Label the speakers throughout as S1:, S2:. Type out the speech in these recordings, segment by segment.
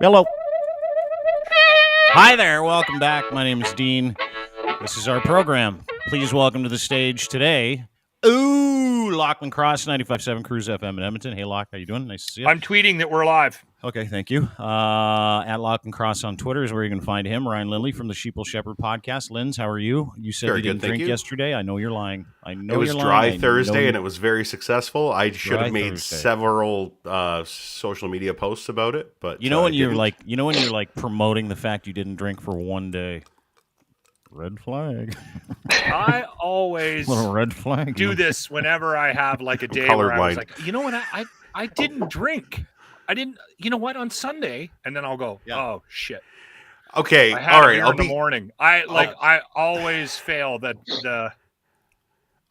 S1: Hello. Hi there. Welcome back. My name is Dean. This is our program. Please welcome to the stage today. Lachlan Cross, 95.7 Cruise FM in Edmonton. Hey, Lach, how you doing? Nice to see you.
S2: I'm tweeting that we're live.
S1: Okay, thank you. At Lachlan Cross on Twitter is where you can find him. Ryan Lindley from the Sheeple Shepherd podcast. Linz, how are you? You said
S3: Very
S1: you didn't
S3: good, thank
S1: drink
S3: you.
S1: yesterday. I know you're lying. I know
S3: It was
S1: you're
S3: dry
S1: lying.
S3: Thursday, and it was very successful. I should
S1: Dry
S3: have made
S1: Thursday.
S3: several social media posts about it, but
S1: You know when
S3: I
S1: you're
S3: didn't.
S1: like, when you're like promoting the fact you didn't drink for one day. Red flag.
S2: I always
S1: Little red flag.
S2: do this whenever I have like a day where I was
S3: colorblind.
S2: like, you know what? I didn't drink. I didn't. You know what? On Sunday, and then I'll go.
S1: Yeah.
S2: Oh shit!
S3: Okay,
S2: I had
S3: all
S2: a
S3: right.
S2: beer in the morning. I always fail that the.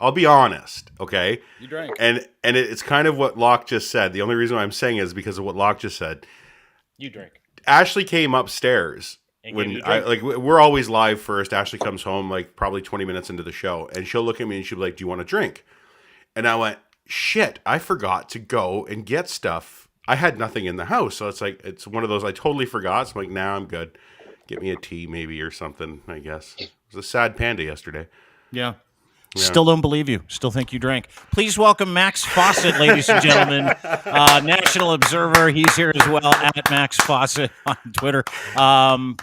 S3: I'll be honest. Okay,
S1: You drank.
S3: and it's kind of what Locke just said. The only reason why I'm saying it is because of what Locke just said.
S1: You drank.
S3: Ashley came upstairs
S1: And gave
S3: when
S1: you a drink?
S3: we're always live first. Ashley comes home like probably 20 minutes into the show, and she'll look at me and she'll be like, "Do you want a drink?" And I went, "Shit, I forgot to go and get stuff. I had nothing in the house." So it's one of those I totally forgot. So I'm like, "Nah, I'm good. Get me a tea maybe or something, I guess." It was a sad panda yesterday.
S1: Yeah. Still don't believe you. Still think you drank. Please welcome Max Fawcett, ladies and gentlemen. National Observer. He's here as well, at Max Fawcett on Twitter.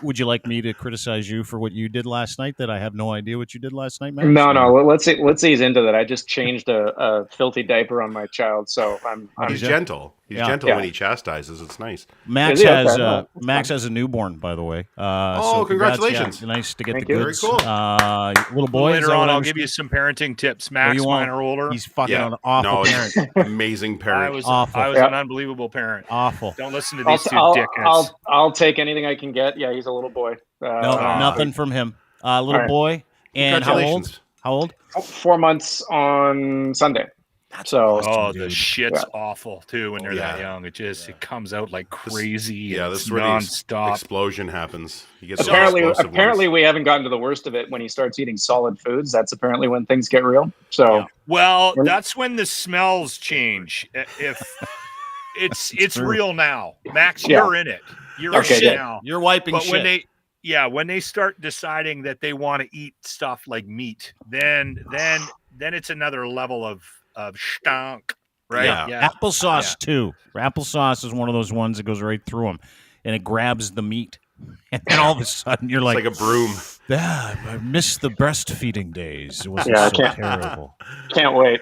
S1: Would you like me to criticize you for what you did last night, that I have no idea what you did last night, Max?
S4: No. Let's ease into that. I just changed a filthy diaper on my child, so I'm
S3: He's gentle. He's
S1: Yeah.
S3: gentle
S4: Yeah.
S3: when he chastises. It's nice.
S1: Max
S4: Is he?
S1: has
S4: Okay. No, that's
S1: Max
S4: fine.
S1: has a newborn, by the way.
S3: Oh,
S1: congrats.
S3: congratulations.
S1: Yeah, nice to get
S4: Thank
S1: the
S4: you.
S1: goods.
S3: Very cool.
S1: Little boy. is
S2: Later
S1: that
S2: on,
S1: what I
S2: I'll give you
S1: understood?
S2: some parenting tips.
S1: No,
S2: Max,
S1: you won't.
S2: mine are older.
S1: He's fucking
S3: Yeah.
S1: an awful
S3: No,
S1: parent.
S3: Amazing parent.
S2: I was
S1: Awful.
S2: an unbelievable parent.
S1: Awful.
S2: Don't listen to
S4: I'll,
S2: these two
S4: I'll,
S2: dickheads.
S4: I'll take anything I can get. Yeah, he's a little boy.
S1: No, nothing from him. Little
S4: All right.
S1: boy. And how old?
S3: Congratulations.
S1: How old?
S4: 4 months on Sunday. So
S2: Oh,
S1: dude.
S2: the shit's
S4: Yeah.
S2: awful too when they're that
S3: Yeah.
S2: young. It comes out like crazy.
S3: Yeah,
S2: and
S3: this
S2: it's
S3: is where the
S2: nonstop.
S3: explosion happens. You get those
S4: apparently
S3: explosive ones.
S4: we haven't gotten to the worst of it when he starts eating solid foods. That's apparently when things get real. So
S1: Yeah.
S2: Well,
S4: We're-
S2: that's when the smells change. If it's
S1: true.
S2: real now, Max,
S4: Yeah.
S2: you're in it. You're
S4: Okay,
S2: in
S4: good.
S2: it now.
S1: You're wiping
S2: But
S1: shit.
S2: when they start deciding that they want to eat stuff like meat, then it's another level of stank, right?
S3: Yeah.
S1: Applesauce too. Applesauce is one of those ones that goes right through them, and it grabs the meat, and then all of a sudden you're
S3: It's
S1: like,
S3: like a broom.
S1: I missed the breastfeeding days. It was
S4: Yeah, I
S1: so
S4: can't-
S1: terrible.
S4: can't wait.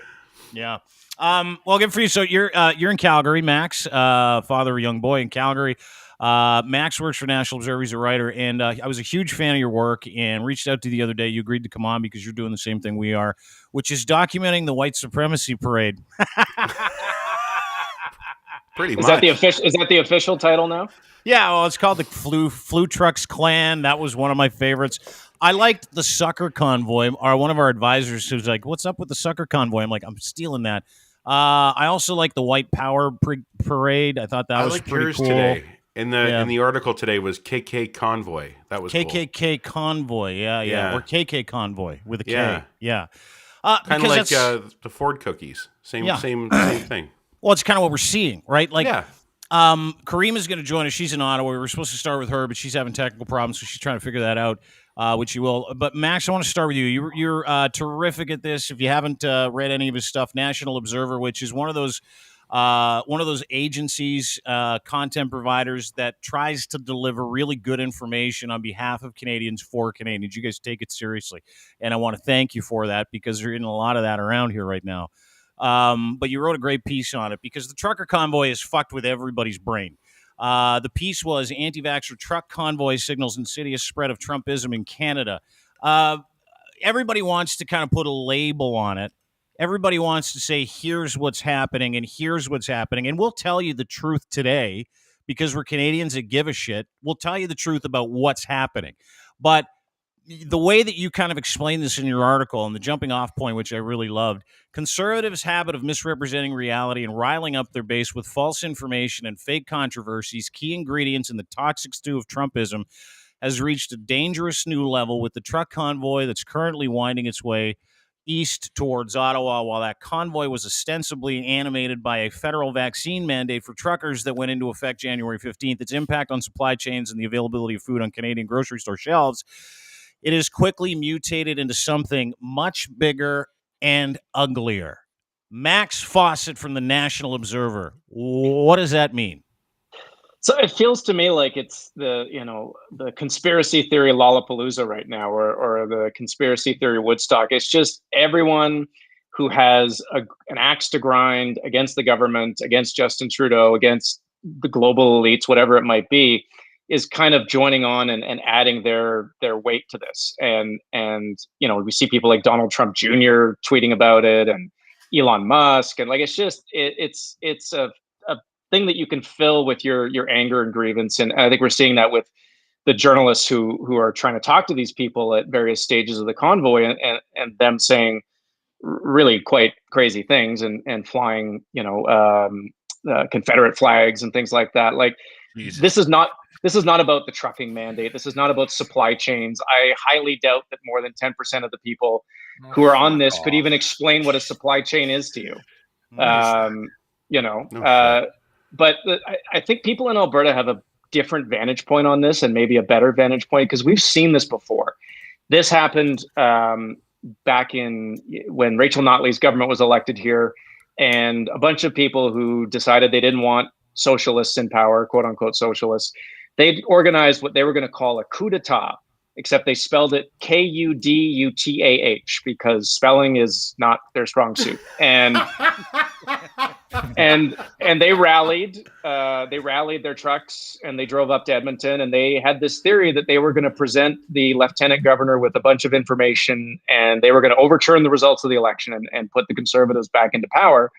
S1: Yeah. Well, good for you. So you're in Calgary, Max, father of a young boy in Calgary. Max works for National Observer. He's a writer, and I was a huge fan of your work and reached out to you the other day. You agreed to come on because you're doing the same thing we are, which is documenting the white supremacy parade.
S3: Pretty
S4: Is
S3: much.
S4: that the official title now?
S1: Yeah, well, it's called the Flu Trucks Clan. That was one of my favorites. I liked the Sucker Convoy. One of our advisors who's like, "What's up with the Sucker Convoy?" I'm like, "I'm stealing that." I also like the White Power Parade. I thought that
S3: I
S1: was
S3: like
S1: pretty
S3: yours
S1: cool.
S3: today. In
S1: Yeah.
S3: the article today was KK Convoy. That was cool.
S1: KKK Convoy, yeah,
S3: Yeah.
S1: or KK Convoy with a K,
S3: Yeah.
S1: yeah.
S3: Kind of
S1: Because
S3: like
S1: that's-
S3: the Ford cookies. Same
S1: Yeah.
S3: same thing.
S1: well, it's kind of what we're seeing, right? Like,
S3: Yeah.
S1: Caryma is going to join us. She's in Ottawa. We were supposed to start with her, but she's having technical problems, so she's trying to figure that out, which she will. But Max, I want to start with you. You're terrific at this. If you haven't read any of his stuff, National Observer, which is one of those agencies, content providers that tries to deliver really good information on behalf of Canadians for Canadians. You guys take it seriously, and I want to thank you for that because you're in a lot of that around here right now. But you wrote a great piece on it because the trucker convoy is fucked with everybody's brain. The piece was anti-vaxxer truck convoy signals insidious spread of Trumpism in Canada. Everybody wants to kind of put a label on it. Everybody wants to say, here's what's happening and here's what's happening. And we'll tell you the truth today because we're Canadians that give a shit. We'll tell you the truth about what's happening. But the way that you kind of explain this in your article and the jumping off point, which I really loved, conservatives' habit of misrepresenting reality and riling up their base with false information and fake controversies, key ingredients in the toxic stew of Trumpism, has reached a dangerous new level with the truck convoy that's currently winding its way east towards Ottawa, while that convoy was ostensibly animated by a federal vaccine mandate for truckers that went into effect January 15th. Its impact on supply chains and the availability of food on Canadian grocery store shelves, it has quickly mutated into something much bigger and uglier. Max Fawcett from the National Observer. What does that mean?
S4: So it feels to me like it's the conspiracy theory Lollapalooza right now, or the conspiracy theory Woodstock. It's just everyone who has an axe to grind against the government, against Justin Trudeau, against the global elites, whatever it might be, is kind of joining on and adding their weight to this. And we see people like Donald Trump Jr. tweeting about it, and Elon Musk, and like it's a thing that you can fill with your anger and grievance. And I think we're seeing that with the journalists who are trying to talk to these people at various stages of the convoy, and them saying really quite crazy things, and flying Confederate flags and things like that. Like,
S2: Jesus.
S4: this is not about the trucking mandate. This is not about supply chains. I highly doubt that more than 10% of the people who are on this could even explain what a supply chain is to you. But I think people in Alberta have a different vantage point on this, and maybe a better vantage point, because we've seen this before. This happened back in when Rachel Notley's government was elected here, and a bunch of people who decided they didn't want socialists in power, quote unquote socialists, they organized what they were going to call a coup d'etat, except they spelled it Kudutah, because spelling is not their strong suit. And and they rallied their trucks, and they drove up to Edmonton, and they had this theory that they were going to present the lieutenant governor with a bunch of information, and they were going to overturn the results of the election, and put the Conservatives back into power,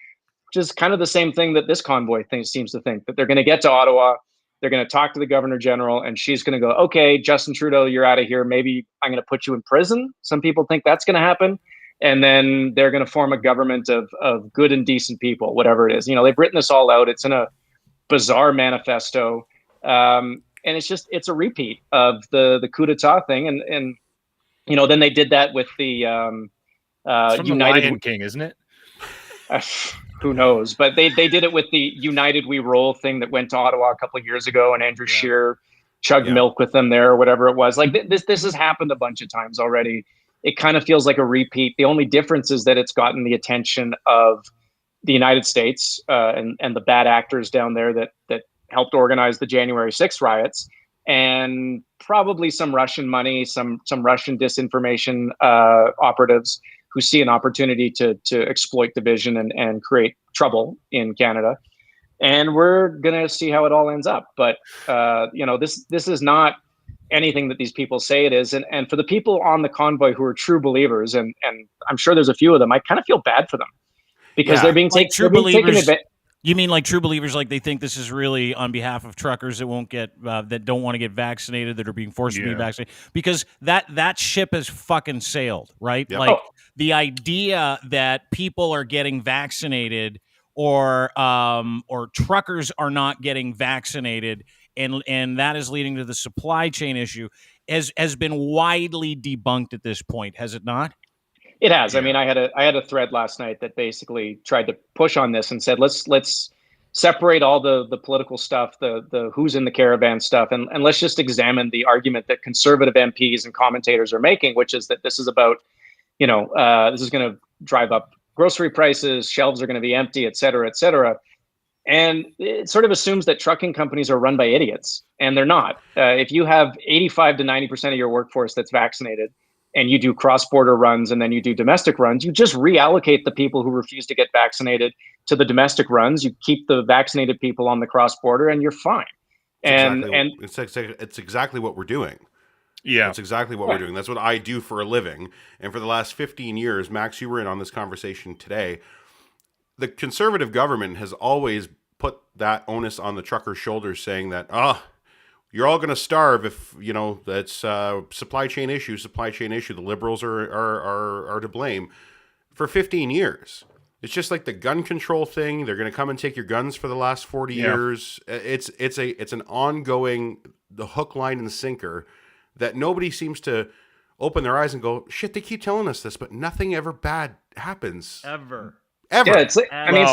S4: which is kind of the same thing that this convoy thing seems to think, that they're going to get to Ottawa, they're going to talk to the governor general, and she's going to go, okay, Justin Trudeau, you're out of here. Maybe I'm going to put you in prison. Some people think that's going to happen. And then they're going to form a government of good and decent people, whatever it is. They've written this all out. It's in a bizarre manifesto. And it's a repeat of the coup d'etat thing. And then they did that with the
S2: from
S4: United
S2: the Lion King, isn't it?
S4: Who knows? But they did it with the United We Roll thing that went to Ottawa a couple of years ago, and Andrew Scheer chugged milk with them there, or whatever it was. Like, this has happened a bunch of times already. It kind of feels like a repeat. The only difference is that it's gotten the attention of the United States and the bad actors down there that helped organize the January 6th riots, and probably some Russian money, some Russian disinformation operatives who see an opportunity to exploit division and create trouble in Canada. And we're going to see how it all ends up. But, this is not anything that these people say it is. And for the people on the convoy who are true believers, and I'm sure there's a few of them, I kind of feel bad for them, because they're being taken advantage.
S1: You mean like true believers, like they think this is really on behalf of truckers that won't get that don't want to get vaccinated, that are being forced to be vaccinated, because that ship has fucking sailed, right?
S3: Yep.
S1: Like, the idea that people are getting vaccinated, or truckers are not getting vaccinated, and that is leading to the supply chain issue, has been widely debunked at this point, has it not?
S4: It has. Yeah. I mean, I had a thread last night that basically tried to push on this and said, let's separate all the political stuff, the who's in the caravan stuff, and let's just examine the argument that conservative MPs and commentators are making, which is that this is about, this is going to drive up grocery prices, shelves are going to be empty, et cetera, et cetera. And it sort of assumes that trucking companies are run by idiots, and they're not. If you have 85 to 90% of your workforce that's vaccinated, and you do cross-border runs, and then you do domestic runs, you just reallocate the people who refuse to get vaccinated to the domestic runs. You keep the vaccinated people on the cross-border, and you're fine.
S3: It's exactly what we're doing.
S2: Yeah,
S3: that's exactly what we're doing. That's what I do for a living. And for the last 15 years, Max, you were in on this conversation today. The Conservative government has always put that onus on the truckers' shoulders, saying that, you're all going to starve if, that's supply chain issue. The Liberals are to blame for 15 years. It's just like the gun control thing. They're going to come and take your guns for the last 40 years. It's an ongoing, the hook, line, and sinker that nobody seems to. open their eyes and go, shit, they keep telling us this, but nothing ever bad happens.
S1: Ever.
S4: Yeah, it's like, I mean,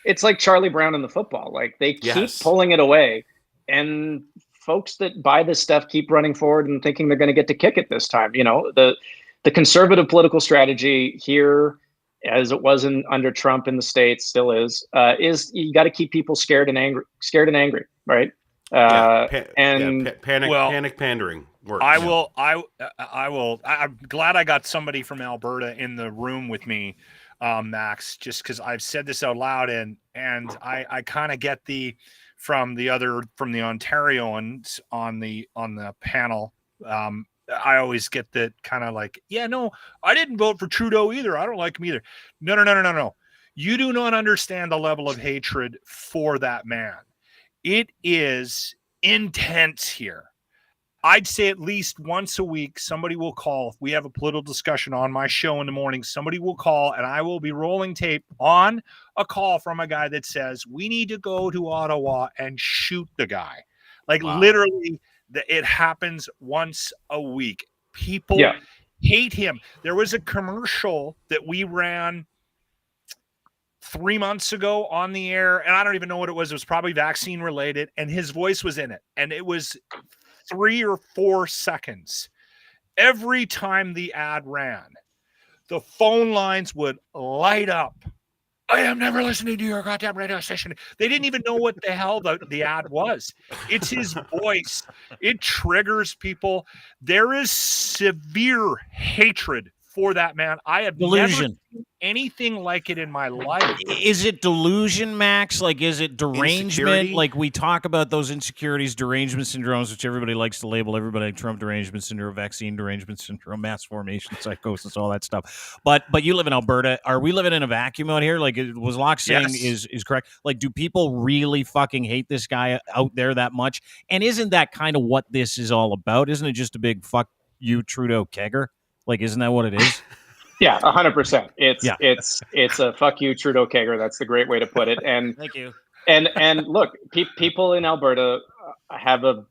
S4: it's like Charlie Brown in the football. Like, they keep pulling it away, and folks that buy this stuff keep running forward and thinking they're going to get to kick it this time. You know, the conservative political strategy here, as it was under Trump in the States, still is you got to keep people scared and angry, right? Panic
S3: pandering works.
S2: I'm glad I got somebody from Alberta in the room with me, Max, just because I've said this out loud, and I kind of get from the Ontarians on the panel. I always get that kind of like, yeah, no, I didn't vote for Trudeau either. I don't like him either. No. You do not understand the level of hatred for that man. It is intense here. I'd say at least once a week, somebody will call. If we have a political discussion on my show in the morning, somebody will call, and I will be rolling tape on a call from a guy that says, we need to go to Ottawa and shoot the guy. Like, literally, it happens once a week. People hate him. There was a commercial that we ran 3 months ago on the air, and I don't even know what it was. It was probably vaccine related, and his voice was in it, and it was 3 or 4 seconds. Every time the ad ran, the phone lines would light up. I am never listening to your goddamn radio station. They didn't even know what the hell the ad was. It's his voice. It triggers people. There is severe hatred for that man. I have never seen anything like it in my life.
S1: Is it delusion, Max? Like, is it derangement?
S3: Insecurity?
S1: Like, we talk about those insecurities, derangement syndromes, which everybody likes to label everybody: Trump derangement syndrome, vaccine derangement syndrome, mass formation psychosis, all that stuff. But you live in Alberta. Are we living in a vacuum out here? Like, was Locke saying is correct? Like, do people really fucking hate this guy out there that much? And isn't that kind of what this is all about? Isn't it just a big fuck you, Trudeau kegger? Like, isn't that what it is?
S4: Yeah, 100%. It's a fuck you, Trudeau kegger. That's the great way to put it. And
S1: thank you.
S4: And look, people in Alberta have a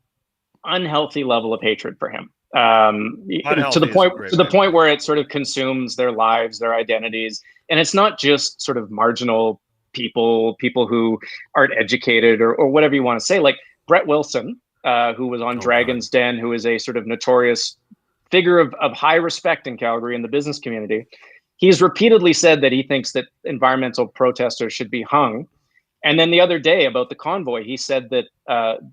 S4: unhealthy level of hatred for him. To the point where it sort of consumes their lives, their identities, and it's not just sort of marginal people who aren't educated or whatever you want to say. Like Brett Wilson, who was on Dragon's Den, who is a sort of notorious figure of high respect in Calgary in the business community. He's repeatedly said that he thinks that environmental protesters should be hung. And then the other day about the convoy, he said that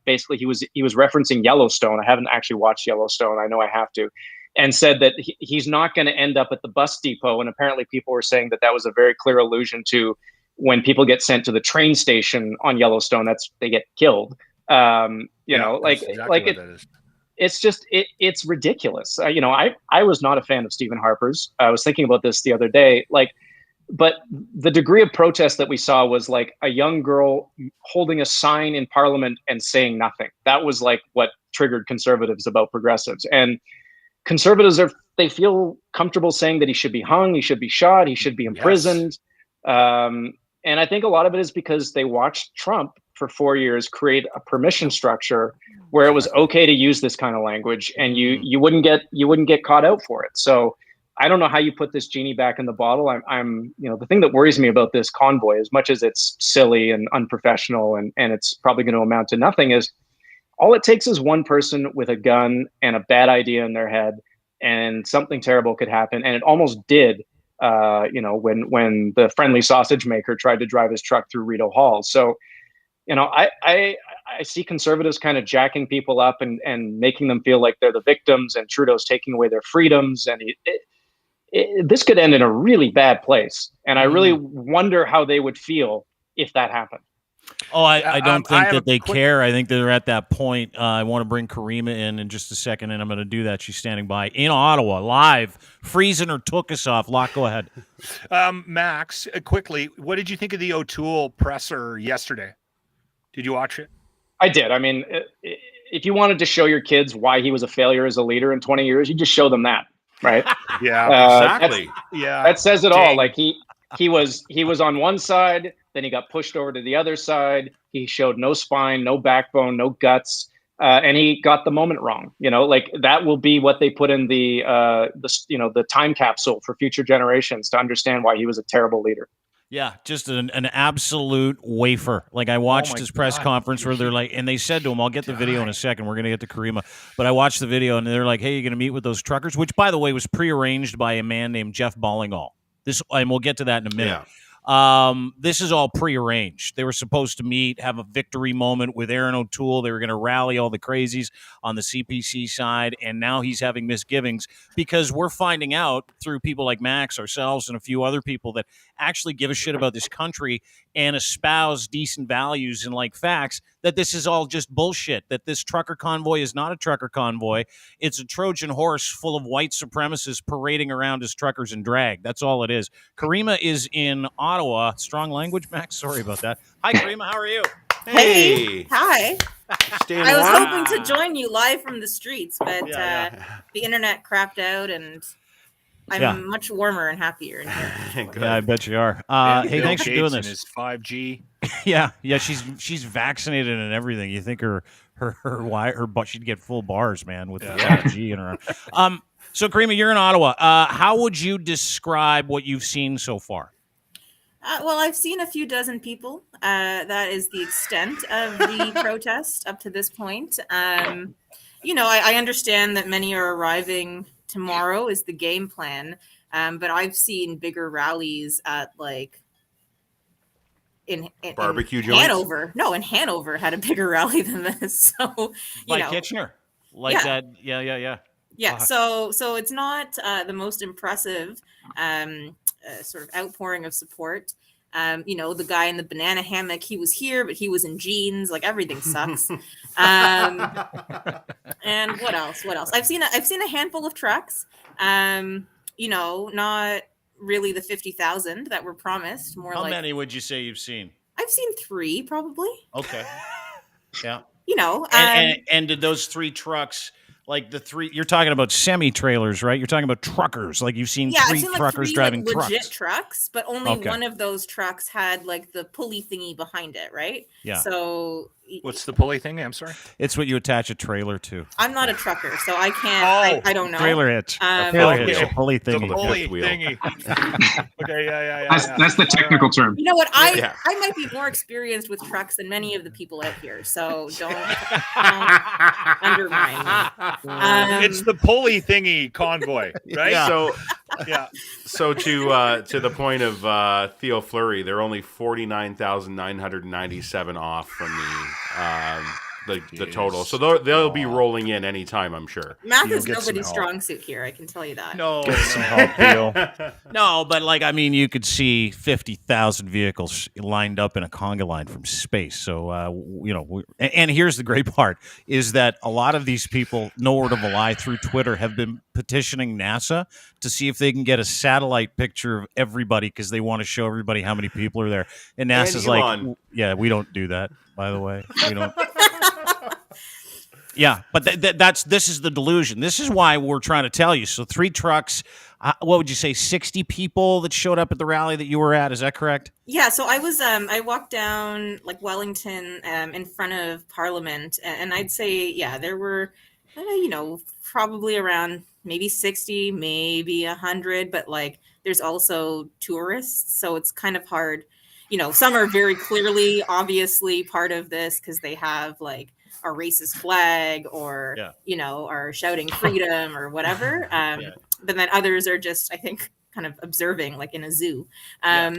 S4: basically he was referencing Yellowstone. I haven't actually watched Yellowstone. I know I have to. And said that he's not going to end up at the bus depot. And apparently people were saying that was a very clear allusion to when people get sent to the train station on Yellowstone, they get killed. It's just it's ridiculous. I was not a fan of Stephen Harper's. I was thinking about this the other day. But the degree of protest that we saw was like a young girl holding a sign in Parliament and saying nothing. That was like what triggered conservatives about progressives. And conservatives they feel comfortable saying that he should be hung, he should be shot, he should be imprisoned. And I think a lot of it is because they watched Trump for 4 years create a permission structure where it was okay to use this kind of language, and you wouldn't get caught out for it. So I don't know how you put this genie back in the bottle. I'm the thing that worries me about this convoy, as much as it's silly and unprofessional and it's probably going to amount to nothing, is all it takes is one person with a gun and a bad idea in their head, and something terrible could happen. And it almost did, when the friendly sausage maker tried to drive his truck through Rideau Hall. So, I see conservatives kind of jacking people up and making them feel like they're the victims, and Trudeau's taking away their freedoms. And this could end in a really bad place. And I really wonder how they would feel if that happened.
S1: Oh, I don't think that they care. I think they're at that point. I want to bring Caryma in just a second, and I'm going to do that. She's standing by in Ottawa, live. Friesen or took us off. Locke, go ahead.
S2: Max, quickly, what did you think of the O'Toole presser yesterday? Did you watch it?
S4: I did. I mean, if you wanted to show your kids why he was a failure as a leader in 20 years, you just show them that, right?
S2: Yeah,
S3: exactly.
S4: That says it all. Like he was on one side, then he got pushed over to the other side. He showed no spine, no backbone, no guts. and he got the moment wrong. Like that will be what they put in the time capsule for future generations to understand why he was a terrible leader.
S1: Yeah, just an absolute wafer. Like I watched his press conference where they're like, and they said to him, "I'll get the video in a second. We're going to get to Caryma." But I watched the video and they're like, "Hey, you're going to meet with those truckers," which, by the way, was prearranged by a man named Jeff Ballingall. And we'll get to that in a minute.
S3: Yeah.
S1: This is all prearranged. They were supposed to meet, have a victory moment with Aaron O'Toole. They were going to rally all the crazies on the CPC side, and now he's having misgivings because we're finding out through people like Max, ourselves, and a few other people that actually give a shit about this country and espouse decent values and like facts that this is all just bullshit, that this trucker convoy is not a trucker convoy. It's a Trojan horse full of white supremacists parading around as truckers in drag. That's all it is. Caryma is in Ottawa. Strong language, Max. Sorry about that. Hi, Caryma. How are you?
S5: Hey. Hi. I was
S3: warm?
S5: hoping to join you live from the streets, but the internet crapped out, and I'm much warmer and happier in here.
S1: Yeah, I bet you are. Hey, thanks for doing this.
S2: Is 5G.
S1: Yeah, she's vaccinated and everything. You think her butt, she'd get full bars, man, with the 5G in her arm. So, Caryma, you're in Ottawa. How would you describe what you've seen so far?
S5: Well, I've seen a few dozen people. That is the extent of the protest up to this point. I understand that many are arriving tomorrow is the game plan. But I've seen bigger rallies at in
S3: barbecue
S5: in
S3: joints?
S5: Hanover. No, in Hanover had a bigger rally than this. So
S1: Kitchener. That. Yeah.
S5: Yeah. So it's not the most impressive sort of outpouring of support. The guy in the banana hammock, he was here, but he was in jeans. Like everything sucks. And what else? I've seen a handful of trucks. Not really the 50,000 that were promised.
S1: How many would you say you've seen?
S5: I've seen 3, probably.
S1: Okay. Yeah.
S5: And
S1: did those 3 trucks? Like the 3, you're talking about semi-trailers, right? You're talking about truckers. Like you've seen 3 truckers driving
S5: legit trucks, but only one of those trucks had like the pulley thingy behind it, right?
S1: Yeah.
S5: So
S2: what's the pulley thingy? I'm sorry.
S1: It's what you attach a trailer to.
S5: I'm not a trucker, so I can't. I don't know.
S1: Trailer hitch. Trailer hitch. A pulley thingy.
S2: The pulley thingy. Okay. Yeah.
S4: That's the technical term.
S5: You know what? I might be more experienced with trucks than many of the people out here, so don't undermine me.
S2: It's the pulley thingy convoy, right?
S3: Yeah. So to the point of Theo Fleury, they're only 49,997 off from the total. So they'll be rolling in anytime, I'm sure.
S5: Math is nobody's strong suit here, I can tell you that.
S1: No, but you could see 50,000 vehicles lined up in a conga line from space. So, and here's the great part is that a lot of these people, no word of a lie, through Twitter have been petitioning NASA to see if they can get a satellite picture of everybody because they want to show everybody how many people are there. And NASA's we don't do that, by the way. We don't. Yeah, but this is the delusion. This is why we're trying to tell you. So 3 trucks, what would you say, 60 people that showed up at the rally that you were at? Is that correct?
S5: Yeah, so I was I walked down Wellington in front of Parliament, and I'd say there were probably around maybe 60, maybe 100, but there's also tourists, so it's kind of hard. Some are very clearly, obviously part of this because they have a racist flag or, are shouting freedom or whatever. But then others are just, I think, kind of observing in a zoo.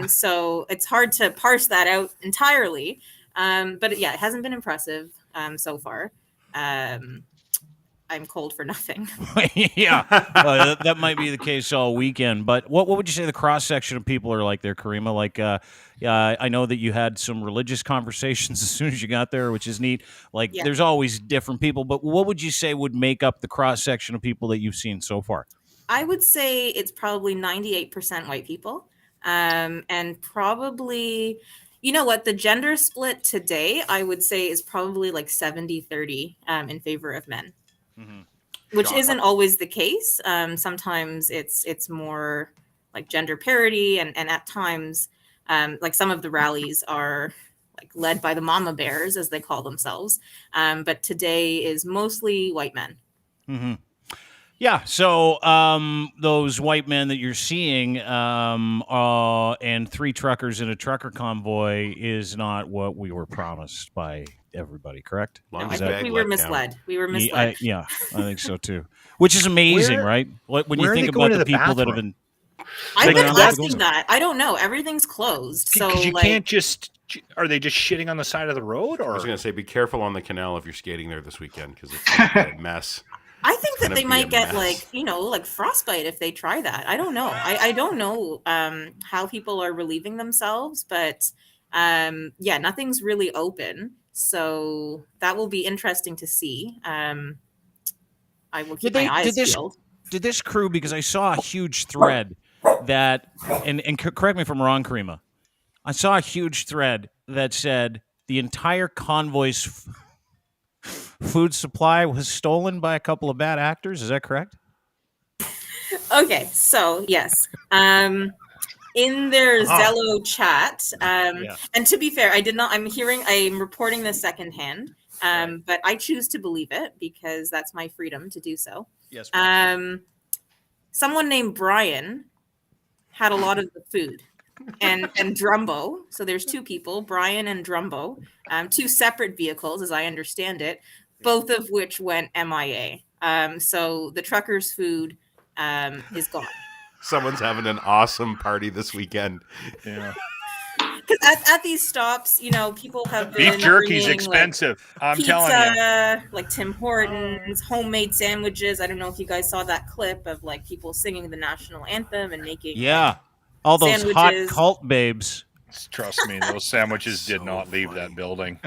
S5: So it's hard to parse that out entirely. But it hasn't been impressive so far. I'm cold for nothing.
S1: That might be the case all weekend. But what would you say the cross-section of people are like there, Caryma? I know that you had some religious conversations as soon as you got there, which is neat. There's always different people. But what would you say would make up the cross-section of people that you've seen so far?
S5: I would say it's probably 98% white people. And probably... You know what? The gender split today, I would say, is probably 70-30 in favor of men. Mm-hmm. Which isn't always the case. Sometimes it's more gender parity, and at times, some of the rallies are like led by the mama bears, as they call themselves. But today is mostly white men.
S1: Mm-hmm. Yeah, so those white men that you're seeing and 3 truckers in a trucker convoy is not what we were promised by everybody, correct?
S5: No, I think we were misled. We were misled.
S1: I think so too. Which is amazing, right? When you think about the people that have been...
S5: I've been asking that. I don't know. Everything's closed. So
S2: you can't just... Are they just shitting on the side of the road? Or?
S3: I was going to say, be careful on the canal if you're skating there this weekend, because it's a mess.
S5: I think that they might get like frostbite if they try that. I don't know. I don't know how people are relieving themselves, but nothing's really open. So that will be interesting to see. I will keep my eyes peeled.
S1: Did this crew, because I saw a huge thread that, and correct me if I'm wrong, Caryma, I saw a huge thread that said the entire convoy's food supply was stolen by a couple of bad actors. Is that correct?
S5: Okay, so yes. In their Zello chat, and to be fair, I'm reporting this secondhand, but I choose to believe it because that's my freedom to do so.
S1: Yes.
S5: Someone named Brian had a lot of the food. And Drumbo. So there's 2 people, Brian and Drumbo, 2 separate vehicles, as I understand it, both of which went MIA. So the truckers' food is gone.
S3: Someone's having an awesome party this weekend.
S2: Yeah.
S5: Because at these stops, people have been
S2: beef jerky's expensive. I'm
S5: pizza,
S2: telling you,
S5: like Tim Hortons, homemade sandwiches. I don't know if you guys saw that clip of like people singing the national anthem and making
S1: all those
S5: sandwiches.
S1: Hot cult babes.
S2: Trust me, those sandwiches did not leave that building.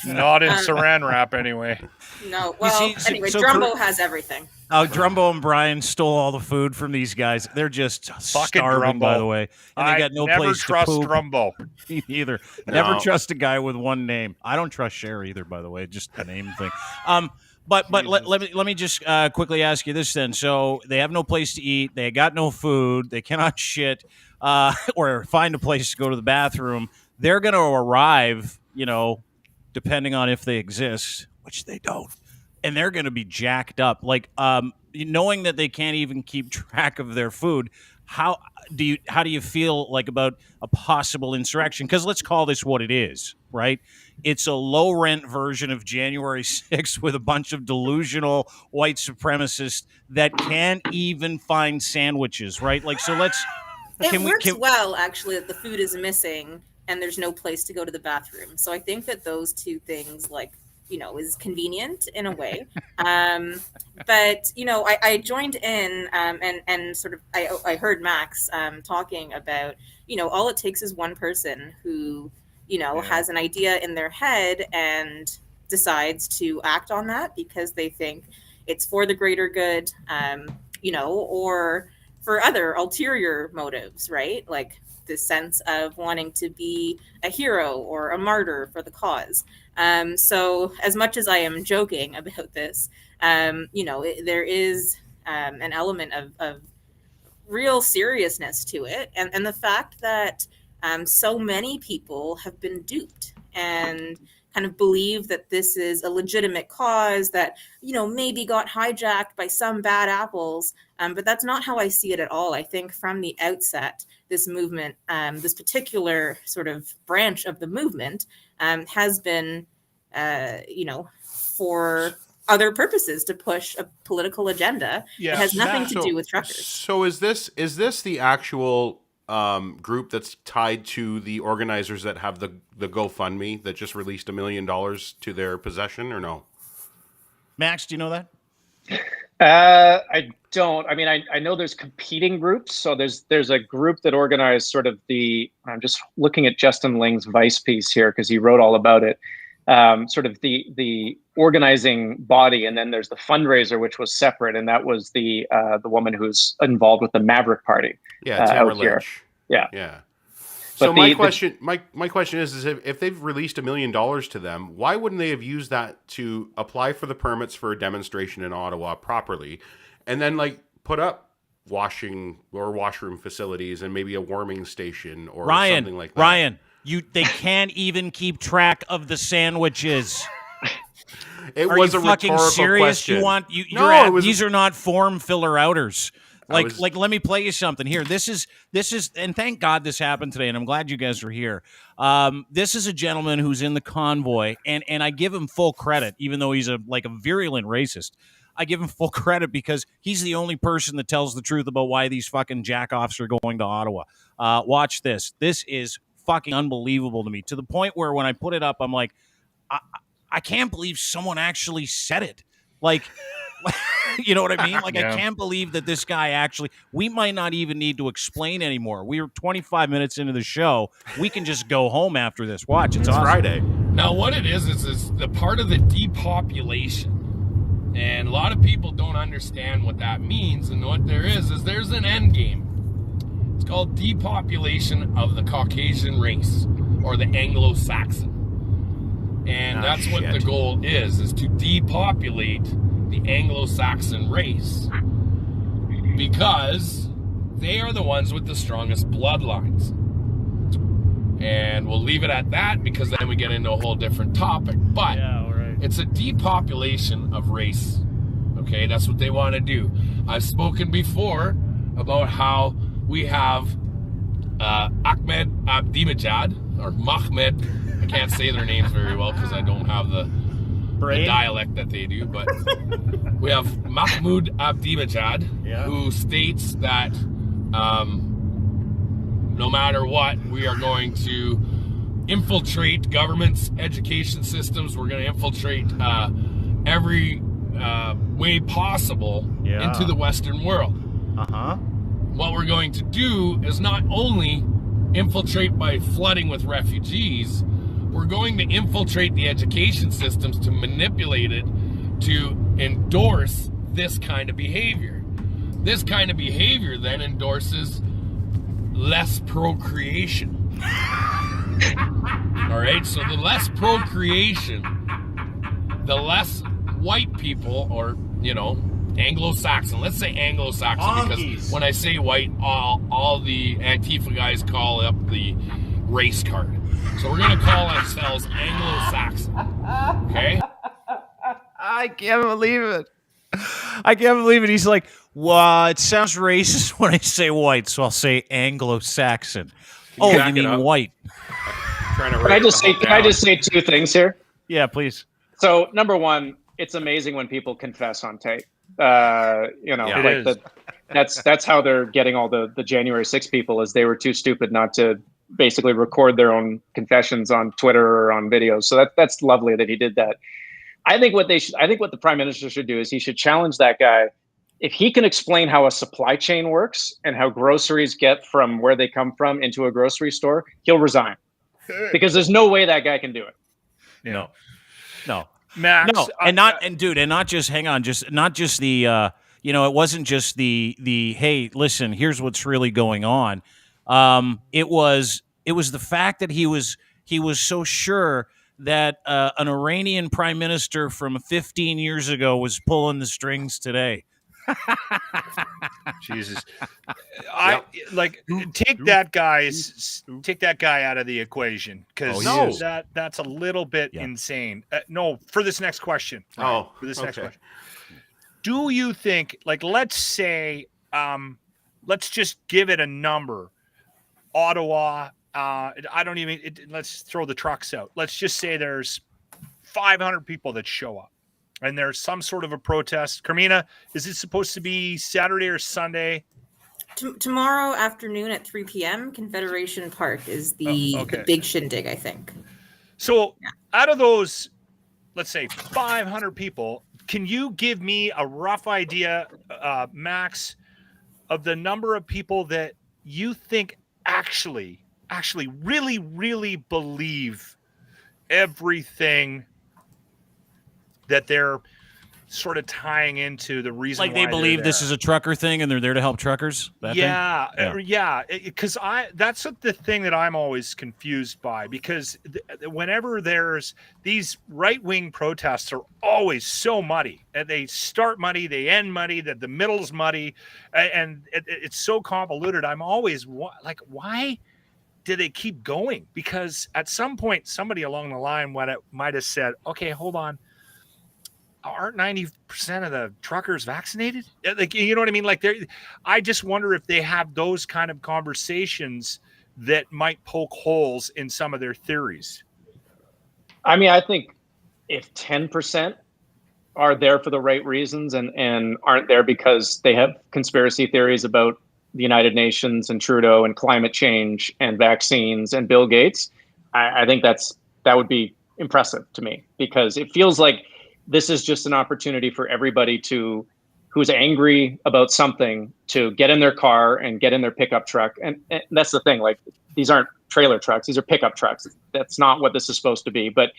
S2: Not in saran wrap, anyway.
S5: No, well, anyway, Drumbo has everything.
S1: Oh, Drumbo and Brian stole all the food from these guys. They're just
S2: fucking
S1: starving,
S2: Drumbo.
S1: by the way. And they got no place to poop.
S2: Drumbo.
S1: Me either. No. Never trust a guy with one name. I don't trust Cher either, by the way. Just the name thing. But let me just quickly ask you this then. So they have no place to eat. They got no food. They cannot shit or find a place to go to the bathroom. They're going to arrive, depending on if they exist, which they don't. And they're going to be jacked up. Like knowing that they can't even keep track of their food. How do you feel like about a possible insurrection? Because let's call this what it is, right? It's a low-rent version of January 6th with a bunch of delusional white supremacists that can't even find sandwiches, right? Like, so let's...
S5: It works well, actually, that the food is missing and there's no place to go to the bathroom. So I think that those 2 things, is convenient in a way. But, I joined in and sort of, I heard Max talking about, all it takes is one person who, has an idea in their head and decides to act on that because they think it's for the greater good, or for other ulterior motives, right? Like the sense of wanting to be a hero or a martyr for the cause. So as much as I am joking about this, there is an element of real seriousness to it. And the fact that so many people have been duped and kind of believe that this is a legitimate cause that, maybe got hijacked by some bad apples. But that's not how I see it at all. I think from the outset, this movement, this particular sort of branch of the movement has been, for other purposes to push a political agenda. Yeah, it has nothing to do with truckers.
S3: So is this the actual group that's tied to the organizers that have the GoFundMe that just released $1 million to their possession, or no?
S1: Max, do you know that?
S4: I don't. I mean, I know there's competing groups. So there's a group that organized sort of I'm just looking at Justin Ling's Vice piece here because he wrote all about it. Sort of the organizing body, and then there's the fundraiser, which was separate, and that was the woman who's involved with the Maverick Party.
S3: Yeah, Tamara Lynch.
S4: Yeah.
S3: So my question is if they've released $1 million to them, why wouldn't they have used that to apply for the permits for a demonstration in Ottawa properly, and then put up washroom facilities and maybe a warming station or
S1: Ryan,
S3: something like that.
S1: Ryan, they can't even keep track of the sandwiches.
S3: It
S1: Are
S3: was
S1: you
S3: a
S1: fucking
S3: rhetorical
S1: serious?
S3: question.
S1: These are not form filler outers. Like, let me play you something here. This is, and thank God this happened today, and I'm glad you guys are here. This is a gentleman who's in the Convoy, and I give him full credit, even though he's a virulent racist. I give him full credit because he's the only person that tells the truth about why these fucking jackoffs are going to Ottawa. Watch this. This is fucking unbelievable to me, to the point where when I put it up, I'm like, I can't believe someone actually said it. Like, you know what I mean? Like, I can't believe that this guy actually, we might not even need to explain anymore. We were 25 minutes into the show. We can just go home after this. Watch. It's awesome.
S3: Friday.
S6: Now, what it is the part of the depopulation. And a lot of people don't understand what that means. And what there is there's an end game. It's called depopulation of the Caucasian race or the Anglo-Saxon. And that's what the goal is to depopulate the Anglo-Saxon race. Because they are the ones with the strongest bloodlines. And we'll leave it at that because then we get into a whole different topic. But it's a depopulation of race. Okay, that's what they want to do. I've spoken before about how we have Ahmed Ahmadinejad, or Mahmed. I can't say their names very well because I don't have the dialect that they do. But we have Mahmoud Ahmadinejad, who states that no matter what, we are going to infiltrate governments, education systems. We're going to infiltrate every way possible into the Western world. What we're going to do is not only infiltrate by flooding with refugees, we're going to infiltrate the education systems to manipulate it to endorse this kind of behavior. This kind of behavior then endorses less procreation. All right, so the less procreation, the less white people, or, Anglo-Saxon. Let's say Anglo-Saxon, because when I say white, all the Antifa guys call up the race card. So we're going to call ourselves Anglo-Saxon. Okay?
S1: I can't believe it. He's like, well, it sounds racist when I say white, so I'll say Anglo-Saxon. Oh, you mean white.
S4: Can I just say two things here?
S1: Yeah, please.
S4: So, number one, it's amazing when people confess on tape. That's how they're getting all the January 6 people, is they were too stupid not to basically record their own confessions on Twitter or on videos. So that's lovely that he did that. I think what the prime minister should do is he should challenge that guy. If he can explain how a supply chain works and how groceries get from where they come from into a grocery store, he'll resign, because there's no way that guy can do it.
S1: No.
S2: Max,
S1: no, and not just the it wasn't just the hey, listen, here's what's really going on. It was the fact that he was so sure that an Iranian prime minister from 15 years ago was pulling the strings today.
S2: Jesus, take that guy out of the equation, because that's a little bit insane. For this next question. Next question. Do you think, let's say, let's just give it a number. Ottawa. Let's throw the trucks out. Let's just say there's 500 people that show up, and there's some sort of a protest. Caryma, is it supposed to be Saturday or Sunday?
S5: Tomorrow afternoon at 3 p.m., Confederation Park is the big shindig, I think.
S2: So out of those, let's say 500 people, can you give me a rough idea, Max, of the number of people that you think actually really, really believe everything that they're sort of tying into the reason
S1: like they
S2: why
S1: believe
S2: they're
S1: this is a trucker thing and they're there to help truckers. That thing?
S2: Yeah, because that's the thing that I'm always confused by, because whenever there's these right-wing protests are always so muddy, and they start muddy, they end muddy, that the middle's muddy, and it's so convoluted. I'm always like, why do they keep going? Because at some point somebody along the line might have said, okay, hold on, aren't 90% of the truckers vaccinated? Like, you know what I mean? Like, I just wonder if they have those kind of conversations that might poke holes in some of their theories.
S4: I mean, I think if 10% are there for the right reasons and aren't there because they have conspiracy theories about the United Nations and Trudeau and climate change and vaccines and Bill Gates, I think that would be impressive to me, because it feels like this is just an opportunity for everybody who's angry about something to get in their car and get in their pickup truck. And that's the thing, like, these aren't trailer trucks, these are pickup trucks. That's not what this is supposed to be. But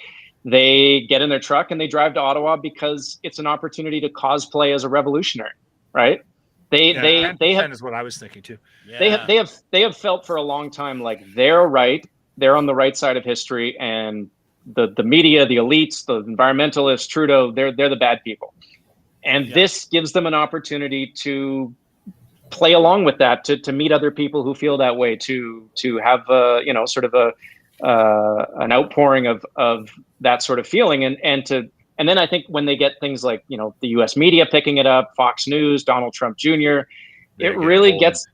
S4: they get in their truck and they drive to Ottawa because it's an opportunity to cosplay as a revolutionary, right? They have
S2: is what I was thinking too.
S4: Yeah. They have felt for a long time like they're right, they're on the right side of history, and the media, the elites, the environmentalists, Trudeau, they're the bad people. And this gives them an opportunity to play along with that, to meet other people who feel that way, to have sort of an outpouring of that sort of feeling, and then I think when they get things like, the U.S. media picking it up, Fox News, Donald Trump Jr., it really gets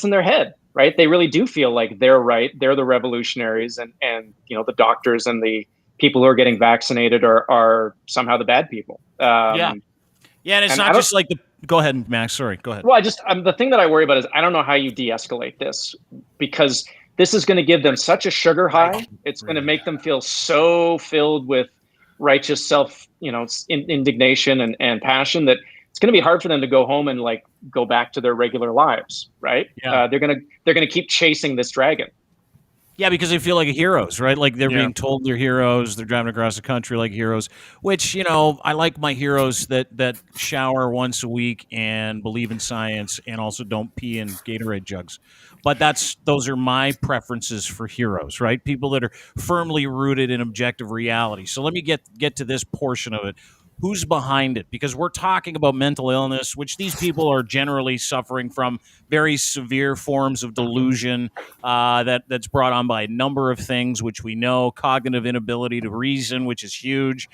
S4: in their head, right? They really do feel like they're right, they're the revolutionaries, and the doctors and the people who are getting vaccinated are somehow the bad people.
S1: And it's not just like the. Go ahead, Max. Sorry, go ahead.
S4: Well, the thing that I worry about is I don't know how you de-escalate this, because this is going to give them such a sugar high. It's going to make them feel so filled with righteous indignation and passion that it's going to be hard for them to go home and like go back to their regular lives, right?
S1: Yeah.
S4: They're gonna keep chasing this dragon.
S1: Yeah, because they feel like heroes, right? Like they're being told they're heroes. They're driving across the country like heroes, which, I like my heroes that shower once a week and believe in science and also don't pee in Gatorade jugs. But those are my preferences for heroes, right? People that are firmly rooted in objective reality. So let me get to this portion of it. Who's behind it? Because we're talking about mental illness, which these people are generally suffering from very severe forms of delusion that's brought on by a number of things, which we know. Cognitive inability to reason, which is huge,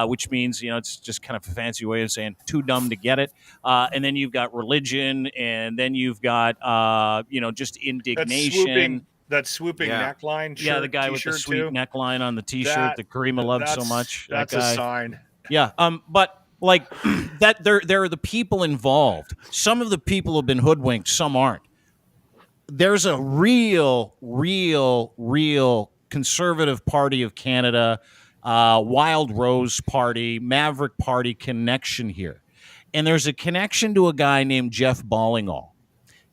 S1: which means, it's just kind of a fancy way of saying too dumb to get it. And then you've got religion, and then you've got, just indignation.
S2: That swooping neckline.
S1: Yeah, the guy with the sweet neckline on the T-shirt that Caryma loved so much.
S2: That's
S1: that guy.
S2: A sign.
S1: Yeah, but like that, there are the people involved. Some of the people have been hoodwinked, some aren't. There's a real Conservative Party of Canada, Wild Rose Party, Maverick Party connection here, and there's a connection to a guy named Jeff Ballingall.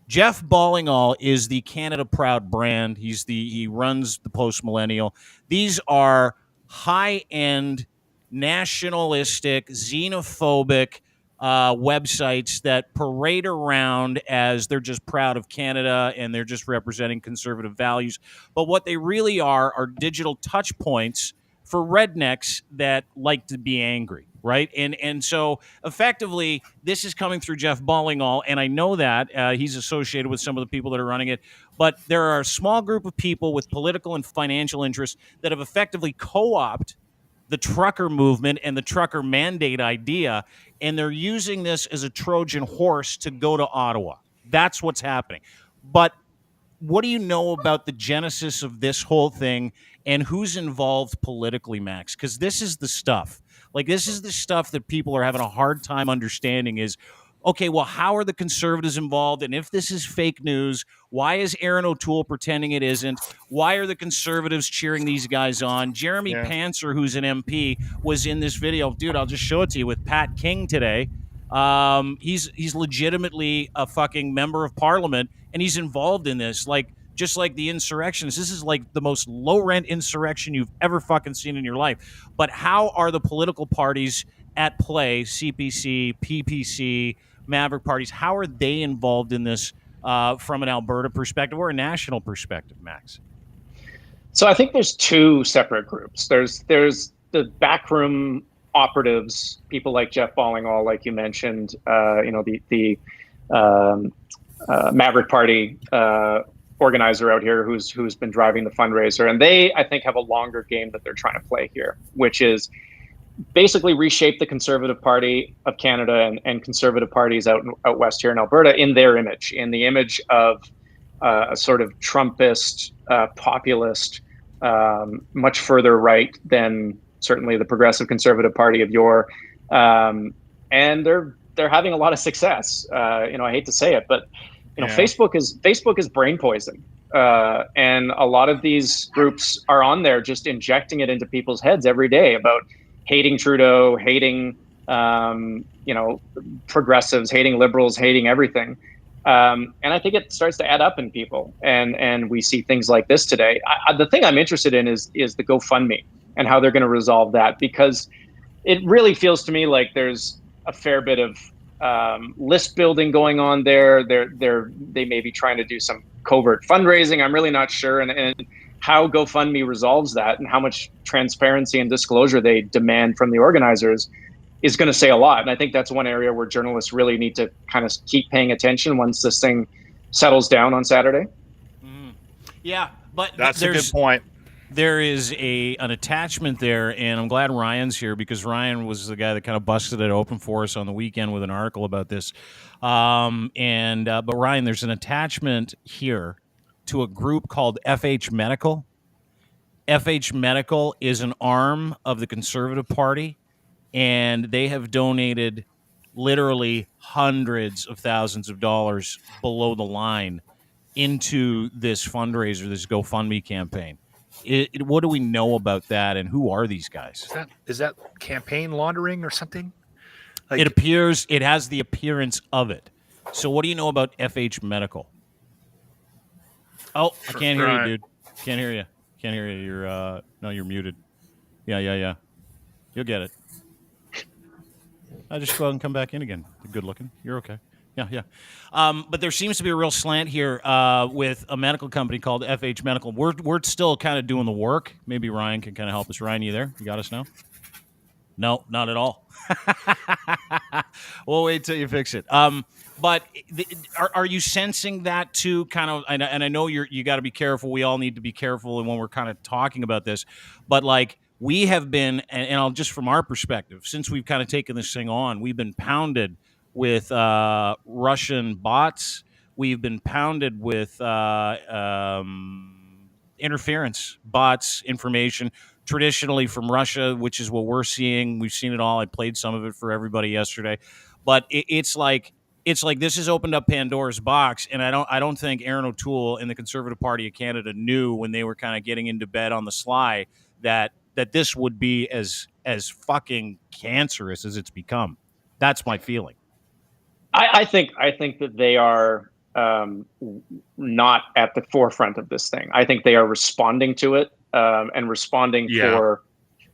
S1: Jeff Ballingall is the Canada Proud brand. He runs the Post Millennial. These are high-end, nationalistic, xenophobic websites that parade around as they're just proud of Canada and they're just representing conservative values. But what they really are digital touch points for rednecks that like to be angry, right? And so effectively, this is coming through Jeff Ballingall, and I know that he's associated with some of the people that are running it. But there are a small group of people with political and financial interests that have effectively co-opted the trucker movement and the trucker mandate idea, and they're using this as a Trojan horse to go to Ottawa. That's what's happening. But what do you know about the genesis of this whole thing and who's involved politically, Max? Because this is the stuff. Like, this is the stuff that people are having a hard time understanding is, okay, well, how are the Conservatives involved? And if this is fake news, why is Aaron O'Toole pretending it isn't? Why are the Conservatives cheering these guys on? Jeremy Panzer, who's an MP, was in this video. Dude, I'll just show it to you with Pat King today. He's legitimately a fucking member of parliament, and he's involved in this. Like, just like the insurrections, this is like the most low-rent insurrection you've ever fucking seen in your life. But how are the political parties at play? CPC, PPC, Maverick parties. How are they involved in this from an Alberta perspective or a national perspective, Max?
S4: So I think there's two separate groups. There's the backroom operatives, people like Jeff Ballingall, like you mentioned, the Maverick Party organizer out here who's been driving the fundraiser, and they, I think, have a longer game that they're trying to play here, which is basically reshape the Conservative Party of Canada and conservative parties out west here in Alberta in their image, in the image of a sort of Trumpist, populist, much further right than certainly the Progressive Conservative Party of yore, and they're having a lot of success. I hate to say it, but Facebook is brain poison, and a lot of these groups are on there just injecting it into people's heads every day about hating Trudeau, hating progressives, hating liberals, hating everything. And I think it starts to add up in people, and we see things like this today. The thing I'm interested in is the GoFundMe and how they're going to resolve that, because it really feels to me like there's a fair bit of list building going on there. They may be trying to do some covert fundraising. I'm really not sure, and how GoFundMe resolves that and how much transparency and disclosure they demand from the organizers is going to say a lot. And I think that's one area where journalists really need to kind of keep paying attention once this thing settles down on Saturday.
S1: Yeah, but
S2: that's a good point.
S1: There is an attachment there, and I'm glad Ryan's here, because Ryan was the guy that kind of busted it open for us on the weekend with an article about this. But Ryan, there's an attachment here to a group called FH Medical. FH Medical is an arm of the Conservative Party, and they have donated literally hundreds of thousands of dollars below the line into this fundraiser, this GoFundMe campaign. What do we know about that, and who are these guys?
S2: Is that campaign laundering or something?
S1: It has the appearance of it. So what do you know about FH Medical? Oh, I can't hear you, dude. Can't hear you. You're muted. Yeah. You'll get it. I just go out and come back in again. Good looking. You're okay. Yeah. But there seems to be a real slant here with a medical company called FH Medical. We're still kind of doing the work. Maybe Ryan can kind of help us. Ryan, you there? You got us now? No, not at all. We'll wait till you fix it. But are you sensing that too? Kind of, and I know you got to be careful. We all need to be careful when we're kind of talking about this. But like we have been, and I'll just from our perspective, since we've kind of taken this thing on, we've been pounded with Russian bots. We've been pounded with interference bots, information, traditionally from Russia, which is what we're seeing. We've seen it all. I played some of it for everybody yesterday, but it's like this has opened up Pandora's box, and I don't think Aaron O'Toole and the Conservative Party of Canada knew when they were kind of getting into bed on the sly that this would be as fucking cancerous as it's become. That's my feeling.
S4: I think that they are not at the forefront of this thing. I think they are responding to it and responding for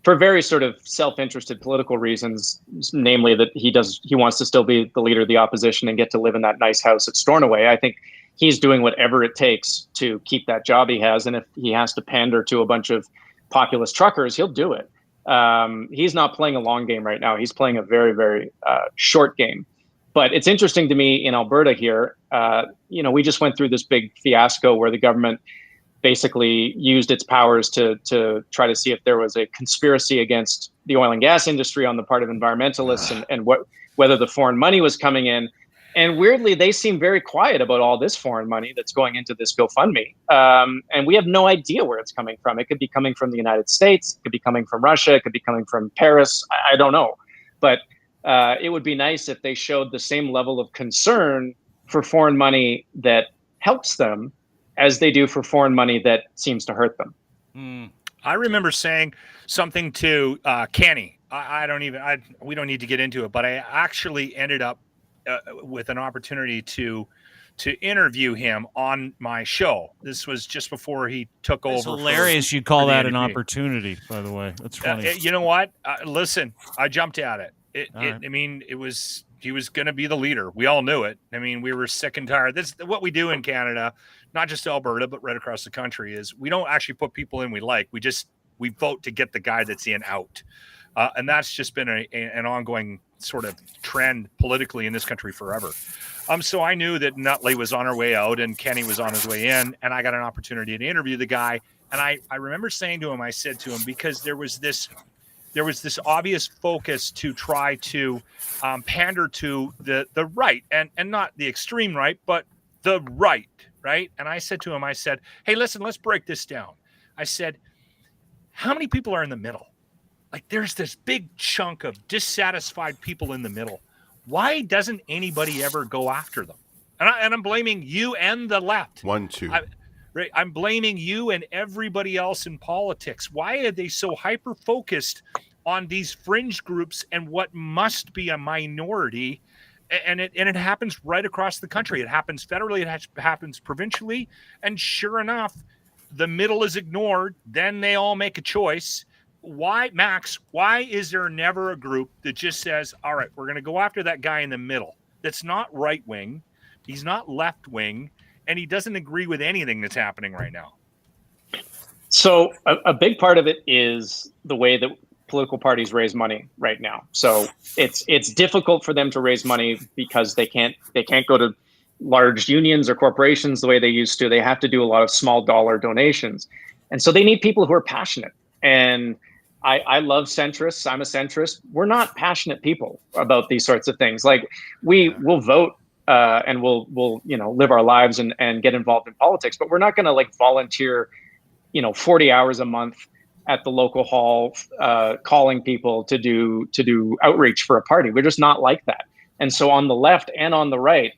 S4: very sort of self-interested political reasons, namely that he wants to still be the leader of the opposition and get to live in that nice house at Stornoway. I think he's doing whatever it takes to keep that job he has, and if he has to pander to a bunch of populist truckers, he'll do it. He's not playing a long game right now. He's playing a very, very short game. But it's interesting to me in Alberta here, we just went through this big fiasco where the government basically used its powers to try to see if there was a conspiracy against the oil and gas industry on the part of environmentalists and whether the foreign money was coming in. And weirdly, they seem very quiet about all this foreign money that's going into this GoFundMe. And we have no idea where it's coming from. It could be coming from the United States. It could be coming from Russia. It could be coming from Paris. I don't know. But it would be nice if they showed the same level of concern for foreign money that helps them as they do for foreign money that seems to hurt them.
S2: I remember saying something to Kenny. We don't need to get into it, but I actually ended up with an opportunity to interview him on my show. This was just before he took over.
S1: It's hilarious you call that an opportunity, by the way. That's funny.
S2: You know what? Listen, I jumped at it. I mean, he was going to be the leader. We all knew it. I mean, we were sick and tired. This what we do in Canada, not just Alberta, but right across the country, is we don't actually put people in we like. We vote to get the guy that's in out. And that's just been an ongoing sort of trend politically in this country forever. So I knew that Nutley was on her way out and Kenny was on his way in, and I got an opportunity to interview the guy. And I remember saying to him, I said to him, because there was this obvious focus to try to pander to the right, and not the extreme right, but the right. And I said to him, I said, hey, listen, let's break this down. I said, how many people are in the middle? Like, there's this big chunk of dissatisfied people in the middle. Why doesn't anybody ever go after them? And I'm blaming you and the left.
S3: 1, 2.
S2: I'm blaming you and everybody else in politics. Why are they so hyper-focused on these fringe groups and what must be a minority? And it happens right across the country. It happens federally. It happens provincially. And sure enough, the middle is ignored. Then they all make a choice. Why, Max, why is there never a group that just says, all right, we're going to go after that guy in the middle that's not right-wing, he's not left-wing, and he doesn't agree with anything that's happening right now?
S4: So a big part of it is the way that political parties raise money right now. So it's difficult for them to raise money because they can't go to large unions or corporations the way they used to. They have to do a lot of small dollar donations. And so they need people who are passionate. And I love centrists. I'm a centrist. We're not passionate people about these sorts of things. Like we'll vote and we'll live our lives and get involved in politics, but we're not going to like volunteer 40 hours a month at the local hall calling people to do outreach for a party. We're just not like that. And so on the left and on the right,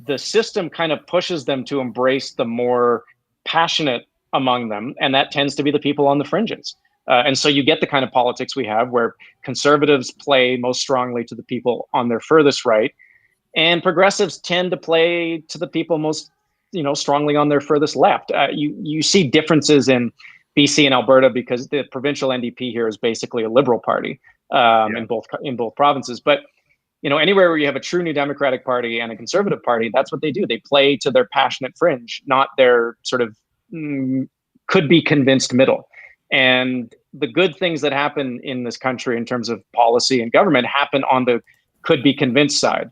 S4: the system kind of pushes them to embrace the more passionate among them, and that tends to be the people on the fringes. And so you get the kind of politics we have where conservatives play most strongly to the people on their furthest right, and progressives tend to play to the people most, strongly on their furthest left. You see differences in BC and Alberta because the provincial NDP here is basically a liberal party in both provinces. But anywhere where you have a true New Democratic Party and a Conservative Party, that's what they do. They play to their passionate fringe, not their sort of could be convinced middle. And the good things that happen in this country in terms of policy and government happen on the could be convinced side.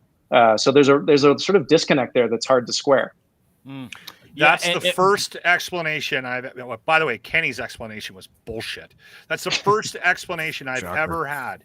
S4: So there's a sort of disconnect there that's hard to square.
S2: That's the first explanation by the way, Kenny's explanation was bullshit. That's the first explanation I've ever had.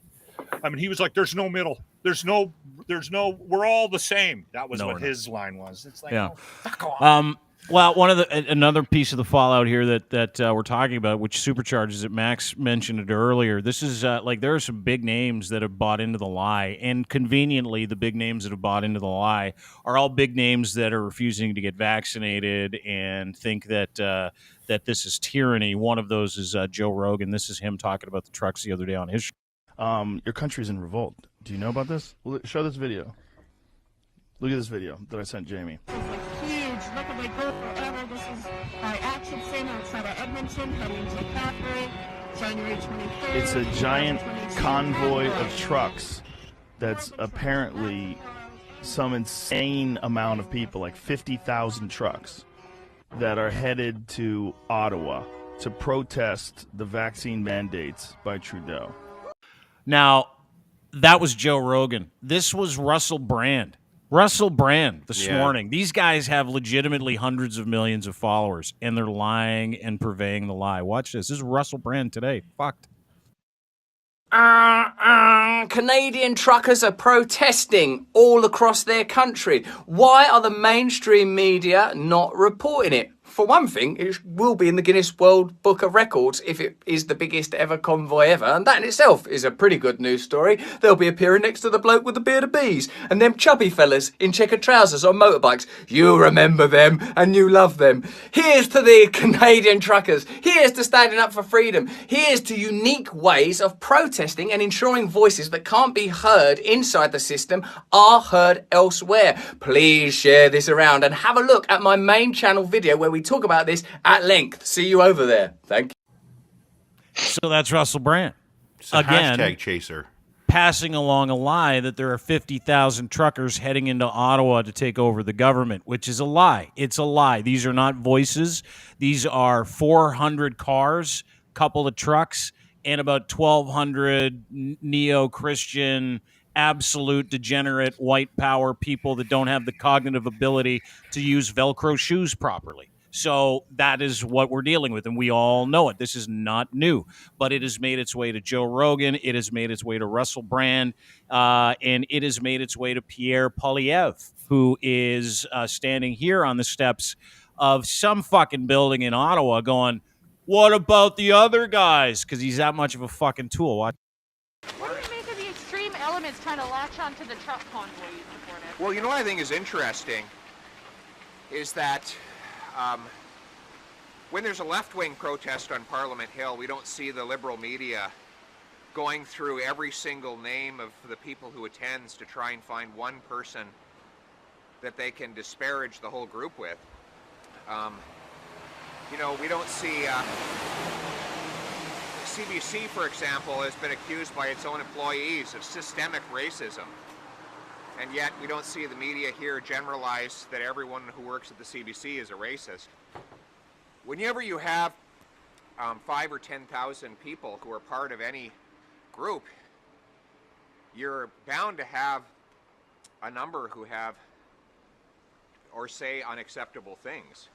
S2: I mean, he was like, there's no middle. There's no, we're all the same. That was what his line was. It's like, fuck off.
S1: Well, another piece of the fallout here that we're talking about, which supercharges it, Max mentioned it earlier. This is there are some big names that have bought into the lie, and conveniently, the big names that have bought into the lie are all big names that are refusing to get vaccinated and think that that this is tyranny. One of those is Joe Rogan. This is him talking about the trucks the other day on his show.
S7: Your country's in revolt. Do you know about this? Well, show this video. Look at this video that I sent Jamie.
S8: Look at my goal forever. This is by Atchison outside of Edmonton, heading to Calgary, January 23rd.
S7: It's a giant convoy of trucks that's apparently some insane amount of people, like 50,000 trucks, that are headed to Ottawa to protest the vaccine mandates by Trudeau.
S1: Now, that was Joe Rogan. This was Russell Brand. This morning. These guys have legitimately hundreds of millions of followers, and they're lying and purveying the lie. Watch this. This is Russell Brand today. Fucked.
S9: Canadian truckers are protesting all across their country. Why are the mainstream media not reporting it? For one thing, it will be in the Guinness World Book of Records if it is the biggest ever convoy ever, and that in itself is a pretty good news story. They'll be appearing next to the bloke with the beard of bees, and them chubby fellas in checkered trousers on motorbikes. You remember them, and you love them. Here's to the Canadian truckers. Here's to standing up for freedom. Here's to unique ways of protesting and ensuring voices that can't be heard inside the system are heard elsewhere. Please share this around and have a look at my main channel video where we talk about this at length. See you over there. Thank you.
S1: So that's Russell Brand.
S3: It's a hashtag chaser.
S1: passing along a lie that there are 50,000 truckers heading into Ottawa to take over the government, which is a lie. It's a lie. These are not voices. These are 400 cars, couple of trucks, and about 1,200 neo-Christian, absolute degenerate white power people that don't have the cognitive ability to use Velcro shoes properly. So that is what we're dealing with, and we all know it. This is not new, but it has made its way to Joe Rogan. It has made its way to Russell Brand, and it has made its way to Pierre Poilievre, who is standing here on the steps of some fucking building in Ottawa going, what about the other guys? Because he's that much of a fucking tool.
S10: What do you make of the extreme elements trying to latch onto the truck convoy you supported?
S11: Well, you know what I think is interesting is that when there's a left-wing protest on Parliament Hill, we don't see the Liberal media going through every single name of the people who attends to try and find one person that they can disparage the whole group with. You know, we don't see CBC, for example, has been accused by its own employees of systemic racism. And yet we don't see the media here generalize that everyone who works at the CBC is a racist. Whenever you have 5,000 or 10,000 people who are part of any group, you're bound to have a number who have or say unacceptable things.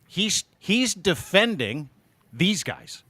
S1: He's defending these guys.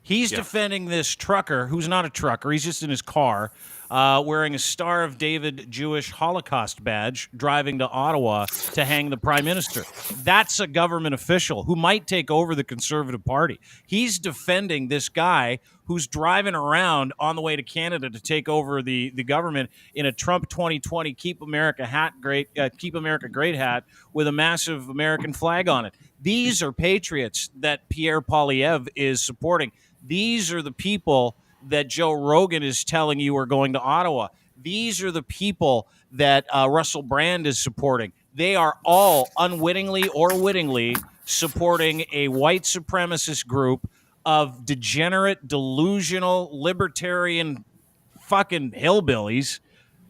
S1: He's defending this trucker who's not a trucker. He's just in his car, wearing a Star of David Jewish Holocaust badge, driving to Ottawa to hang the prime minister. That's a government official who might take over the Conservative Party. He's defending this guy who's driving around on the way to Canada to take over the government in a Trump 2020 Keep America Great hat with a massive American flag on it. These are patriots that Pierre Poilievre is supporting. These are the people that Joe Rogan is telling you are going to Ottawa. These are the people that Russell Brand is supporting. They are all unwittingly or wittingly supporting a white supremacist group of degenerate, delusional, libertarian fucking hillbillies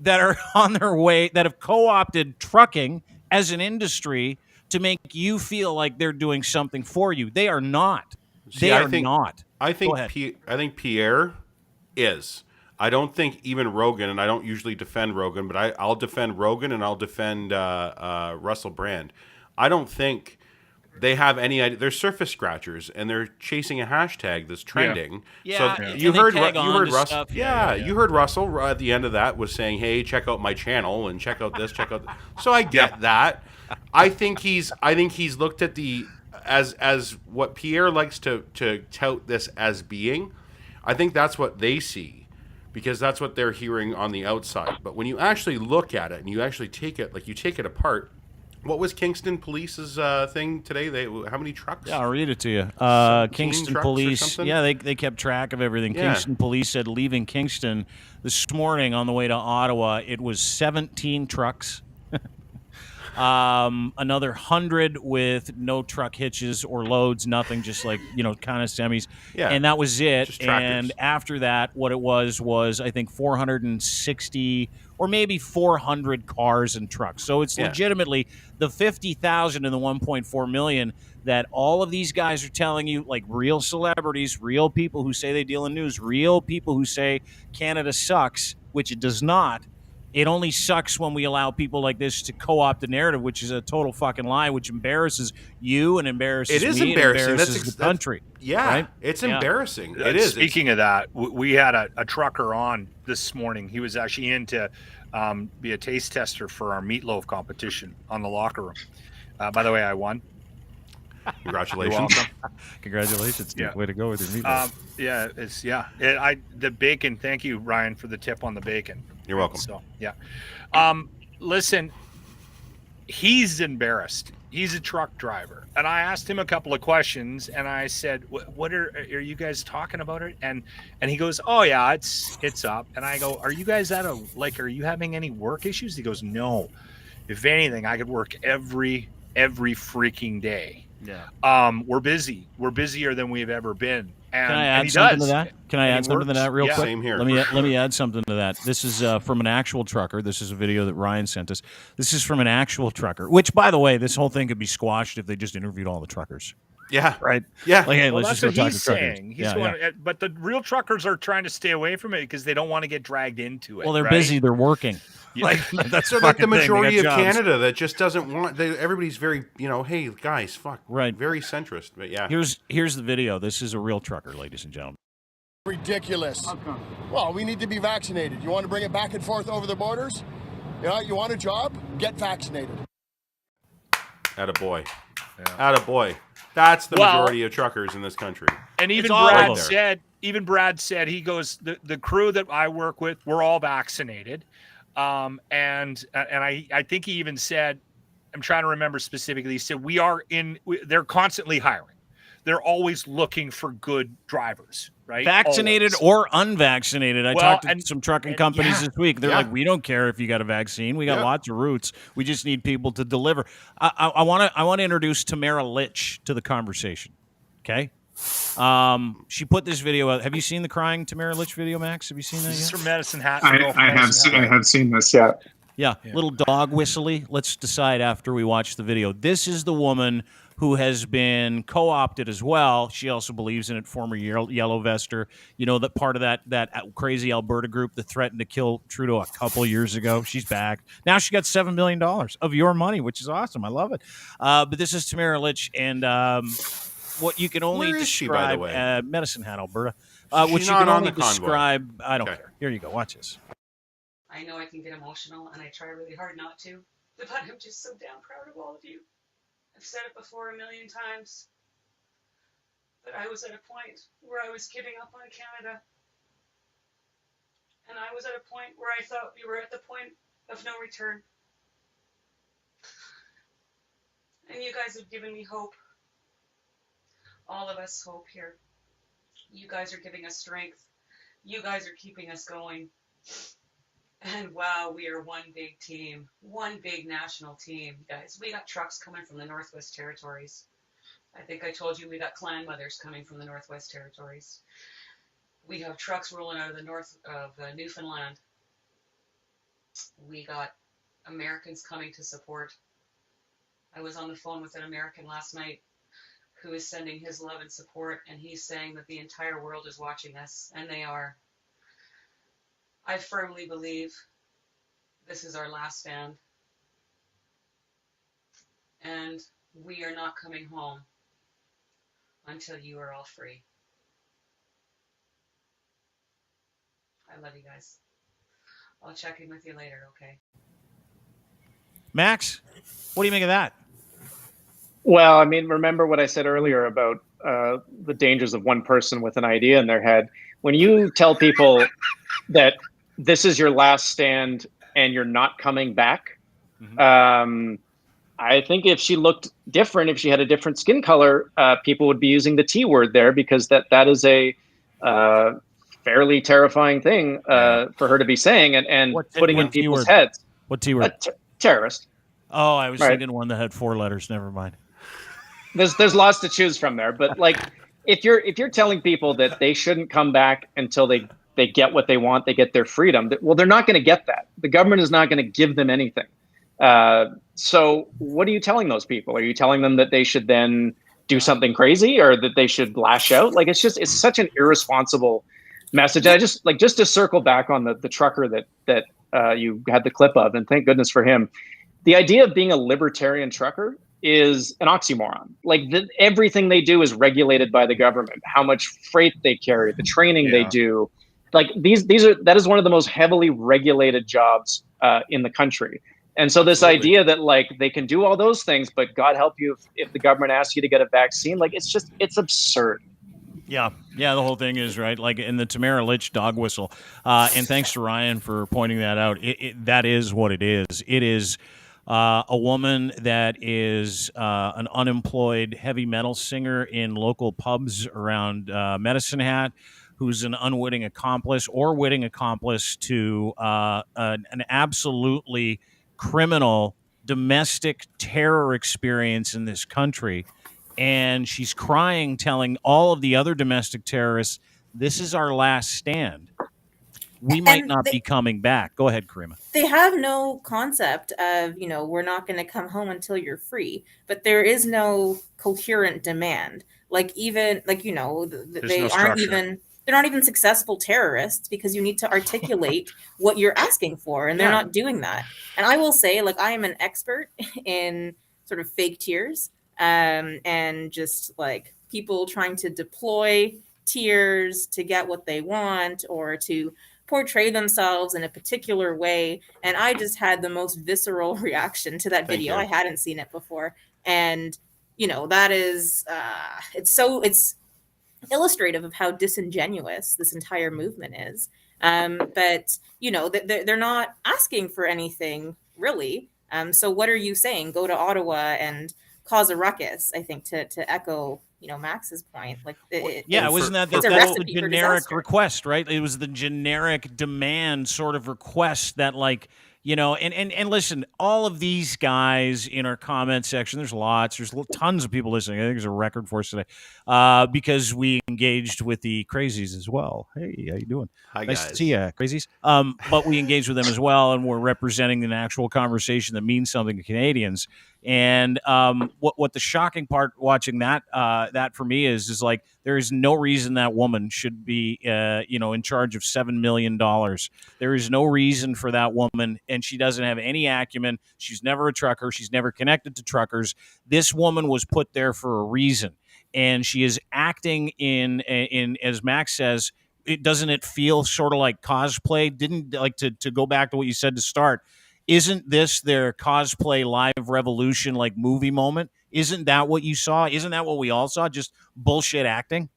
S1: that are on their way, that have co-opted trucking as an industry to make you feel like they're doing something for you. They are not. Not.
S3: I think Pierre is. I don't think even Rogan, and I don't usually defend Rogan, but I'll defend Rogan and I'll defend Russell Brand. I don't think they have any idea. They're surface scratchers, and they're chasing a hashtag that's trending.
S1: Yeah.
S3: So
S1: And
S3: you
S1: they
S3: heard
S1: tag on to
S3: Russell.
S1: stuff.
S3: You heard Russell at the end of that was saying, "Hey, check out my channel and check out this, check out." So I get that. I think he's looked at the as what Pierre likes to tout this as being. I think that's what they see, because that's what they're hearing on the outside. But when you actually look at it and you actually take it apart. What was Kingston Police's thing today? How many trucks?
S1: Yeah, I'll read it to you. Kingston Police. Yeah, they kept track of everything. Yeah. Kingston Police said leaving Kingston this morning on the way to Ottawa, it was 17 trucks. Another 100 with no truck hitches or loads, nothing, just like, kind of semis. Yeah. And that was it. And after that, what it was I think 460 or maybe 400 cars and trucks. So it's legitimately the 50,000 and the 1.4 million that all of these guys are telling you, like real celebrities, real people who say they deal in news, real people who say Canada sucks, which it does not. It only sucks when we allow people like this to co-opt the narrative, which is a total fucking lie, which embarrasses you and embarrasses me. And embarrasses the country.
S3: Right? It's embarrassing. It is.
S2: Speaking of that, we had a trucker on this morning. He was actually in to be a taste tester for our meatloaf competition on the locker room. By the way, I won.
S3: Congratulations.
S2: You're welcome.
S1: Congratulations.
S2: Yeah.
S1: Way to go with your meatloaf.
S2: The bacon. Thank you, Ryan, for the tip on the bacon.
S3: You're welcome.
S2: So, yeah. Listen, he's embarrassed. He's a truck driver. And I asked him a couple of questions and I said, what are you guys talking about it? And he goes, oh yeah, it's up. And I go, are you guys are you having any work issues? He goes, no. If anything, I could work every freaking day.
S1: Yeah.
S2: We're busy. We're busier than we've ever been. And,
S1: Can I
S2: and
S1: add
S2: he
S1: something
S2: does.
S1: to that? Can I
S2: And
S1: add
S2: he
S1: something to
S2: works.
S1: that real
S2: Yeah.
S1: quick?
S3: Same here.
S1: Let me add something to that. This is from an actual trucker. This is a video that Ryan sent us. This is from an actual trucker. Which, by the way, this whole thing could be squashed if they just interviewed all the truckers.
S3: Yeah.
S1: Right.
S3: Yeah.
S1: Like, hey,
S2: Well,
S1: let's
S2: that's
S1: just
S2: what
S1: go talk
S2: he's
S1: to truckers.
S2: saying. He's
S1: Yeah,
S2: going,
S1: yeah.
S2: but the real truckers are trying to stay away from it because they don't want to get dragged into it.
S1: Well, they're
S2: right?
S1: busy. They're working.
S2: Yeah.
S1: Like that's
S3: So
S1: the
S3: like the
S1: fucking thing. They
S3: majority of
S1: got jobs.
S3: Canada that just doesn't want. Everybody's very, hey guys, fuck,
S1: Right.
S3: very centrist. But yeah,
S1: Here's the video. This is a real trucker, ladies and gentlemen.
S12: Ridiculous. Well, we need to be vaccinated. You want to bring it back and forth over the borders? You want a job? Get vaccinated.
S3: attaboy. Attaboy. That's the majority of truckers in this country.
S2: And even
S1: all
S2: Brad
S1: over.
S2: said, he goes, the crew that I work with, we're all vaccinated. And I think he even said, I'm trying to remember specifically, he said, they're constantly hiring. They're always looking for good drivers, right?
S1: Vaccinated
S2: Always.
S1: or unvaccinated. I talked to some trucking companies this week. They're like, we don't care if you got a vaccine. We got lots of routes. We just need people to deliver. I want to introduce Tamara Litch to the conversation. Okay. She put this video out. Have you seen the crying Tamara Litch video, Max? Have you seen that
S2: This is
S1: yet?
S2: from Medicine Hat.
S4: I have seen this. Yeah.
S1: Yeah, little dog whistly. Let's decide after we watch the video. This is the woman who has been co-opted as well. She also believes in it, former Yellow Vester. You know, that part of that crazy Alberta group that threatened to kill Trudeau a couple of years ago. She's back. Now she got $7 million of your money, which is awesome. I love it. But this is Tamara Litch, and what you can only
S3: Where is she, by the
S1: describe,
S3: way?
S1: Medicine Hat, Alberta.
S3: She's
S1: What you
S3: not
S1: can
S3: on
S1: only
S3: the Convoy.
S1: describe, I don't
S3: Okay.
S1: care. Here you go, watch this.
S13: I know I can get emotional, and I try really hard not to, but I'm just so damn proud of all of you. I've said it before a million times, but I was at a point where I was giving up on Canada, and I was at a point where I thought we were at the point of no return. And you guys have given me hope. All of us hope here. You guys are giving us strength. You guys are keeping us going. And wow, we are one big team, one big national team, guys. We got trucks coming from the Northwest Territories. I think I told you we got clan mothers coming from the Northwest Territories. We have trucks rolling out of the north of Newfoundland. We got Americans coming to support. I was on the phone with an American last night who is sending his love and support, and he's saying that the entire world is watching us, and they are. I firmly believe this is our last stand, and we are not coming home until you are all free. I love you guys. I'll check in with you later, okay?
S1: Max, what do you make of that?
S4: Well, I mean, remember what I said earlier about the dangers of one person with an idea in their head. When you tell people that this is your last stand and you're not coming back, I think if she looked different, if she had a different skin color, people would be using the T word there, because that is a fairly terrifying thing for her to be saying and putting in people's heads.
S1: What T word?
S4: Terrorist.
S1: Oh, I was thinking one that had 4 letters. Never mind.
S4: There's lots to choose from there, but like if you're telling people that they shouldn't come back until they get what they want, they get their freedom, well, they're not going to get that. The government is not going to give them anything. So what are you telling those people? Are you telling them that they should then do something crazy, or that they should lash out? Like, it's such an irresponsible message. I just to circle back on the trucker that you had the clip of, and thank goodness for him. The idea of being a libertarian trucker is an oxymoron. Like, everything they do is regulated by the government. How much freight they carry, the training they do. Like, that is one of the most heavily regulated jobs in the country. And so this idea that like they can do all those things, but God help you if the government asks you to get a vaccine, like it's absurd.
S1: Yeah, the whole thing is right. Like in the Tamara Litch dog whistle, and thanks to Ryan for pointing that out. That is what it is. It is a woman that is an unemployed heavy metal singer in local pubs around Medicine Hat, who's an unwitting accomplice or witting accomplice to an absolutely criminal domestic terror experience in this country. and she's crying, telling all of the other domestic terrorists, "This is our last stand. We might
S5: And
S1: not be coming back." Go ahead, Caryma.
S5: they have no concept of, we're not going to come home until you're free, but there is no coherent demand. Like, even like, they
S2: no
S5: aren't
S2: structure.
S5: even, they're not even successful terrorists, because you need to articulate what you're asking for, and they're
S3: Yeah.
S5: not doing that. And I will say, like, I am an expert in sort of fake tears, and just like people trying to deploy tears to get what they want, or to portray themselves in a particular way. And I just had the most visceral reaction to that
S3: Thank
S5: video.
S3: you.
S5: I hadn't seen it before. And, that is, it's illustrative of how disingenuous this entire movement is. But, they're not asking for anything, really. So what are you saying? Go to Ottawa and cause a ruckus, I think, to echo, Max's point. Like,
S1: Yeah, wasn't that
S5: it's a
S1: that's the
S5: recipe for
S1: generic
S5: disaster.
S1: request, right? It was the generic demand sort of request that, like, and listen, all of these guys in our comment section, there's tons of people listening. I think there's a record for us today, because we engaged with the crazies as well. Hey, how you doing?
S3: Hi,
S1: Nice
S3: guys.
S1: to see you, crazies. But we engaged with them as well, and we're representing an actual conversation that means something to Canadians. And what the shocking part watching that for me is like, there is no reason that woman should be in charge of $7 million. There is no reason for that woman, and she doesn't have any acumen. She's never a trucker. She's never connected to truckers. This woman was put there for a reason, and she is acting in as Max says. Doesn't it feel sort of like cosplay? Didn't like to go back to what you said to start. Isn't this their cosplay live revolution, like, movie moment? Isn't that what you saw? Isn't that what we all saw? Just bullshit acting?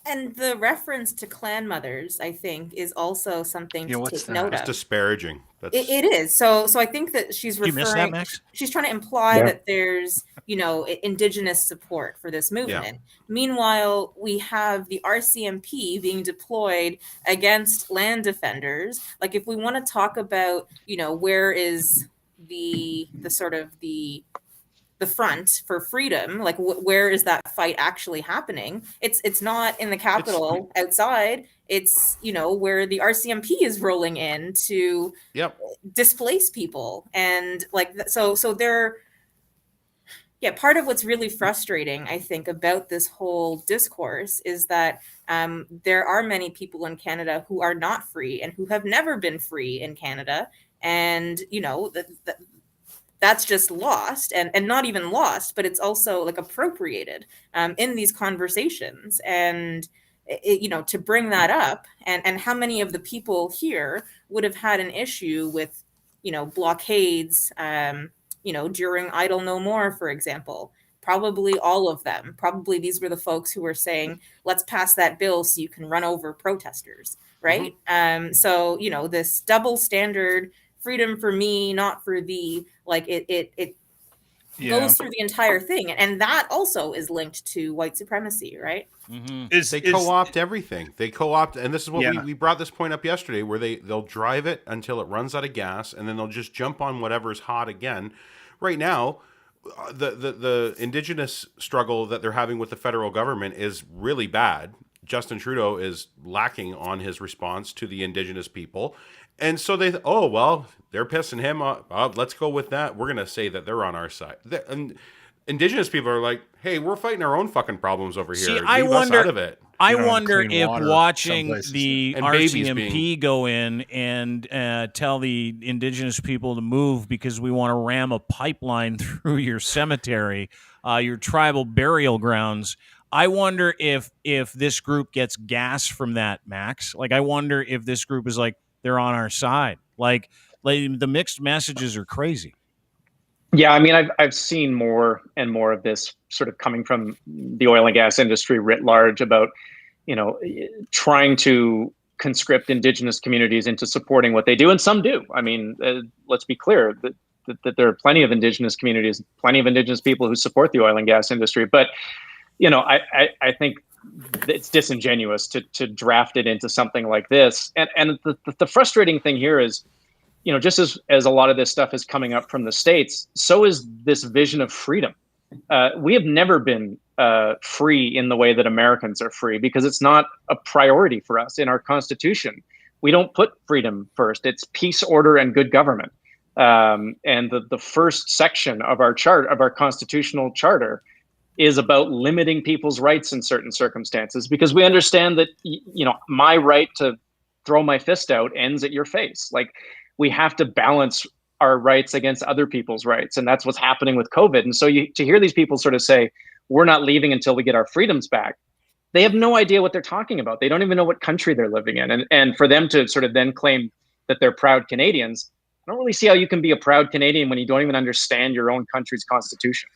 S5: And the reference to clan mothers, I think, is also something to
S2: what's
S5: take
S2: that?
S5: note
S3: That's
S5: of.
S3: disparaging.
S5: It is. So I think that she's
S1: Did you miss that,
S5: referring.
S1: Max?
S5: She's trying to imply
S4: Yeah.
S5: that there's, indigenous support for this movement. Meanwhile, we have the RCMP being deployed against land defenders. Like, if we want to talk about, where is the sort of the front for freedom, like, where is that fight actually happening? It's not in the capital outside. It's, where the RCMP is rolling in to
S3: Yep.
S5: displace people. And like, so they're, yeah, part of what's really frustrating, I think, about this whole discourse is that there are many people in Canada who are not free and who have never been free in Canada. And, that's just lost, and not even lost, but it's also like appropriated in these conversations. And to bring that up, and how many of the people here would have had an issue with blockades during Idle No More, for example. Probably all of them. Probably these were the folks who were saying, let's pass that bill so you can run over protesters, right? So this double standard, freedom for me, not for thee, like it goes through the entire thing. And that also is linked to white supremacy, right?
S3: They co-opt everything. They co-opt, and this is what we brought this point up yesterday, where they'll drive it until it runs out of gas, and then they'll just jump on whatever's hot again. Right now, the Indigenous struggle that they're having with the federal government is really bad. Justin Trudeau is lacking on his response to the Indigenous people. And so they're pissing him off. Let's go with that. We're going to say that they're on our side. And Indigenous people are like, hey, we're fighting our own fucking problems over here.
S1: See,
S3: Leave
S1: I wonder,
S3: us out of it.
S1: I wonder if watching
S2: someplaces.
S1: the
S3: And
S1: RCMP go in and tell the Indigenous people to move because we want to ram a pipeline through your cemetery, your tribal burial grounds. I wonder if this group gets gas from that, Max. Like, I wonder if this group is like, they're on our side. Like the mixed messages are crazy.
S4: Yeah, I mean, I've seen more and more of this sort of coming from the oil and gas industry writ large about, trying to conscript Indigenous communities into supporting what they do, and some do. I mean, let's be clear that there are plenty of Indigenous communities, plenty of Indigenous people who support the oil and gas industry. But I think it's disingenuous to draft it into something like this. And the frustrating thing here is, just as a lot of this stuff is coming up from the States, so is this vision of freedom. We have never been free in the way that Americans are free, because it's not a priority for us in our Constitution. We don't put freedom first. It's peace, order, and good government. And the first section of our constitutional charter is about limiting people's rights in certain circumstances, because we understand that, my right to throw my fist out ends at your face. Like, we have to balance our rights against other people's rights. And that's what's happening with COVID. And so to hear these people sort of say, we're not leaving until we get our freedoms back, they have no idea what they're talking about. They don't even know what country they're living in. And for them to sort of then claim that they're proud Canadians, I don't really see how you can be a proud Canadian when you don't even understand your own country's constitution.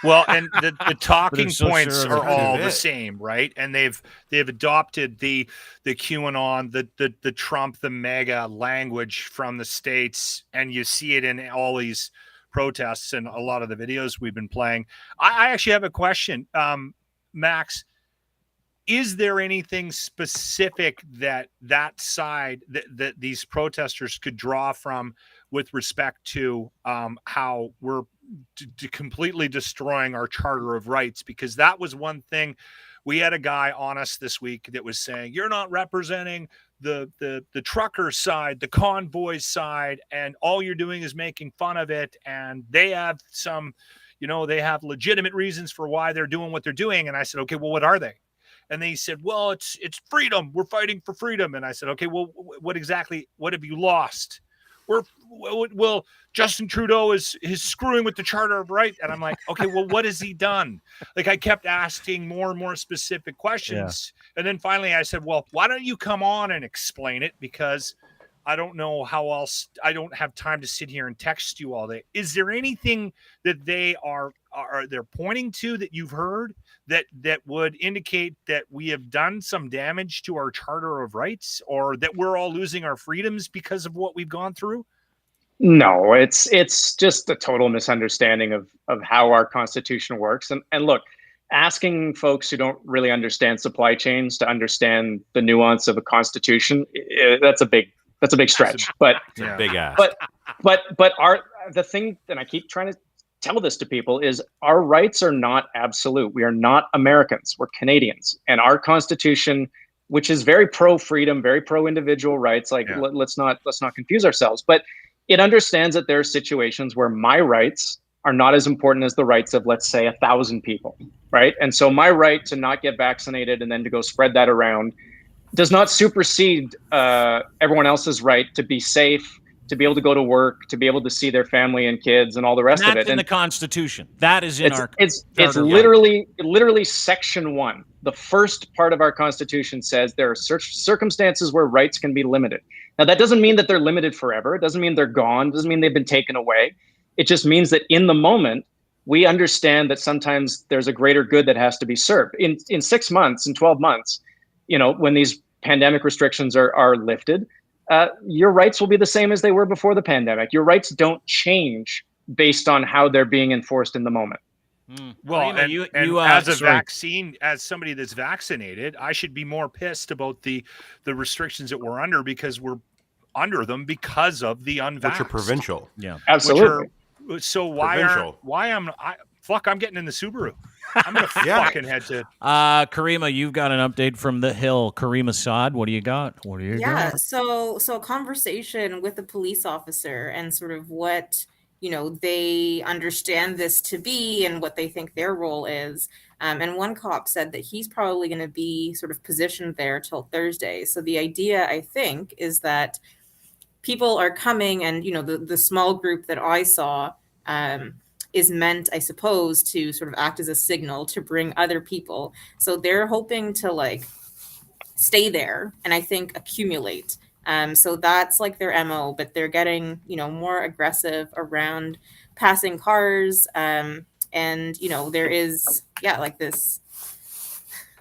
S2: Well, and the talking
S1: so
S2: points
S1: sure
S2: are all the same, right? And they've adopted the QAnon, the Trump, the MAGA language from the States, and you see it in all these protests and a lot of the videos we've been playing. I actually have a question, Max. Is there anything specific that side that these protesters could draw from with respect to how we're completely destroying our Charter of Rights? Because that was one thing. We had a guy on us this week that was saying, you're not representing the trucker side, the convoy side, and all you're doing is making fun of it. And they have some, they have legitimate reasons for why they're doing what they're doing. And I said, okay, well, what are they? And they said, well, it's freedom. We're fighting for freedom. And I said, okay, well, what have you lost? Well, Justin Trudeau is screwing with the Charter of Rights. And I'm like, okay, well, what has he done? Like, I kept asking more and more specific questions. Yeah. And then finally I said, well, why don't you come on and explain it? Because I don't know how else. I don't have time to sit here and text you all day. Is there anything that they are they're pointing to that you've heard that would indicate that we have done some damage to our Charter of Rights, or that we're all losing our freedoms because of what we've gone through?
S4: No, it's just a total misunderstanding of how our Constitution works. And look, asking folks who don't really understand supply chains to understand the nuance of a Constitution, that's a big stretch. But
S1: it's a big ask.
S4: But the thing, and I keep trying to tell this to people, is our rights are not absolute. We are not Americans. We're Canadians. And our Constitution, which is very pro freedom, very pro individual rights, let's not confuse ourselves, but it understands that there are situations where my rights are not as important as the rights of, let's say, 1,000 people, right? And so my right to not get vaccinated and then to go spread that around does not supersede everyone else's right to be safe, to be able to go to work, to be able to see their family and kids and all the rest of it.
S1: That's in the Constitution. That is in
S4: it's literally Section 1. The first part of our Constitution says there are circumstances where rights can be limited. Now, that doesn't mean that they're limited forever. It doesn't mean they're gone. It doesn't mean they've been taken away. It just means that in the moment, we understand that sometimes there's a greater good that has to be served. In 6 months, in 12 months, when these pandemic restrictions are lifted, your rights will be the same as they were before the pandemic. Your rights don't change based on how they're being enforced in the moment.
S2: Well, as somebody that's vaccinated, I should be more pissed about the restrictions that we're under, because we're under them because of the unvaxxed.
S3: Which are provincial.
S4: Yeah, absolutely.
S2: I'm getting in the Subaru. I'm gonna fucking head to.
S1: Caryma, you've got an update from the Hill. Caryma Saad, what do you got?
S5: So a conversation with a police officer and sort of what they understand this to be and what they think their role is. And one cop said that he's probably going to be sort of positioned there till Thursday. So the idea, I think, is that people are coming, and the small group that I saw is meant, I suppose, to sort of act as a signal to bring other people. So they're hoping to stay there and I think accumulate. So that's their MO, but they're getting, more aggressive around passing cars. And, there is, this,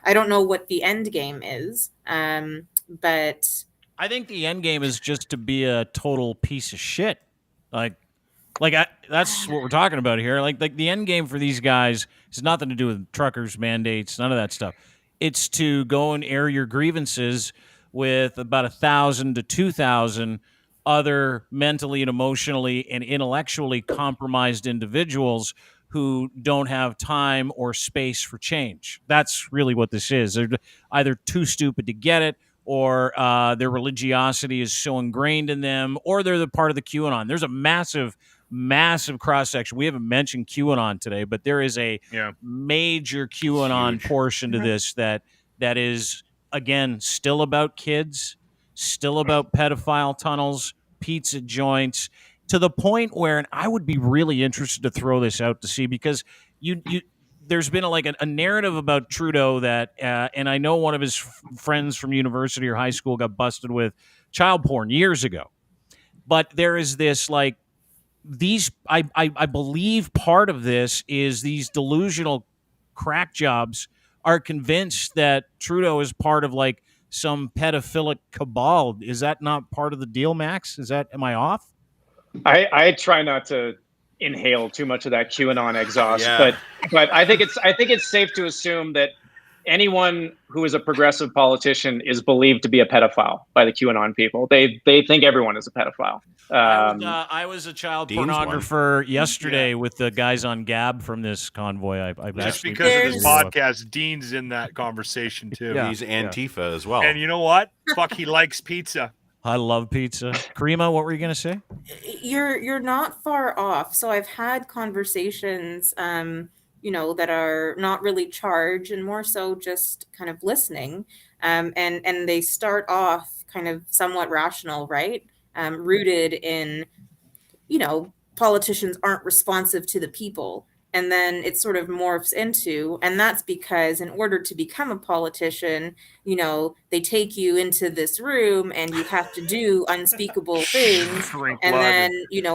S5: I don't know what the end game is, but
S1: I think the end game is just to be a total piece of shit. That's what we're talking about here. Like the end game for these guys has nothing to do with truckers, mandates, none of that stuff. It's to go and air your grievances with about 1,000 to 2,000 other mentally and emotionally and intellectually compromised individuals who don't have time or space for change. That's really what this is. They're either too stupid to get it, or their religiosity is so ingrained in them, or they're the part of the QAnon. There's a massive cross section. We haven't mentioned QAnon today, but there is a major QAnon portion to this that is, again, still about kids, still about pedophile tunnels, pizza joints, to the point where, and I would be really interested to throw this out to see, because you there's been a narrative about Trudeau that, and I know one of his friends from university or high school got busted with child porn years ago. But there is this I believe part of this is these delusional crack jobs are convinced that Trudeau is part of some pedophilic cabal. Is that not part of the deal, Max? Am I off?
S4: I try not to inhale too much of that QAnon exhaust, but I think it's safe to assume that anyone who is a progressive politician is believed to be a pedophile by the QAnon people. They think everyone is a pedophile.
S1: I was a child pornographer yesterday with the guys on Gab from this convoy.
S2: Just because of this podcast, Dean's in that conversation too.
S3: He's Antifa as well.
S2: And you know what? Fuck, he likes pizza.
S1: I love pizza. Caryma, what were you going to say?
S5: You're not far off. So I've had conversations, that are not really charged and more so just kind of listening. And they start off kind of somewhat rational, right? Rooted in, politicians aren't responsive to the people. And then it sort of morphs into, and that's because in order to become a politician, they take you into this room and you have to do unspeakable things. And then,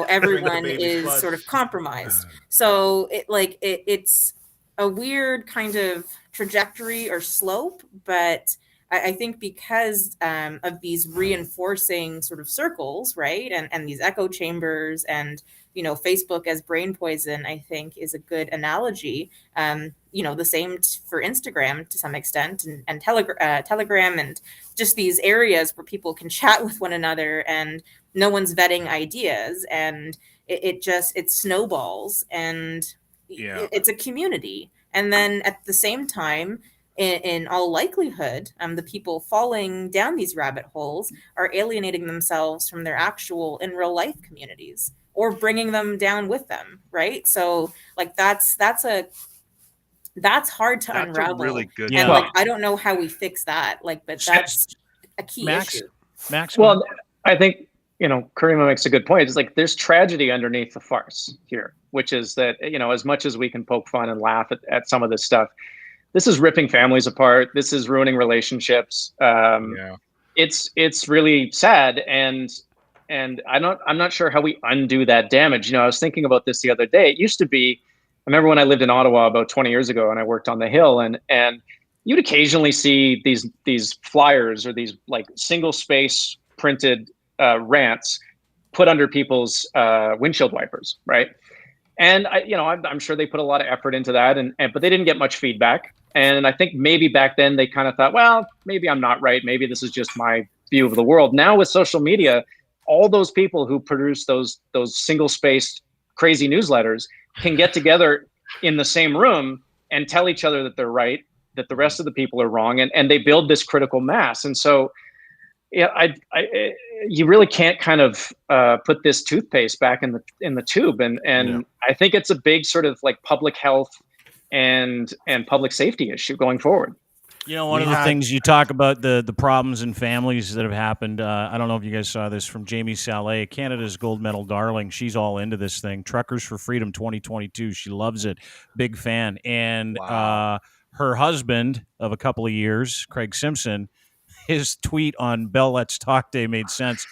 S5: everyone is sort of compromised. So it's a weird kind of trajectory or slope, but I think because of these reinforcing sort of circles, right, and these echo chambers, and Facebook as brain poison, I think is a good analogy. The same for Instagram to some extent, and Telegram, and just these areas where people can chat with one another, and no one's vetting ideas, and it snowballs, and it's a community. And then at the same time, in all likelihood, the people falling down these rabbit holes are alienating themselves from their actual in real life communities, or bringing them down with them, right? So that's hard to unravel.
S2: Really good.
S5: And I don't know how we fix that. But that's a key issue.
S1: Max.
S4: Well, I think Caryma makes a good point. It's there's tragedy underneath the farce here, which is that as much as we can poke fun and laugh at some of this stuff, this is ripping families apart. This is ruining relationships. It's really sad, and I'm not sure how we undo that damage. I was thinking about this the other day. It used to be, I remember when I lived in Ottawa about 20 years ago, and I worked on the Hill, and you'd occasionally see these flyers or these single space printed rants put under people's windshield wipers, right? And I'm sure they put a lot of effort into that, but they didn't get much feedback. And I think maybe back then they kind of thought, well, maybe I'm not right. Maybe this is just my view of the world. Now with social media, all those people who produce those single spaced crazy newsletters can get together in the same room and tell each other that they're right, that the rest of the people are wrong, and they build this critical mass. And so, you really can't kind of put this toothpaste back in the tube, and I think it's a big sort of public health and public safety issue going forward.
S1: One of the things you talk about, the problems in families that have happened. I don't know if you guys saw this from Jamie Saleh, Canada's gold medal darling. She's all into this thing. Truckers for Freedom 2022. She loves it. Big fan. And her husband of a couple of years, Craig Simpson, his tweet on Bell Let's Talk Day made sense.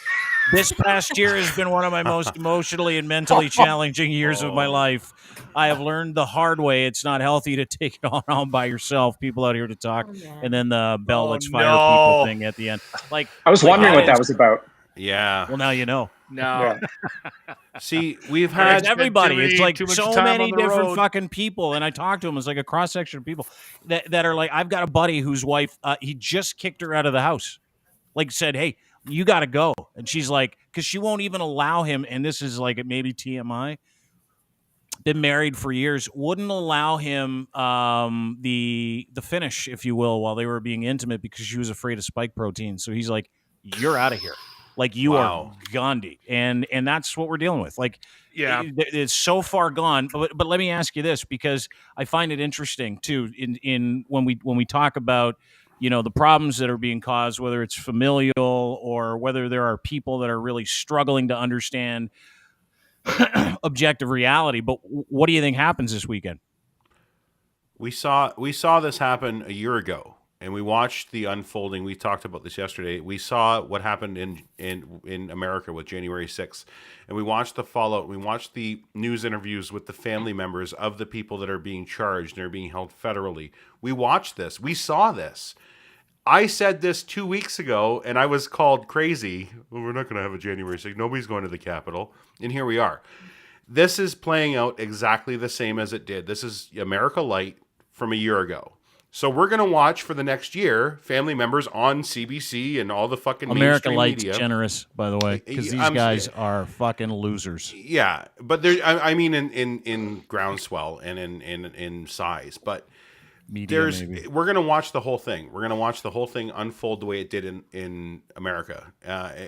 S1: This past year has been one of my most emotionally and mentally challenging years of my life. I have learned the hard way it's not healthy to take it on by yourself. People out here to talk, and then the Bell Let's Fire people thing at the end.
S4: I was wondering what that was about.
S3: Yeah.
S1: Well, now you know.
S2: No.
S3: See, we've had
S1: everybody. It's so many different fucking people, and I talked to him. It's like a cross section of people that are like, I've got a buddy whose wife, he just kicked her out of the house. Said, hey, you got to go, and she's like, because she won't even allow him. And this is maybe TMI. been married for years, wouldn't allow him the finish, if you will, while they were being intimate because she was afraid of spike protein. So he's like, "You're out of here. Like you
S3: Wow.
S1: are Gandhi," and that's what we're dealing with. Like,
S2: Yeah.
S1: it's so far gone. But let me ask you this, because I find it interesting too. In when we talk about, you know, the problems that are being caused, whether it's familial or whether there are people that are really struggling to understand objective reality. But what do you think happens this weekend?
S3: We saw this happen a year ago, and we watched the unfolding. We talked about this yesterday. We saw what happened in America with January 6th, and we watched the fallout. We watched the news interviews with the family members of the people that are being charged and are being held federally. We watched this. We saw this. I said this 2 weeks ago, and I was called crazy. Well, we're not going to have a January 6th. Nobody's going to the Capitol. And here we are. This is playing out exactly the same as it did. This is America Light from a year ago. So we're going to watch for the next year family members on CBC and all the fucking
S1: America
S3: mainstream
S1: Light's
S3: media.
S1: Generous, by the way, because these guys are fucking losers.
S3: Yeah, but there, I mean, in groundswell and in size, but
S1: Media,
S3: we're going to watch the whole thing. We're going to watch the whole thing unfold the way it did in America,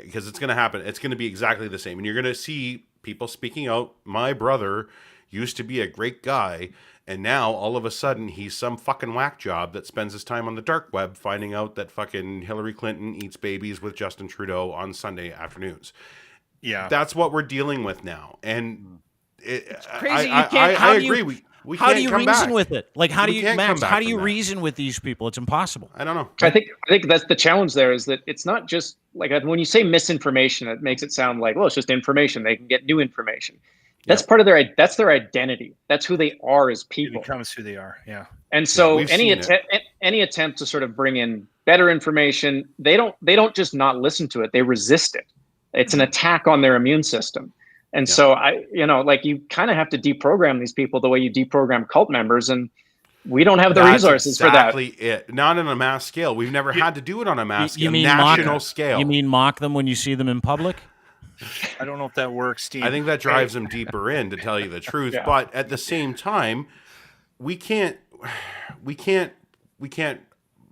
S3: because it's going to happen. It's going to be exactly the same, and you're going to see people speaking out. My brother used to be a great guy, and now all of a sudden he's some fucking whack job that spends his time on the dark web finding out that fucking Hillary Clinton eats babies with Justin Trudeau on Sunday afternoons.
S2: Yeah,
S3: that's what we're dealing with now, and
S1: it's crazy. I agree. How do you reason with it? Like, how do you, Max? How do you reason with these people? It's impossible.
S3: I don't know.
S4: I think that's the challenge. There is that it's not just like when you say misinformation, it makes it sound like, well, it's just information. They can get new information. That's part of their identity. That's who they are as people.
S2: It becomes who they are. Yeah.
S4: And so any attempt to sort of bring in better information, they don't just not listen to it. They resist it. It's an attack on their immune system. And so you kind of have to deprogram these people the way you deprogram cult members, and we don't have the resources for that.
S3: Exactly it. Not on a mass scale. We've never had to do it on a mass scale.
S1: You mean
S3: national scale.
S1: You mean mock them when you see them in public?
S2: I don't know if that works, Steve.
S3: I think that drives them deeper in, to tell you the truth. Yeah. But at the same time, we can't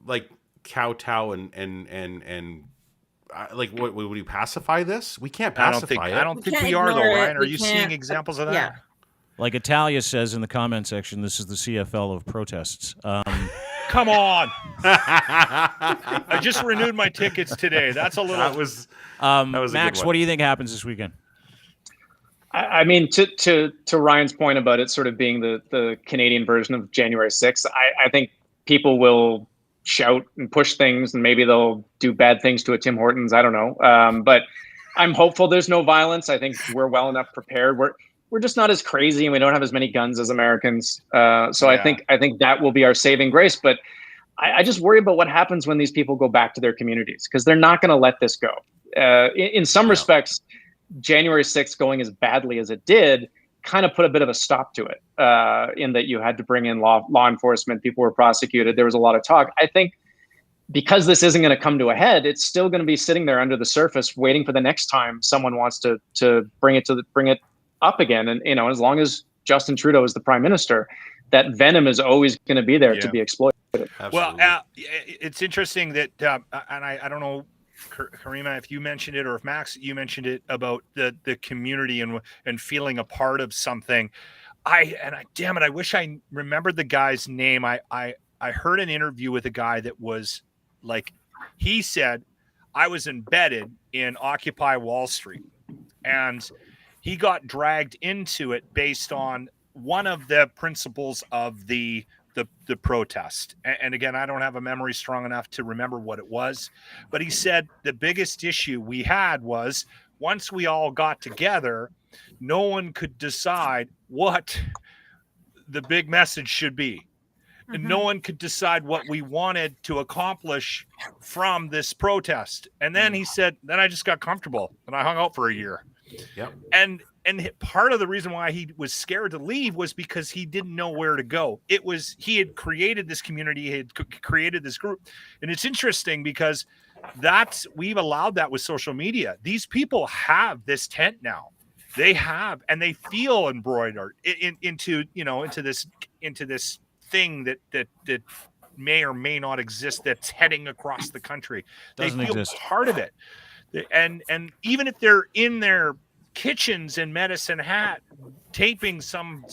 S3: like kowtow and like what would we pacify this? We can't pacify it.
S2: I don't think we are, though, Ryan. Are you seeing examples of that?
S5: Yeah.
S1: Like Italia says in the comment section, this is the CFL of protests.
S2: Come on! I just renewed my tickets today. That's a little.
S3: That was
S1: Max. What do you think happens this weekend?
S4: I mean, to Ryan's point about it sort of being the Canadian version of January 6th, I think people will shout and push things, and maybe they'll do bad things to a Tim Hortons. I don't know. But I'm hopeful there's no violence. I think we're well enough prepared. We're just not as crazy, and we don't have as many guns as Americans. So I think that will be our saving grace. But I just worry about what happens when these people go back to their communities, because they're not going to let this go. In some respects, January 6th going as badly as it did kind of put a bit of a stop to it, in that you had to bring in law enforcement. People were prosecuted. There was a lot of talk. I think because this isn't going to come to a head, it's still going to be sitting there under the surface, waiting for the next time someone wants to bring it up again. And as long as Justin Trudeau is the prime minister, that venom is always going to be there to be exploited.
S2: Absolutely. Well, it's interesting that, and I don't know, Caryma, if you mentioned it, or if Max, you mentioned it about the community and feeling a part of something. Damn it, I wish I remembered the guy's name. I heard an interview with a guy that was like, he said, I was embedded in Occupy Wall Street, and he got dragged into it based on one of the principles of the protest. And again, I don't have a memory strong enough to remember what it was, but he said the biggest issue we had was once we all got together, no one could decide what the big message should be. And no one could decide what we wanted to accomplish from this protest. And then he said, then I just got comfortable and I hung out for a year.
S3: Yep.
S2: And part of the reason why he was scared to leave was because he didn't know where to go. He had created this community, he had created this group. And it's interesting because we've allowed that with social media. These people have this tent now. They have, and they feel embroidered into this thing that may or may not exist, that's heading across the country.
S1: Doesn't
S2: they feel
S1: exist.
S2: part of it, and even if they're in their kitchens in Medicine Hat taping some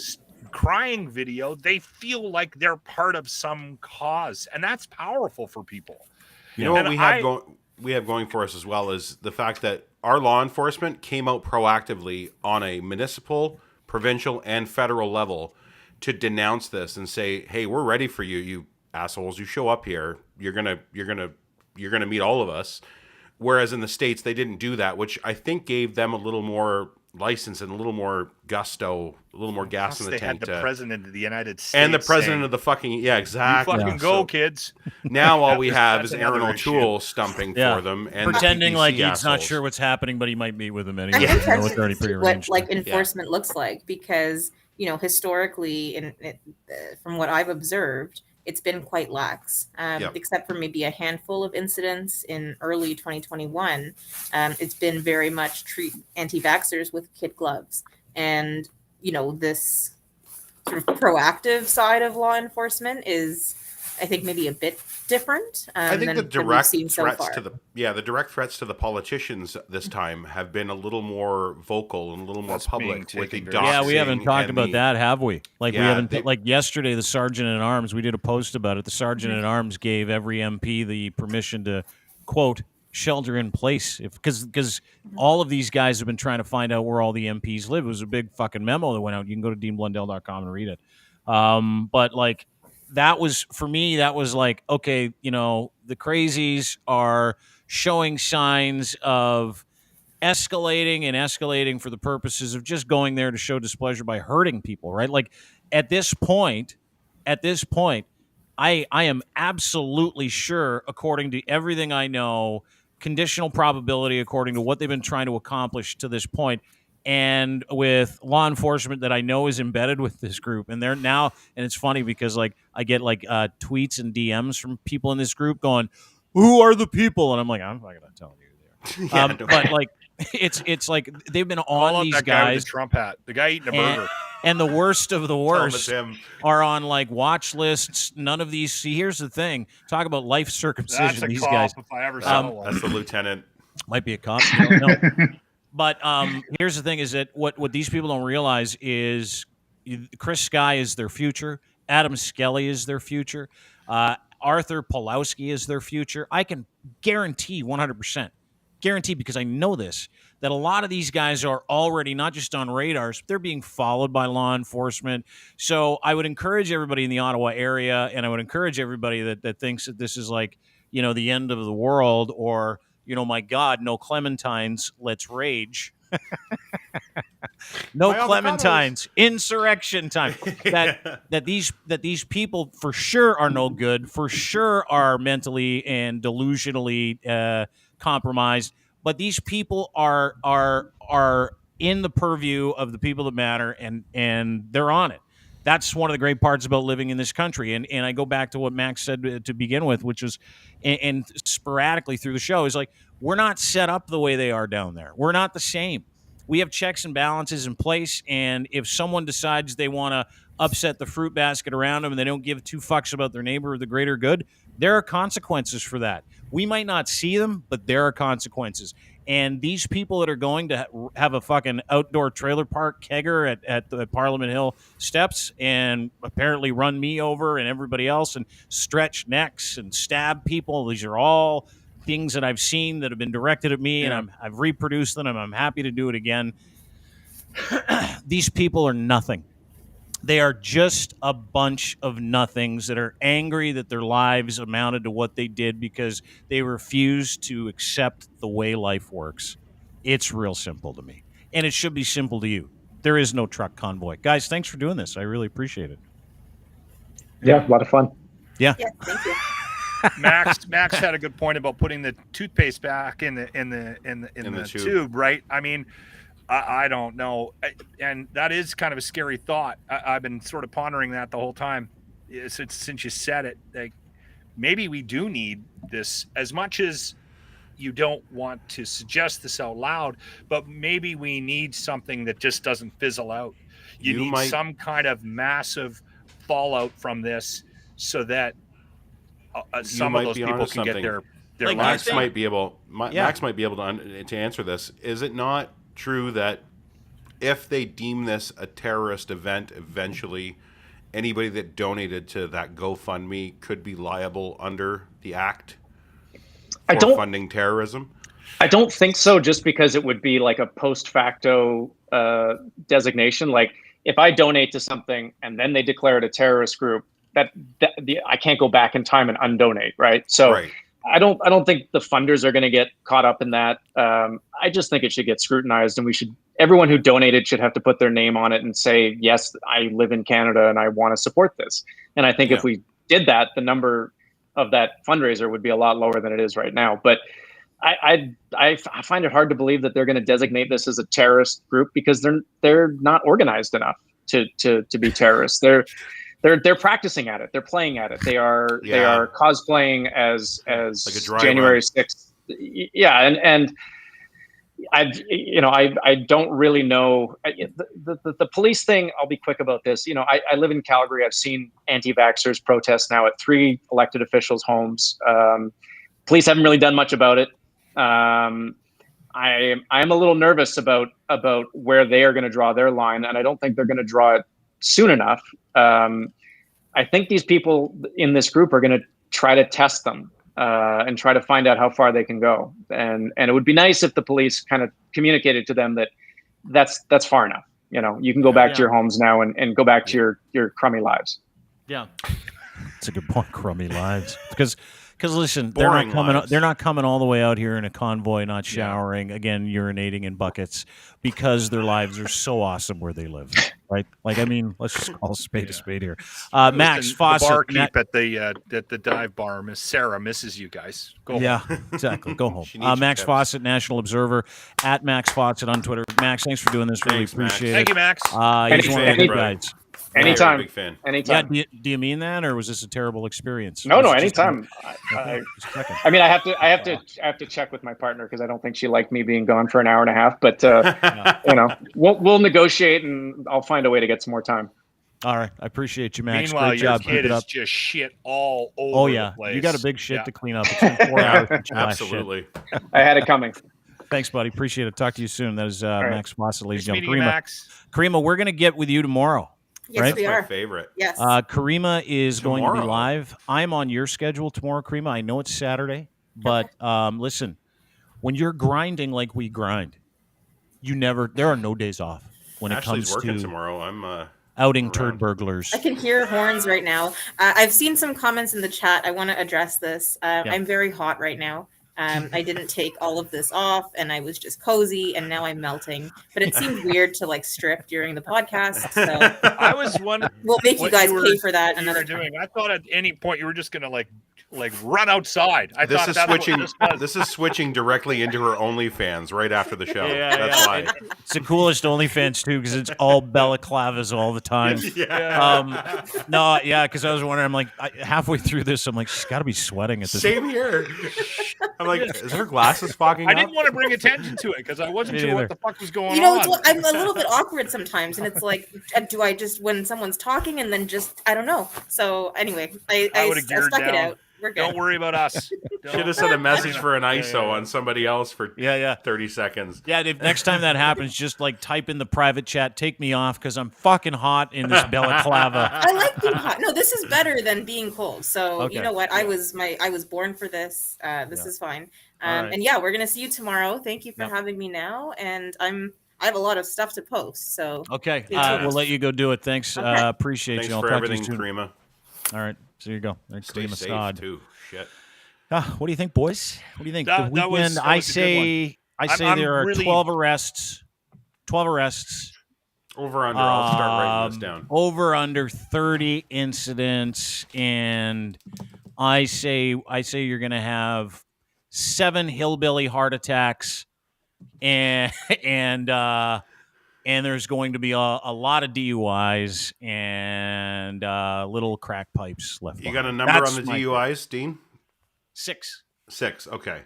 S2: crying video, they feel like they're part of some cause, and that's powerful for people.
S3: You know what we have going for us as well is the fact that our law enforcement came out proactively on a municipal, provincial, and federal level to denounce this and say, "Hey, we're ready for you, you assholes. You show up here, you're gonna meet all of us." Whereas in the States, they didn't do that, which I think gave them a little more license and a little more gusto, a little more gas in the tank.
S2: They had the president of the United States
S3: and the president of the fucking exactly.
S2: You fucking go, kids.
S3: Now all we have is Aaron O'Toole stumping for them and
S1: pretending like he's
S3: assholes.
S1: not sure what's happening, but he might meet with them anyway.
S5: I'm
S1: You know, it's already prearranged.
S5: What enforcement looks like, because historically, from what I've observed, it's been quite lax, except for maybe a handful of incidents in early 2021. It's been very much treat anti-vaxxers with kid gloves. And, this sort of proactive side of law enforcement is, I think, maybe a bit different.
S3: I think
S5: than,
S3: the direct
S5: than we've seen
S3: threats
S5: so far.
S3: to the direct threats to the politicians this time have been a little more vocal and a little more public with the doxing.
S1: Yeah, we haven't talked about that, have we? Like we haven't. Like yesterday, the sergeant at arms. We did a post about it. The sergeant at arms gave every MP the permission to quote shelter in place because all of these guys have been trying to find out where all the MPs live. It was a big fucking memo that went out. You can go to deanblundell.com and read it. But like. That was, for me, that was like, okay, the crazies are showing signs of escalating for the purposes of just going there to show displeasure by hurting people, right? Like at this point, I am absolutely sure, according to everything I know, conditional probability, according to what they've been trying to accomplish to this point, and with law enforcement that I know is embedded with this group, and they're now, and it's funny because like I get like tweets and DMs from people in this group going, "Who are the people?" And I'm like, I'm not gonna tell you who they are. But like, it's like they've been on these
S2: that guy with the Trump hat, the guy eating a burger.
S1: And the worst of the worst are on like watch lists. None of these. See, here's the thing: talk about life circumcision.
S2: That's a
S1: these
S2: cop
S1: guys.
S2: if I ever saw one.
S3: That's the lieutenant.
S1: Might be a cop. You don't know. But here's the thing: is that what these people don't realize is Chris Sky is their future. Adam Skelly is their future. Arthur Pawlowski is their future. I can guarantee 100%, because I know this, that a lot of these guys are already not just on radars, they're being followed by law enforcement. So I would encourage everybody in the Ottawa area, and I would encourage everybody that thinks that this is like, the end of the world, or my God, no clementines, let's rage. No clementines, insurrection time. That these people for sure are no good, for sure are mentally and delusionally compromised. But these people are in the purview of the people that matter, and they're on it. That's one of the great parts about living in this country. And I go back to what Max said to begin with, which was, and sporadically through the show, is like, we're not set up the way they are down there. We're not the same. We have checks and balances in place. And if someone decides they want to upset the fruit basket around them and they don't give two fucks about their neighbor or the greater good, there are consequences for that. We might not see them, but there are consequences. And these people that are going to have a fucking outdoor trailer park kegger at the Parliament Hill steps and apparently run me over and everybody else and stretch necks and stab people, these are all things that I've seen that have been directed at me, and I've reproduced them, and I'm happy to do it again. These people are nothing. They are just a bunch of nothings that are angry that their lives amounted to what they did because they refused to accept the way life works. It's real simple to me, and it should be simple to you. There is no truck convoy. Guys, thanks for doing this. I really appreciate it.
S4: Yeah, a lot of fun.
S1: Yeah.
S5: Thank you.
S2: Max had a good point about putting the toothpaste back in the tube, right? I mean, I don't know, and that is kind of a scary thought. I've been sort of pondering that the whole time since you said it. Like, maybe we do need this as much as you don't want to suggest this out loud, but maybe we need something that just doesn't fizzle out. You need some kind of massive fallout from this so that some of those people can get their
S3: like
S2: lives
S3: Max
S2: back.
S3: might be able. Max might be able to answer this. Is it not true that if they deem this a terrorist event, eventually anybody that donated to that GoFundMe could be liable under the act for funding terrorism?
S4: I don't think so, just because it would be like a post facto designation. Like if I donate to something and then they declare it a terrorist group, I can't go back in time and undonate, right? So I don't think the funders are going to get caught up in that. I just think it should get scrutinized, and everyone who donated should have to put their name on it and say, yes, I live in Canada and I want to support this. And I think if we did that, the number of that fundraiser would be a lot lower than it is right now. But I find it hard to believe that they're going to designate this as a terrorist group, because they're not organized enough to be terrorists. They're practicing at it. They're playing at it. They are cosplaying as like January 6th. Yeah, and I don't really know the police thing. I'll be quick about this. I live in Calgary. I've seen anti-vaxxers protest now at 3 elected officials' homes. Police haven't really done much about it. I'm a little nervous about where they are going to draw their line, and I don't think they're going to draw it soon enough. I think these people in this group are going to try to test them and try to find out how far they can go. And it would be nice if the police kind of communicated to them that that's far enough. You can go back to your homes now and go back to your crummy lives.
S1: Yeah, it's a good point. Crummy lives, because listen,
S3: Boring
S1: they're not coming all the way out here in a convoy, not showering, again, urinating in buckets, because their lives are so awesome where they live, right? Like, I mean, let's just call a spade here. Max Fawcett,
S2: the barkeep at the dive bar, Miss Sarah, misses you guys. Go home.
S1: Exactly. Go home. Max Fawcett, National Observer, at Max Fawcett on Twitter. Max, thanks for doing this. Really appreciate it.
S2: Thank you, Max.
S1: He's one of the good guys.
S4: Anytime.
S3: Big fan.
S4: Anytime.
S1: Yeah, do you mean that, or was this a terrible experience?
S4: No, anytime.
S1: I
S4: mean, I have to check with my partner, because I don't think she liked me being gone for an hour and a half. But we'll negotiate, and I'll find a way to get some more time.
S1: All right, I appreciate you, Max.
S2: Meanwhile,
S1: Great job.
S2: your kid is just shit all over.
S1: Oh yeah,
S2: the place.
S1: You got a big shit to clean up. It's been 4 hours.
S3: Absolutely.
S4: I had it coming.
S1: Thanks, buddy. Appreciate it. Talk to you soon. That is Max Fawcett, ladies and
S2: gentlemen.
S1: Caryma, we're going to get with you tomorrow.
S5: Yes,
S1: right?
S5: we are.
S3: My favorite.
S5: Yes.
S1: Caryma is going to be live. I'm on your schedule tomorrow, Caryma. I know it's Saturday, but listen, when you're grinding like we grind, there are no days off when
S3: Ashley's
S1: it comes
S3: working
S1: to
S3: tomorrow. I'm
S1: outing turd burglars.
S5: I can hear horns right now. I've seen some comments in the chat. I want to address this. I'm very hot right now. I didn't take all of this off, and I was just cozy, and now I'm melting. But it seemed weird to strip during the podcast. So
S2: I was wondering.
S5: We'll make you guys pay for that another time.
S2: I thought at any point you were just gonna run outside.
S3: This is switching directly into her OnlyFans right after the show. That's why.
S1: It's the coolest OnlyFans too, because it's all balaclavas all the time. Because I was wondering. I'm like, halfway through this, I'm like, she's got to be sweating at this.
S3: Same here. I'm like, is her glasses fogging up?
S2: I didn't want to bring attention to it because I wasn't sure what the fuck was going on.
S5: I'm a little bit awkward sometimes, and it's like, do I just, when someone's talking, and then I don't know. So anyway, I stuck it out. We're good.
S2: Don't worry about us.
S3: Should have sent a message for an ISO on somebody else for 30 seconds.
S1: Yeah, if next time that happens, just type in the private chat, take me off because I'm fucking hot in this balaclava.
S5: I like being hot. No, this is better than being cold. So you know what? I was born for this. This is fine. Right. And we're gonna see you tomorrow. Thank you for having me now. And I have a lot of stuff to post. So
S1: okay, we'll let you go do it. Thanks. Okay. Appreciate you.
S3: Thanks for everything, Caryma.
S1: All right. So you go. Thanks,
S3: Stay safe
S1: Sod.
S3: too. Shit.
S1: What do you think, boys? What do you think? The weekend, I say there are 12 arrests. 12 arrests.
S3: Over under. I'll start writing this down.
S1: Over under 30 incidents, and I say you're going to have 7 hillbilly heart attacks, and there's going to be a lot of DUIs and little crack pipes left.
S3: You got a number on the DUIs, Dean?
S1: 6.
S3: 6. Okay.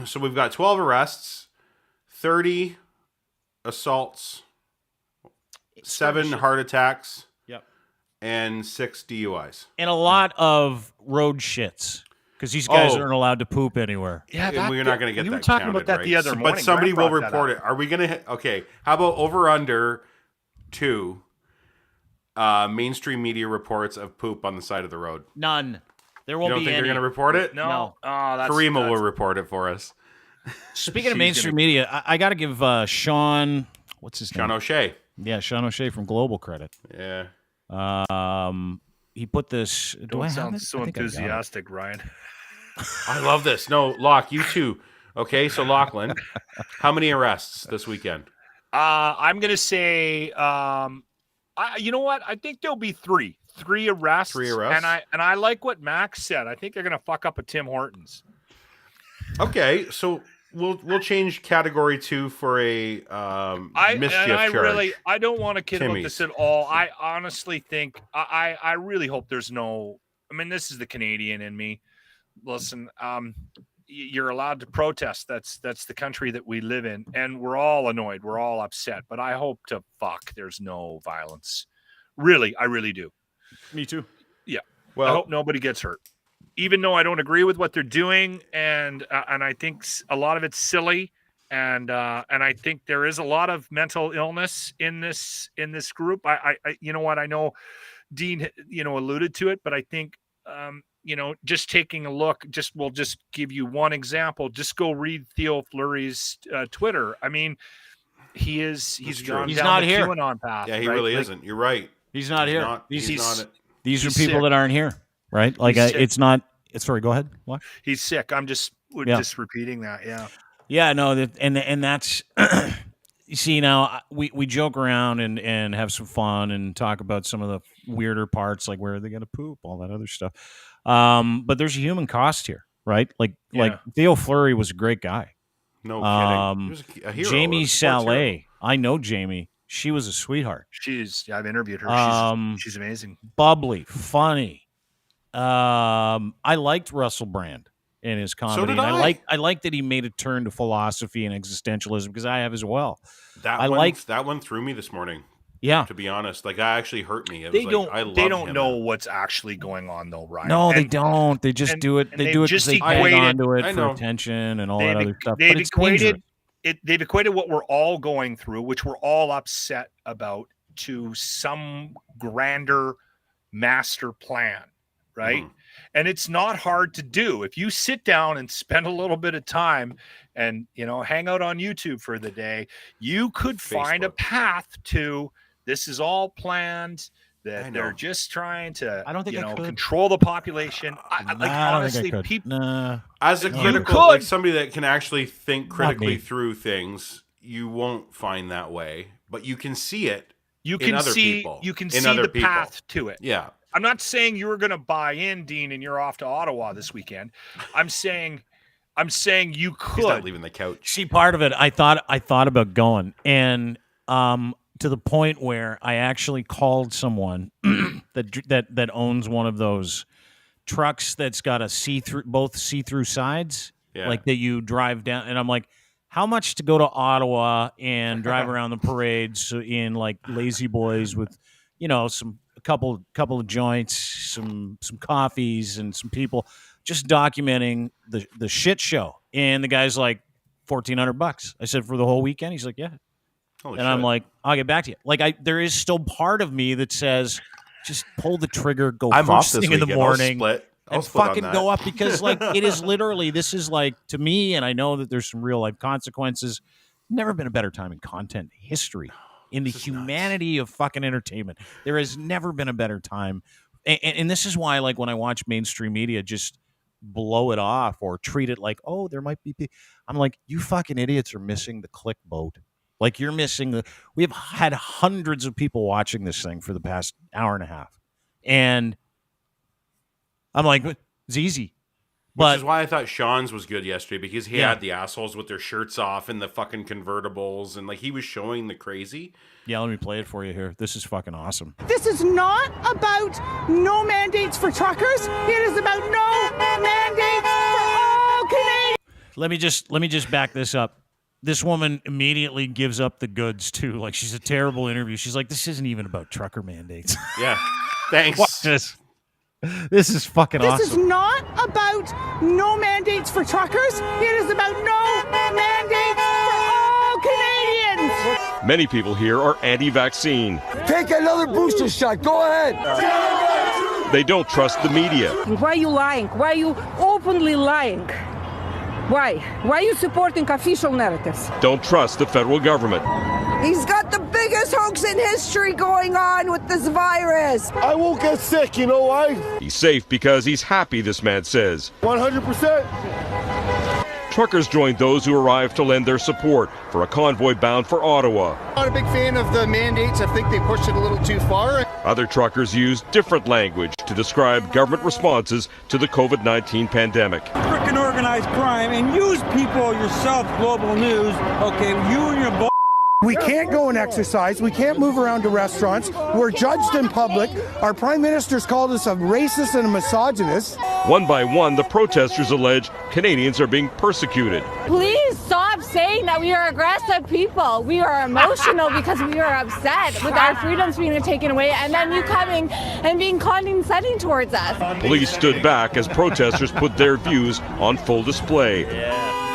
S3: So we've got 12 arrests, 30 assaults, 7 heart attacks, and 6 DUIs.
S1: And a lot of road shits. Because these guys aren't allowed to poop anywhere.
S2: Yeah,
S3: and we're not going to get that.
S2: We were talking
S3: counted,
S2: about that
S3: right?
S2: the other morning.
S3: But somebody
S2: Graham
S3: will
S2: brought
S3: report
S2: that
S3: it. Are we going to? Okay. How about over under 2 mainstream media reports of poop on the side of the road?
S1: None. There
S3: You
S1: won't
S3: don't
S1: be
S3: think
S1: any.
S3: they're going to report it?
S2: No. Oh, that's
S3: Caryma will report it for us.
S1: Speaking of mainstream media, I got to give Sean, what's his name?
S3: Sean O'Shea.
S1: Yeah, Sean O'Shea from Global credit.
S3: Yeah.
S1: He put this.
S2: Don't sound so enthusiastic, Ryan.
S3: I love this. No, Locke, you too. Okay, so Lachlan, how many arrests this weekend?
S2: I'm gonna say, you know what? I think there'll be 3 arrests.
S3: 3 arrests.
S2: And I like what Max said. I think they're gonna fuck up a Tim Hortons.
S3: Okay, so we'll change category 2 for a mischief charge.
S2: I don't want to kid about this at all. I honestly think I really hope there's no. I mean, this is the Canadian in me. Listen, you're allowed to protest. That's the country that we live in, and we're all annoyed. We're all upset. But I hope to fuck there's no violence. Really, I really do.
S1: Me too.
S2: Yeah.
S3: Well,
S2: I hope nobody gets hurt, even though I don't agree with what they're doing, and I think a lot of it's silly, and I think there is a lot of mental illness in this group. I you know what, I know Dean alluded to it, but I think just taking a look, we'll just give you one example. Just go read Theo Fleury's Twitter. I mean, he's gone
S1: he's
S2: down
S1: not
S2: the
S1: here.
S2: QAnon path.
S3: Yeah, he
S2: right?
S3: really
S2: Like,
S3: isn't. You're right.
S1: He's not here.
S3: Not,
S1: These are
S2: he's
S1: people
S2: sick.
S1: that aren't here, right? Like it's not. Sorry, go ahead. What?
S2: He's sick. I'm just repeating that. Yeah.
S1: Yeah, no, and that's you see now we joke around and have some fun and talk about some of the weirder parts, like where are they going to poop, all that other stuff. But there's a human cost here, right? Like Theo Fleury was a great guy.
S3: No kidding. He was a hero.
S1: Jamie Saleh, I know Jamie. She was a sweetheart.
S2: I've interviewed her. She's amazing.
S1: Bubbly, funny. I liked Russell Brand in his comedy.
S3: So did
S1: and
S3: I.
S1: I like that he made a turn to philosophy and existentialism, because I have as well.
S3: That one threw me this morning.
S1: Yeah,
S3: to be honest, like that actually hurt me.
S2: They don't know what's actually going on, though, Ryan.
S1: No, they don't. They just do it. They do it because they hang on to it for attention and all that other stuff. But it's dangerous.
S2: They've equated what we're all going through, which we're all upset about, to some grander master plan, right? And it's not hard to do. If you sit down and spend a little bit of time and, hang out on YouTube for the day, you could find a path to this is all planned, that they're just trying to,
S1: I don't think
S2: control the population. Honestly, people,
S3: as a critical, like somebody that can actually think critically through things, you won't find that way, but you can see it. You can see the path to it.
S2: Yeah. I'm not saying you're going to buy in, Dean, and you're off to Ottawa this weekend. I'm saying you could.
S3: He's not leaving the couch.
S1: See, part of it, I thought about going, and to the point where I actually called someone that owns one of those trucks that's got both see-through sides, like that you drive down. And I'm like, how much to go to Ottawa and drive around the parades in like lazy boys with, a couple of joints, some coffees, and some people just documenting the shit show. And the guy's like, $1,400. I said, for the whole weekend? He's like, yeah.
S3: Holy
S1: and
S3: shit.
S1: I'm like, I'll get back to you. Like, there is still part of me that says, just pull the trigger, go
S3: I'm off
S1: first
S3: this
S1: thing in the
S3: weekend.
S1: morning,
S3: I'll
S1: and
S3: split
S1: fucking
S3: on
S1: go
S3: that.
S1: up, because like it is literally, this is like, to me, and I know that there's some real life consequences. Never been a better time in content history, in the humanity of fucking entertainment. There has never been a better time, and this is why, like, when I watch mainstream media just blow it off or treat it like, oh, there might be, I'm like, you fucking idiots are missing the click boat. Like, you're missing we have had hundreds of people watching this thing for the past hour and a half. And I'm like, it's easy.
S3: Which is why I thought Sean's was good yesterday, because he had the assholes with their shirts off and the fucking convertibles, and like he was showing the crazy.
S1: Yeah, let me play it for you here. This is fucking awesome.
S14: This is not about no mandates for truckers. It is about no mandates for all Canadians.
S1: Let me just back this up. This woman immediately gives up the goods too. Like, she's a terrible interview. She's like, this isn't even about trucker mandates.
S3: Yeah. Thanks.
S1: Watch this. This is fucking
S14: This
S1: awesome.
S14: is not about no mandates for truckers. It is about no mandates for all Canadians.
S15: Many people here are anti-vaccine.
S16: Take another booster shot. Go ahead.
S15: They don't trust the media.
S17: Why are you lying? Why are you openly lying? Why? Why are you supporting official narratives?
S15: Don't trust the federal government.
S18: He's got the biggest hoax in history going on with this virus.
S12: I won't get sick, you know why?
S15: He's safe because he's happy, this man says.
S12: 100%.
S15: Truckers joined those who arrived to lend their support for a convoy bound for Ottawa.
S19: Not a big fan of the mandates. I think they pushed it a little too far.
S15: Other truckers used different language to describe government responses to the COVID-19 pandemic.
S20: Frickin' organized crime, and use people yourself, Global News. Okay, you and your
S21: We can't go and exercise. We can't move around to restaurants. We're judged in public. Our prime minister's called us a racist and a misogynist.
S15: One by one, the protesters allege Canadians are being persecuted.
S10: Please stop saying that we are aggressive people. We are emotional because we are upset with our freedoms being taken away, and then you coming and being condescending towards us.
S15: Police stood back as protesters put their views on full display,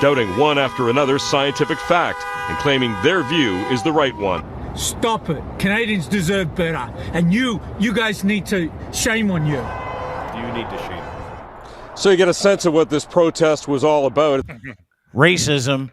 S15: doubting one after another scientific fact and claiming their view is the right one.
S20: Stop it. Canadians deserve better. And you guys need to, shame on you.
S3: You need to shame.
S15: So you get a sense of what this protest was all about.
S1: Racism.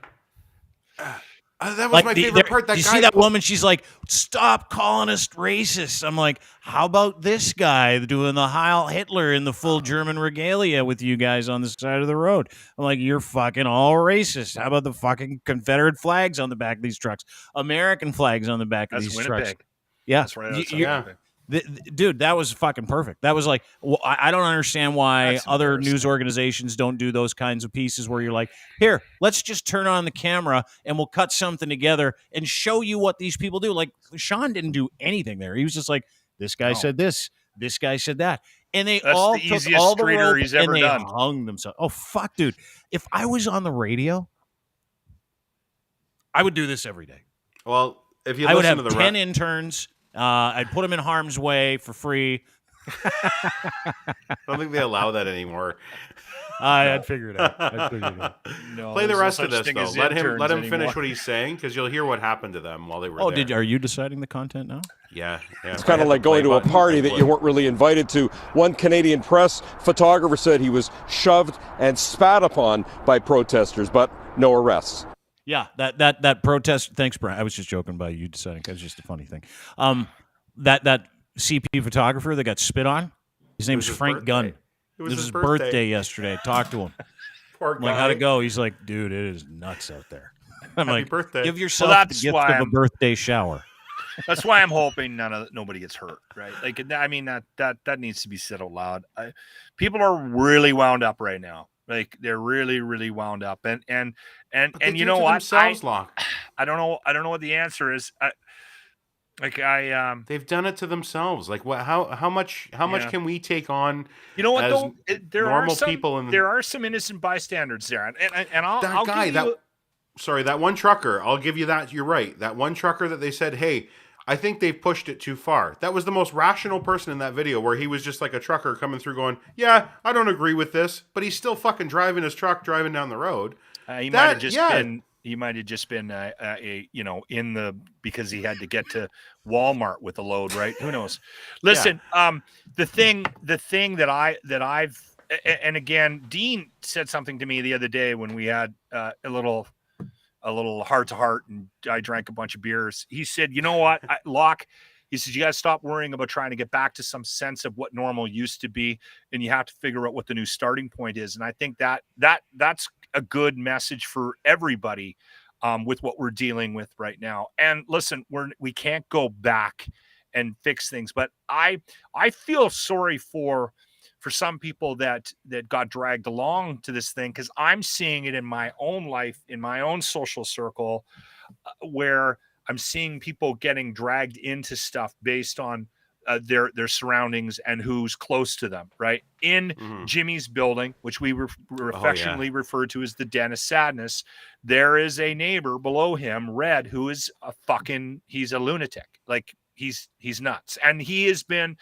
S3: That was my favorite part.
S1: You see that woman? She's like, "Stop calling us racist." I'm like, "How about this guy doing the Heil Hitler in the full German regalia with you guys on the side of the road?" I'm like, "You're fucking all racist. How about the fucking Confederate flags on the back of these trucks? American flags on the back of these trucks?" Yeah,
S2: that's right. Winnipeg.
S1: Dude, that was fucking perfect. That was like, well, I don't understand why other news organizations don't do those kinds of pieces where you're like, here, let's just turn on the camera and we'll cut something together and show you what these people do. Like, Sean didn't do anything there. He was just like, this guy said this guy said that. And they
S2: That's
S1: all
S2: the
S1: took
S2: easiest
S1: all the
S2: streeter
S1: rope
S2: he's
S1: and
S2: ever
S1: they
S2: done.
S1: hung themselves. Oh, fuck, dude. If I was on the radio, I would do this every day.
S3: Well, if you
S1: I would
S3: listen
S1: have
S3: to the
S1: 10 interns. I'd put them in harm's way for free.
S3: I don't think they allow that anymore.
S1: I'd figure it out.
S2: No,
S3: Play the
S2: there's no
S3: rest
S2: such
S3: of this
S2: thing
S3: though.
S2: as
S3: Let him
S2: interns
S3: finish
S2: anymore.
S3: what he's saying because you'll hear what happened to them while they were
S1: Oh,
S3: there.
S1: are you deciding the content now?
S3: Yeah.
S15: It's kind of like going to a party that you weren't really invited to. One Canadian press photographer said he was shoved and spat upon by protesters, but no arrests.
S1: Yeah, that protest. Thanks, Brian. I was just joking about you deciding. It's just a funny thing. That CP photographer that got spit on. His name's Frank Gunn.
S3: It was
S1: his birthday yesterday. Talked to him.
S3: Poor
S1: I'm like,
S3: guy.
S1: how'd it go? He's like, dude, it is nuts out there. I'm
S3: Happy
S1: like,
S3: birthday.
S1: give yourself
S2: Well,
S1: the
S2: that's
S1: gift
S2: why
S1: of a
S2: I'm-
S1: birthday shower.
S2: That's why I'm hoping nobody gets hurt, right? Like, I mean, that needs to be said out loud. People are really wound up right now. Like, they're really, really wound up, and you know what? I don't know what the answer is.
S3: They've done it to themselves. Like, what? How much can we take on?
S2: You know what?
S3: As
S2: Though there
S3: normal
S2: are some
S3: people in
S2: there are some innocent bystanders there, and I'll
S3: that guy
S2: give you,
S3: that one trucker. I'll give you that. You're right. That one trucker that they said, hey, I think they've pushed it too far. That was the most rational person in that video, where he was just like a trucker coming through, going, yeah, I don't agree with this, but he's still fucking driving his truck, driving down the road.
S2: He might have just been. He might have just been in the because he had to get to Walmart with a load, right? Who knows? Listen, the thing that I've and again, Dean said something to me the other day when we had a little heart to heart, and I drank a bunch of beers. He said, "You know what, Locke?" He says, "You got to stop worrying about trying to get back to some sense of what normal used to be, and you have to figure out what the new starting point is." And I think that's a good message for everybody with what we're dealing with right now. And listen, we can't go back and fix things, but I feel sorry for some people that got dragged along to this thing, because I'm seeing it in my own life, in my own social circle, where I'm seeing people getting dragged into stuff based on their surroundings and who's close to them, right? In Jimmy's building, which we affectionately refer to as the Den of Sadness, there is a neighbor below him, Red, who is he's a lunatic. Like he's nuts. And he has been,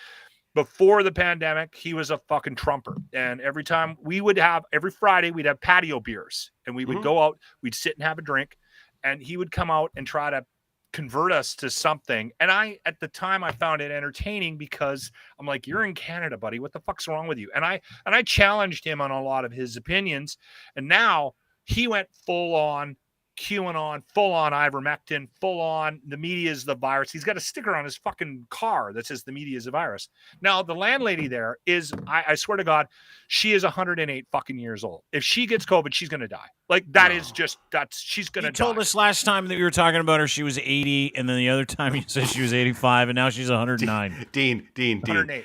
S2: before the pandemic, he was a fucking trumper. And every Friday we'd have patio beers, and we would go out, we'd sit and have a drink, and he would come out and try to convert us to something. And at the time I found it entertaining, because I'm like, you're in Canada, buddy, what the fuck's wrong with you? And I challenged him on a lot of his opinions, and now he went full on QAnon, full on ivermectin, full on the media is the virus. He's got a sticker on his fucking car that says the media is a virus. Now the landlady there is, I swear to God, she is 108 fucking years old. If she gets COVID, she's gonna die. Like she's gonna die.
S1: You told us last time that we were talking about her, she was 80, and then the other time you said she was 85, and now she's 109.
S3: Dean,
S2: 108.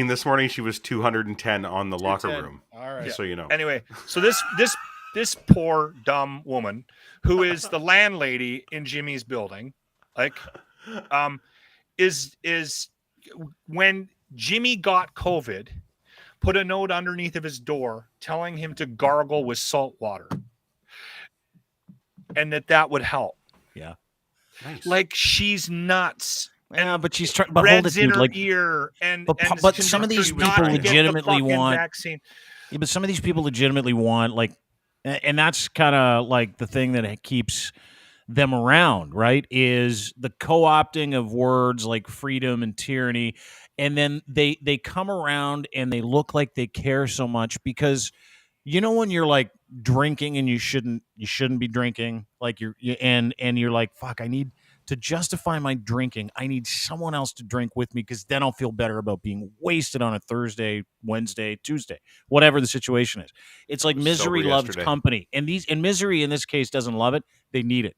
S3: this morning she was 210 on the locker room.
S2: All right.
S3: Just so you know.
S2: Anyway, so this poor dumb woman who is the landlady in Jimmy's building, like, is when Jimmy got COVID, put a note underneath of his door telling him to gargle with salt water, and that would help.
S1: Yeah,
S2: nice. Like, she's nuts.
S1: Yeah, but she's trying. But
S2: Red's
S1: hold it,
S2: in her
S1: like,
S2: ear,
S1: but some of these people legitimately want
S2: vaccine.
S1: Yeah, but some of these people legitimately want, like, and that's kind of like the thing that keeps them around, right? Is the co-opting of words like freedom and tyranny, and then they come around and they look like they care so much, because when you're like drinking and you shouldn't be drinking, like you're like, fuck, I need to justify my drinking, I need someone else to drink with me, because then I'll feel better about being wasted on a Thursday, Wednesday, Tuesday, whatever the situation is. It's like misery loves company, and misery in this case doesn't love it. They need it.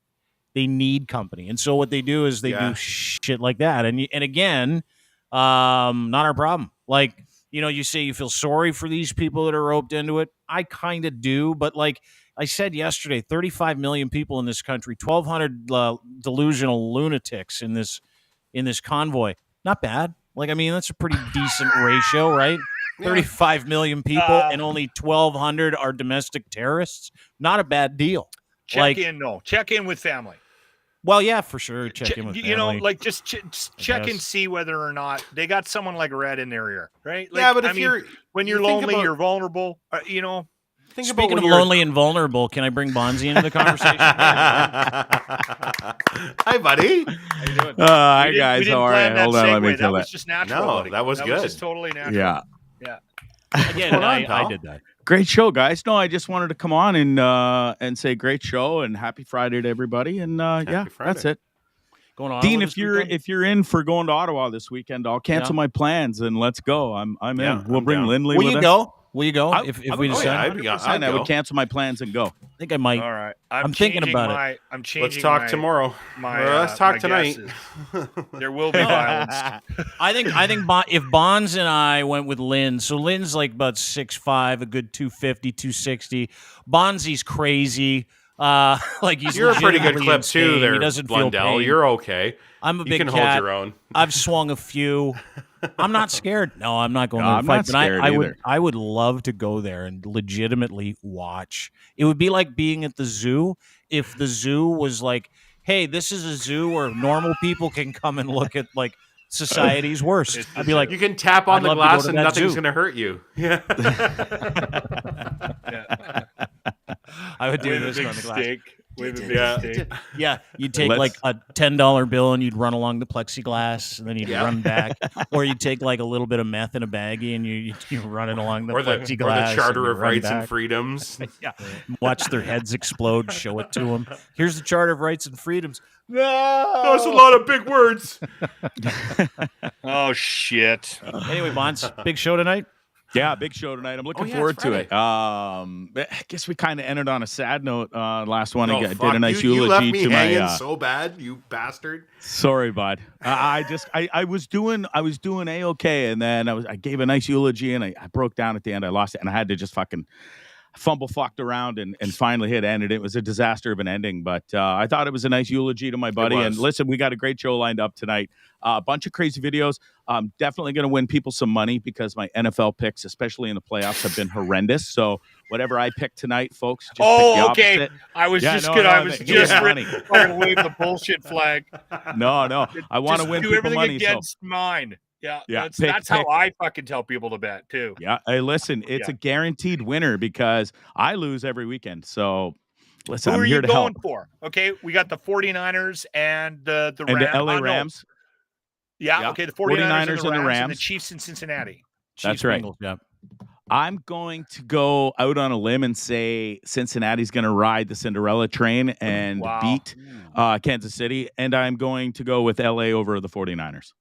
S1: They need company, and so what they do is they do shit like that. And again, not our problem. Like, you say you feel sorry for these people that are roped into it. I kind of do, but like I said yesterday, 35 million people in this country, 1,200 delusional lunatics in this convoy. Not bad. Like, I mean, that's a pretty decent ratio, right? 35 million people, and only 1,200 are domestic terrorists. Not a bad deal.
S2: Check in with family.
S1: Well, yeah, for sure. Check in with family.
S2: Like, just check and see whether or not they got someone like Red in their ear, right? Like,
S3: yeah, but
S2: when you're lonely, you're vulnerable.
S1: Speaking of lonely and vulnerable, can I bring Bonzi into the conversation?
S3: Hi, buddy.
S6: How you doing? Hi, guys. How are you? Hold on, let me tell
S2: that. Was just natural.
S3: No, that was good.
S2: Was just totally natural.
S6: Yeah.
S1: Again, I did that.
S6: Great show, guys. No, I just wanted to come on and say great show and happy Friday to everybody. And that's it.
S1: Going on,
S6: Dean, if you're in for going to Ottawa this weekend, I'll cancel my plans and let's go. I'm in. We'll bring Lindley with us.
S1: Will you go? If we decide,
S6: I would cancel my plans and go.
S1: I think I might.
S2: All right,
S1: I'm thinking about it.
S2: I'm changing.
S3: Let's talk tomorrow. Let's talk tonight.
S2: There will be violence.
S1: I think if Bonds and I went with Lynn, so Lynn's like about 6'5", a good 250, 260. Bonzi's crazy. Like
S3: you're a pretty good clip
S1: insane.
S3: too. There,
S1: he doesn't
S3: Blundell.
S1: feel pain.
S3: You're okay.
S1: I'm a big
S3: You can
S1: cat.
S3: hold your own.
S1: I've swung a few. I'm not scared. No, I'm not going
S6: to
S1: fight.
S6: Not scared either.
S1: I would love to go there and legitimately watch. It would be like being at the zoo. If the zoo was like, hey, this is a zoo where normal people can come and look at like society's worst. I'd be like,
S3: you can tap on the glass and nothing's going to hurt you. Yeah.
S1: I would do this on the glass.
S2: Yeah,
S1: you'd take like a $10 bill and you'd run along the plexiglass, and then you'd run back, or you'd take like a little bit of meth in a baggie and you run it along the plexiglass,
S3: or the Charter of Rights and Freedoms.
S1: Watch their heads explode, show it to them. Here's the Charter of Rights and Freedoms.
S3: No, that's a lot of big words.
S2: Oh shit.
S1: Anyway, Bonds, big show tonight.
S6: Yeah, big show tonight. I'm looking forward to it. I guess we kind of ended on a sad note. Last one, I did a nice eulogy
S3: you left me
S6: to
S3: hanging
S6: my.
S3: So bad, you bastard.
S6: Sorry, bud. I was doing a-okay, and then I gave a nice eulogy, and I broke down at the end. I lost it, and I had to just fucking. fumble fucked around and finally hit ended. It was a disaster of an ending, but I thought it was a nice eulogy to my buddy. And listen, we got a great show lined up tonight. A bunch of crazy videos. Definitely going to win people some money because my NFL picks, especially in the playoffs, have been horrendous. So whatever I pick tonight, folks, just pick the
S2: okay.
S6: opposite.
S2: I was just
S6: ready
S2: to wave the bullshit flag.
S6: No. I want to win
S2: do
S6: people
S2: everything
S6: money.
S2: against mine. Yeah,
S6: pick,
S2: that's how I fucking tell people to bet too.
S6: Yeah, hey, listen, it's a guaranteed winner because I lose every weekend. So, listen,
S2: Who
S6: I'm
S2: are
S6: here
S2: you
S6: to
S2: going
S6: help.
S2: for? Okay, we got the 49ers and the
S6: LA Rams.
S2: Yeah, okay, the 49ers and the Rams, and the
S6: Chiefs.
S2: Chiefs in Cincinnati.
S6: That's right.
S1: Bengals, yeah.
S6: I'm going to go out on a limb and say Cincinnati's going to ride the Cinderella train and beat Kansas City, and I'm going to go with LA over the 49ers.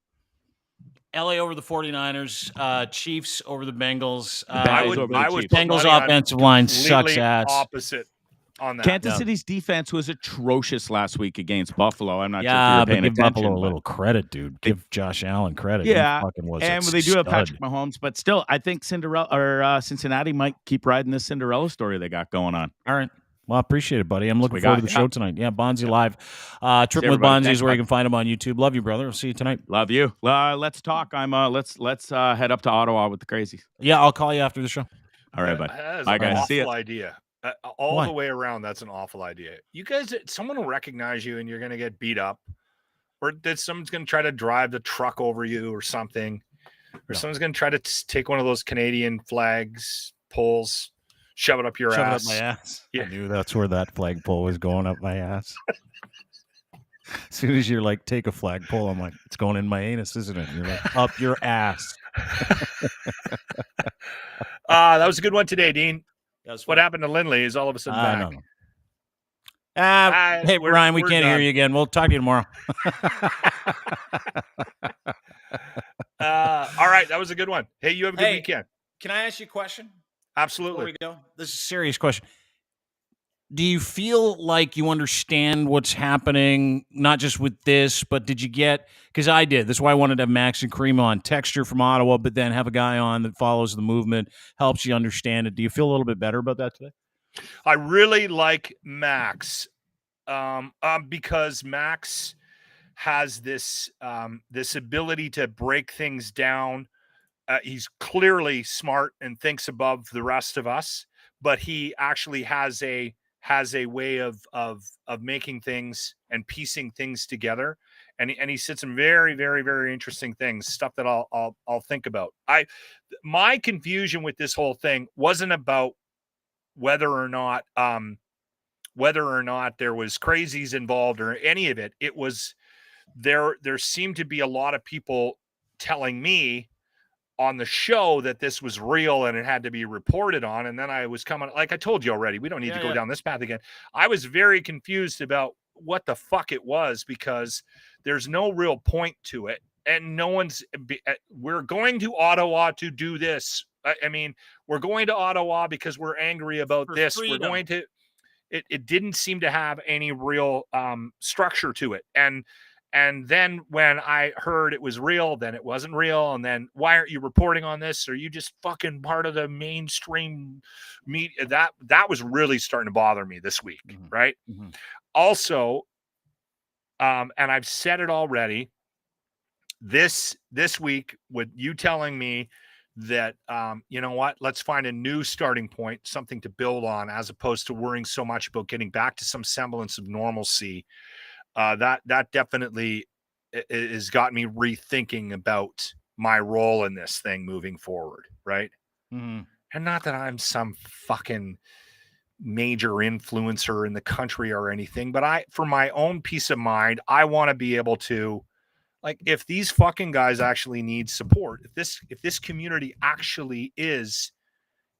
S1: LA over the 49ers, Chiefs over the Bengals.
S6: Chiefs.
S1: Bengals offensive line sucks ass.
S2: Opposite on that.
S6: Kansas City's defense was atrocious last week against Buffalo. I'm not sure if
S1: but
S6: you're paying
S1: give
S6: attention.
S1: Buffalo a little credit, dude. Give Josh Allen credit.
S6: Yeah,
S1: he fucking was
S6: and they do have Patrick Mahomes, but still, I think Cincinnati might keep riding this Cinderella story they got going on.
S1: All right. Well, I appreciate it, buddy. I'm looking forward to the show tonight. Yeah, Bonzi Live. Tripping with Bonzi is where you can find him on YouTube. Love you, brother. I'll see you tonight.
S6: Love you. Let's talk. Let's head up to Ottawa with the crazies.
S1: Yeah, I'll call you after the show.
S6: All right, bud.
S2: That is
S6: Bye,
S2: an
S6: guys. See
S2: awful
S6: ya.
S2: idea. All the way around, that's an awful idea. You guys, someone will recognize you and you're going to get beat up, or that someone's going to try to drive the truck over you or something, or someone's going to try to take one of those Canadian flags poles, shove it up your ass.
S1: Shove it up my ass.
S2: Yeah.
S1: I knew that's where that flagpole was going, up my ass. As soon as you're like, take a flagpole, I'm like, it's going in my anus, isn't it? And you're like, up your ass.
S2: That was a good one today, Dean.
S1: What
S2: What happened to Lindley is all of a sudden back.
S1: No. Hey, Ryan, we
S2: we're
S1: can't hear
S2: done.
S1: you again. We'll talk to you tomorrow.
S2: All right, that was a good one. Hey, you have a good weekend.
S1: Can I ask you a question?
S2: Absolutely.
S1: Before we go, this is a serious question. Do you feel like you understand what's happening, not just with this, but did you get, because I did, that's why I wanted to have Max and Caryma on, texture from Ottawa, but then have a guy on that follows the movement, helps you understand it. Do you feel a little bit better about that today?
S2: I really like Max because Max has this this ability to break things down. He's clearly smart and thinks above the rest of us, but he actually has a way of making things and piecing things together, and he said some very, very, very interesting things, stuff that I'll think about. My confusion with this whole thing wasn't about whether or not there was crazies involved or any of it. It was there seemed to be a lot of people telling me on the show that this was real and it had to be reported on. And then I was coming, like I told you already, we don't need to go down this path again. I was very confused about what the fuck it was, because there's no real point to it. And no one's, we're going to Ottawa to do this. I mean, we're going to Ottawa because we're angry about this.
S1: Freedom.
S2: We're going to, it didn't seem to have any real structure to it. And then when I heard it was real, then it wasn't real. And then, why aren't you reporting on this? Are you just fucking part of the mainstream media? That was really starting to bother me this week, right? Mm-hmm. Also, and I've said it already, this week, with you telling me that, you know what, let's find a new starting point, something to build on, as opposed to worrying so much about getting back to some semblance of normalcy. That definitely has got me rethinking about my role in this thing moving forward, right?
S1: Mm-hmm.
S2: And not that I'm some fucking major influencer in the country or anything, but for my own peace of mind, I want to be able to, like, if these fucking guys actually need support, if this community actually is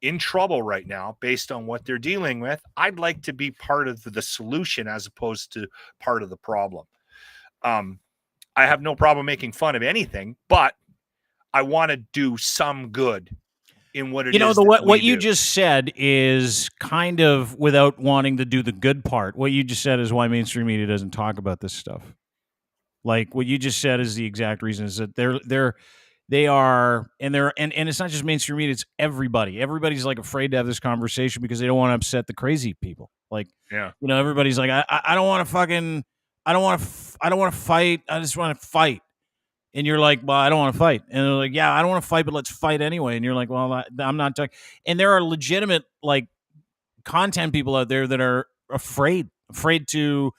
S2: in trouble right now based on what they're dealing with, I'd like to be part of the solution as opposed to part of the problem. I have no problem making fun of anything, but I want to do some good in what it is.
S1: What you just said is kind of, without wanting to do the good part, what you just said is why mainstream media doesn't talk about this stuff. Like, what you just said is the exact reason, is that They are, and it's not just mainstream media, it's everybody. Everybody's like afraid to have this conversation because they don't want to upset the crazy people. Like, everybody's like, I don't want to fucking, I don't want to fight. I just want to fight. And you're like, well, I don't want to fight. And they're like, yeah, I don't want to fight, but let's fight anyway. And you're like, well, I'm not talking. And there are legitimate, like, content people out there that are afraid to,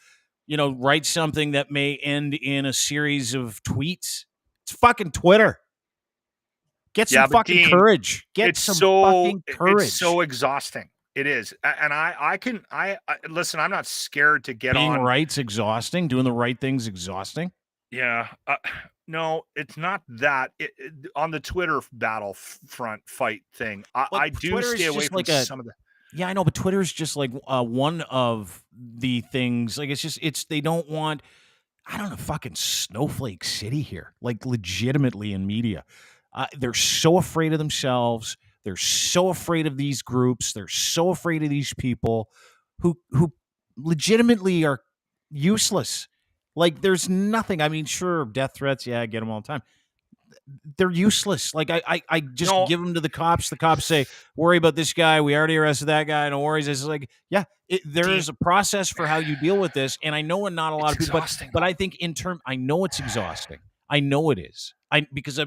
S1: write something that may end in a series of tweets. It's fucking Twitter. Get some fucking
S2: Dean,
S1: courage. Get some fucking courage.
S2: It's so exhausting. It is. And I listen, I'm not scared to get
S1: Being
S2: on.
S1: right's exhausting. Doing the right thing's exhausting.
S2: Yeah. No, it's not that. On the Twitter battlefront fight thing, I do stay away from some of the.
S1: Yeah, I know, but Twitter is just like one of the things. Like, they don't want, I don't know, fucking Snowflake City here. Like, legitimately in media. They're so afraid of themselves. They're so afraid of these groups. They're so afraid of these people who legitimately are useless. Like, there's nothing. I mean, sure, death threats, yeah, I get them all the time. They're useless. Like, I just give them to the cops. The cops say, worry about this guy. We already arrested that guy. No worries. It's like, yeah, there is a process for how you deal with this. And I know not a lot of people, but I think I know it's exhausting. I know it is. Because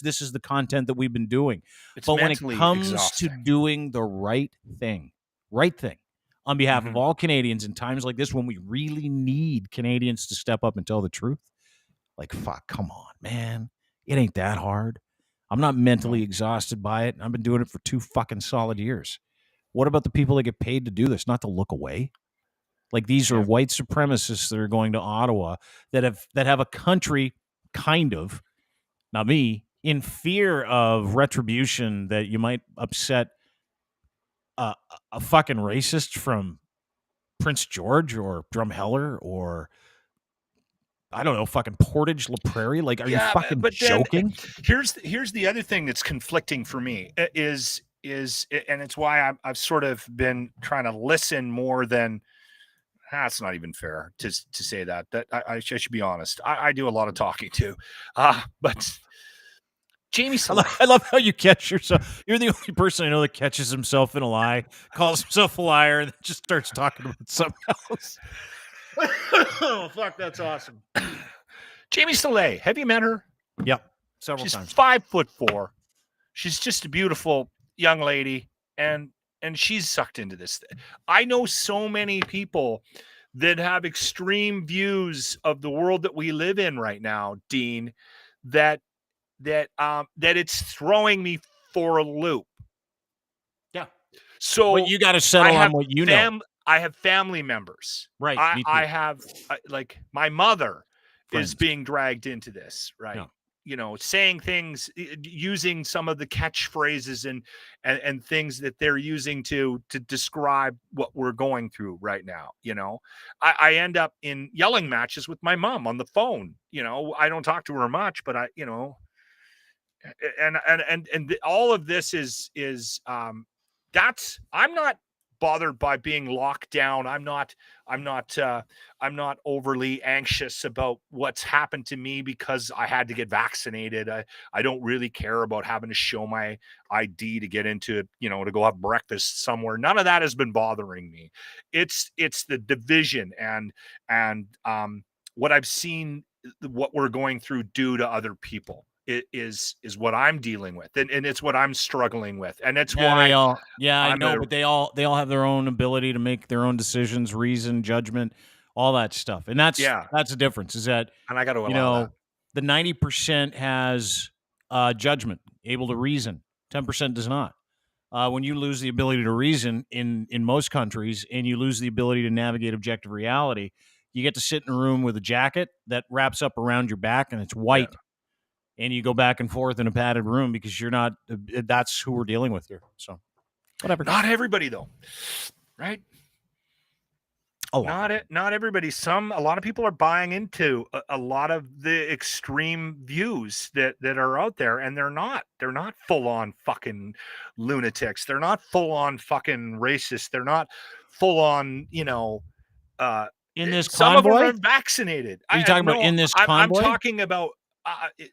S1: this is the content that we've been doing. But when it comes to doing the right thing on behalf of all Canadians in times like this, when we really need Canadians to step up and tell the truth, like, fuck, come on, man. It ain't that hard. I'm not mentally exhausted by it. I've been doing it for 2 fucking solid years. What about the people that get paid to do this, not to look away? Like, these are white supremacists that are going to Ottawa that have a country, kind of, not me, in fear of retribution, that you might upset a fucking racist from Prince George or Drumheller or, I don't know, fucking Portage La Prairie. Like, are you fucking joking?
S2: Here's the other thing that's conflicting for me is and it's why I've sort of been trying to listen more than. That's not even fair to say that. That I should be honest. I do a lot of talking too, but Jamie,
S1: I love how you catch yourself. You're the only person I know that catches himself in a lie, calls himself a liar, and then just starts talking about something else.
S2: Oh, fuck, that's awesome. Jamie Soleil, have you met her?
S1: Yep, several
S2: times.
S1: She's
S2: 5'4". She's just a beautiful young lady, and she's sucked into this thing. I know so many people that have extreme views of the world that we live in right now, Dean, that it's throwing me for a loop.
S1: Yeah.
S2: So
S1: but you got to settle on what you know.
S2: I have family members.
S1: Right.
S2: I have like my mother is being dragged into this, right? Yeah. Saying things, using some of the catchphrases and things that they're using to describe what we're going through right now. I end up in yelling matches with my mom on the phone. I don't talk to her much, but and all of this is that's, I'm not bothered by being locked down. I'm not overly anxious about what's happened to me because I had to get vaccinated. I don't really care about having to show my ID to get into, to go have breakfast somewhere. None of that has been bothering me. It's the division and what I've seen, what we're going through due to other people. It is what I'm dealing with, and it's what I'm struggling with, and it's why
S1: I know, but they all have their own ability to make their own decisions, reason, judgment, all that stuff, and that's the difference. Is that,
S2: and I got to allow that.
S1: The 90% has judgment, able to reason. 10% does not. When you lose the ability to reason in most countries, and you lose the ability to navigate objective reality, you get to sit in a room with a jacket that wraps up around your back, and it's white. Yeah. And you go back and forth in a padded room because you're not. That's who we're dealing with here. So, whatever.
S2: Not everybody though, right? Not everybody. A lot of people are buying into a lot of the extreme views that are out there, and they're not full on fucking lunatics. They're not full on fucking racist. They're not full on,
S1: in this
S2: some
S1: convoy?
S2: of them are vaccinated.
S1: Are you talking about in this convoy?
S2: I'm talking about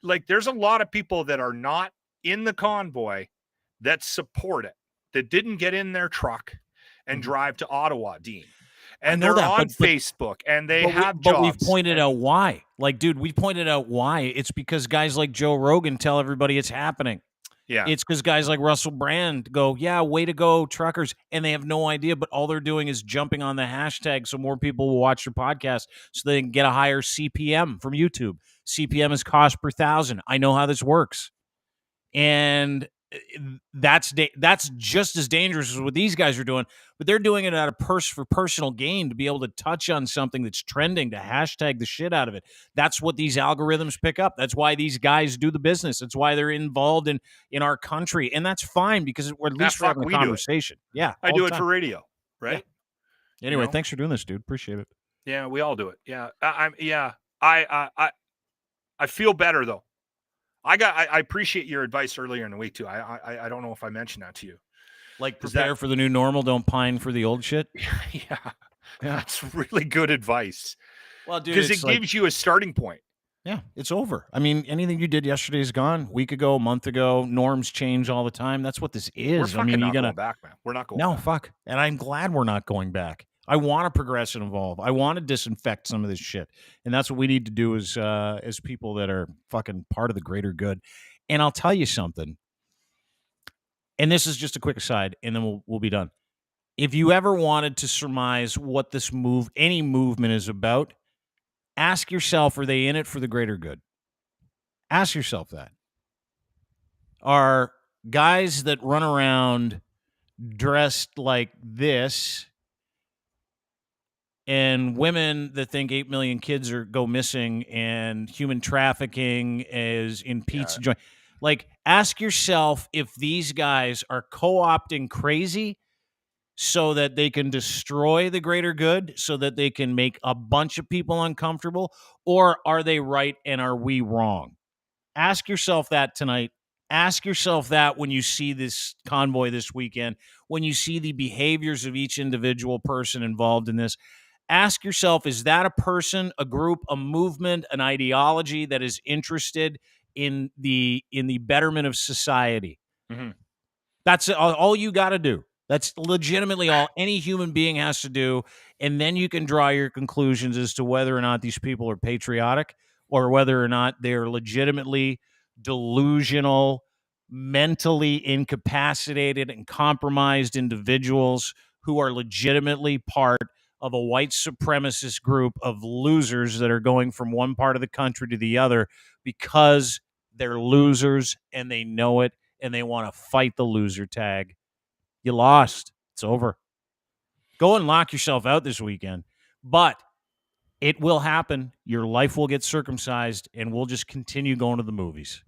S2: like there's a lot of people that are not in the convoy that support it, that didn't get in their truck and drive to Ottawa, Dean. And they're on Facebook and they have jobs.
S1: But we've pointed out why. Like, dude, we pointed out why. It's because guys like Joe Rogan tell everybody it's happening.
S2: Yeah.
S1: It's because guys like Russell Brand go, yeah, way to go, truckers. And they have no idea, but all they're doing is jumping on the hashtag so more people will watch your podcast so they can get a higher CPM from YouTube. CPM is cost per thousand. I know how this works. And that's just as dangerous as what these guys are doing, but they're doing it out of for personal gain, to be able to touch on something that's trending, to hashtag the shit out of it. That's what these algorithms pick up. That's why these guys do the business. That's why they're involved in our country, and that's fine because we're at least we're having a conversation. Yeah,
S2: I do it for radio, right?
S1: Yeah. Anyway, thanks for doing this, dude. Appreciate it.
S2: Yeah, we all do it. Yeah, I feel better though. I appreciate your advice earlier in the week too. I don't know if I mentioned that to you.
S1: Like, prepare for the new normal. Don't pine for the old shit.
S2: Yeah, that's really good advice.
S1: Well, dude,
S2: because it gives you a starting point.
S1: Yeah, it's over. I mean, anything you did yesterday is gone. A week ago, a month ago, norms change all the time. That's what this is.
S2: We're not going back, man. We're not going.
S1: No,
S2: back.
S1: Fuck. And I'm glad we're not going back. I want to progress and evolve. I want to disinfect some of this shit. And that's what we need to do as people that are fucking part of the greater good. And I'll tell you something. And this is just a quick aside, and then we'll be done. If you ever wanted to surmise what this any movement is about, ask yourself, are they in it for the greater good? Ask yourself that. Are guys that run around dressed like this and women that think 8 million kids go missing and human trafficking is in pizza joint. Like, ask yourself if these guys are co-opting crazy so that they can destroy the greater good, so that they can make a bunch of people uncomfortable, or are they right and are we wrong? Ask yourself that tonight. Ask yourself that when you see this convoy this weekend, when you see the behaviors of each individual person involved in this. Ask yourself, is that a person, a group, a movement, an ideology that is interested in the betterment of society?
S2: Mm-hmm.
S1: That's all you got to do. That's legitimately all any human being has to do. And then you can draw your conclusions as to whether or not these people are patriotic or whether or not they're legitimately delusional, mentally incapacitated and compromised individuals who are legitimately part of a white supremacist group of losers that are going from one part of the country to the other because they're losers and they know it and they want to fight the loser tag. You lost. It's over. Go and lock yourself out this weekend. But it will happen. Your life will get circumcised and we'll just continue going to the movies.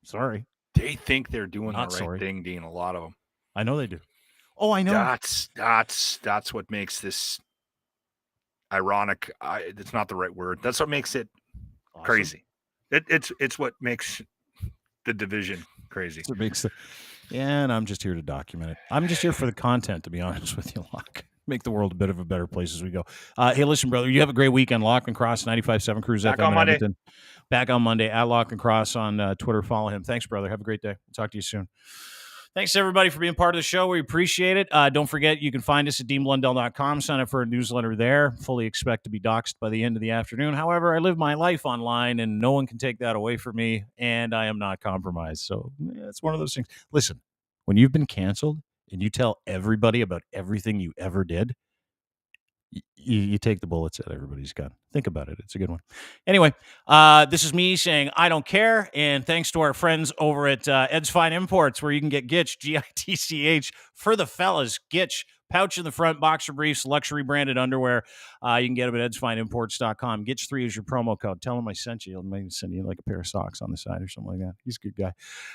S1: Sorry.
S2: They think they're doing the right thing, Dean, a lot of them.
S1: I know they do. Oh, I know.
S2: That's what makes this ironic. It's not the right word. That's what makes it awesome. Crazy. It's what makes the division crazy.
S1: It makes and I'm just here to document it. I'm just here for the content, to be honest with you, Locke. Make the world a bit of a better place as we go. Hey, listen, brother, you have a great weekend. Lock and Cross, 95.7 Cruise FM
S2: on Monday.
S1: Edmonton. Back on Monday at Lock and Cross on Twitter. Follow him. Thanks, brother. Have a great day. We'll talk to you soon. Thanks, everybody, for being part of the show. We appreciate it. Don't forget, you can find us at deanblundell.com. Sign up for a newsletter there. Fully expect to be doxxed by the end of the afternoon. However, I live my life online, and no one can take that away from me, and I am not compromised. So it's one of those things. Listen, when you've been canceled and you tell everybody about everything you ever did, you take the bullets at everybody's gun. Think about it. It's a good one. Anyway, this is me saying I don't care. And thanks to our friends over at Ed's Fine Imports, where you can get Gitch, Gitch, for the fellas. Gitch, pouch in the front, boxer briefs, luxury branded underwear. You can get them at edsfineimports.com. Gitch3 is your promo code. Tell him I sent you. He'll maybe send you like a pair of socks on the side or something like that. He's a good guy.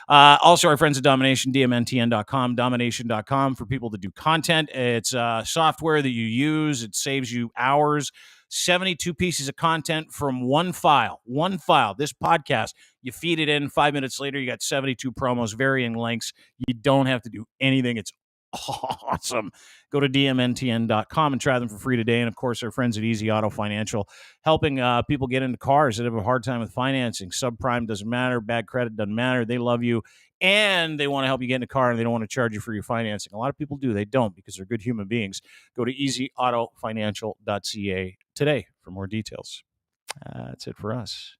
S1: Also, our friends at Domination, DMNTN.com, Domination.com for people that do content. It's software that you use. It saves you hours. 72 pieces of content from one file. This podcast, you feed it in. 5 minutes later, you got 72 promos, varying lengths. You don't have to do anything. It's awesome. Go to dmntn.com and try them for free today. And, of course, our friends at Easy Auto Financial, helping people get into cars that have a hard time with financing. Subprime doesn't matter. Bad credit doesn't matter. They love you, and they want to help you get in a car, and they don't want to charge you for your financing. A lot of people do. They don't, because they're good human beings. Go to easyautofinancial.ca today for more details. That's it for us.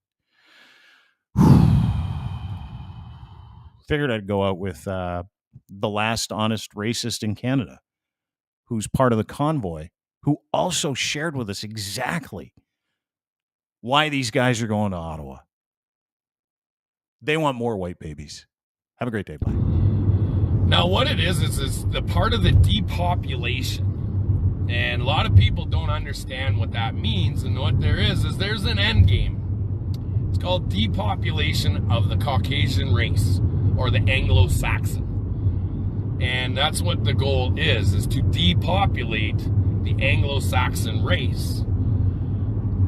S1: Figured I'd go out with the last honest racist in Canada, who's part of the Convoy, who also shared with us exactly why these guys are going to Ottawa. They want more white babies. Have a great day. Bye.
S8: Now, what it is the part of the depopulation. And a lot of people don't understand what that means. And what there is there's an end game. It's called depopulation of the Caucasian race, or the Anglo-Saxon. And that's what the goal is to depopulate the Anglo-Saxon race,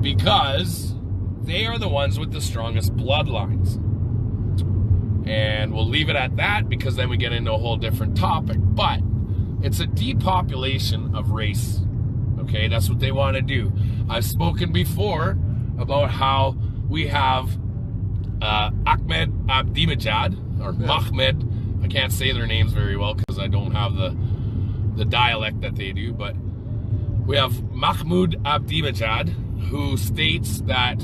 S8: because they are the ones with the strongest bloodlines. And we'll leave it at that, because then we get into a whole different topic. But it's a depopulation of race. Okay, that's what they want to do. I've spoken before about how we have Ahmed Ahmadinejad, or Mahmoud. I can't say their names very well because I don't have the dialect that they do, but we have Mahmoud Ahmadinejad, who states that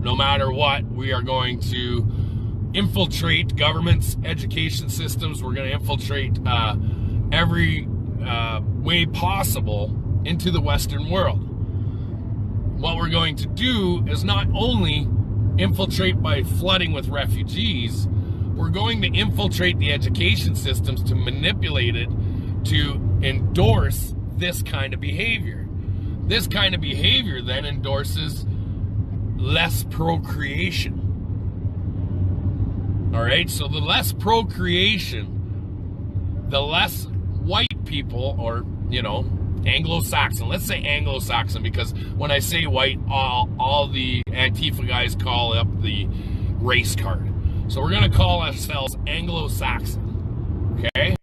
S8: no matter what, we are going to infiltrate governments, education systems. We're going to infiltrate every way possible into the Western world. What we're going to do is not only infiltrate by flooding with refugees, we're going to infiltrate the education systems to manipulate it to endorse this kind of behavior. This kind of behavior then endorses less procreation. All right, so the less procreation, the less white people, or, Anglo-Saxon. Let's say Anglo-Saxon, because when I say white, all the Antifa guys call up the race card. So we're going to call ourselves Anglo-Saxon, okay?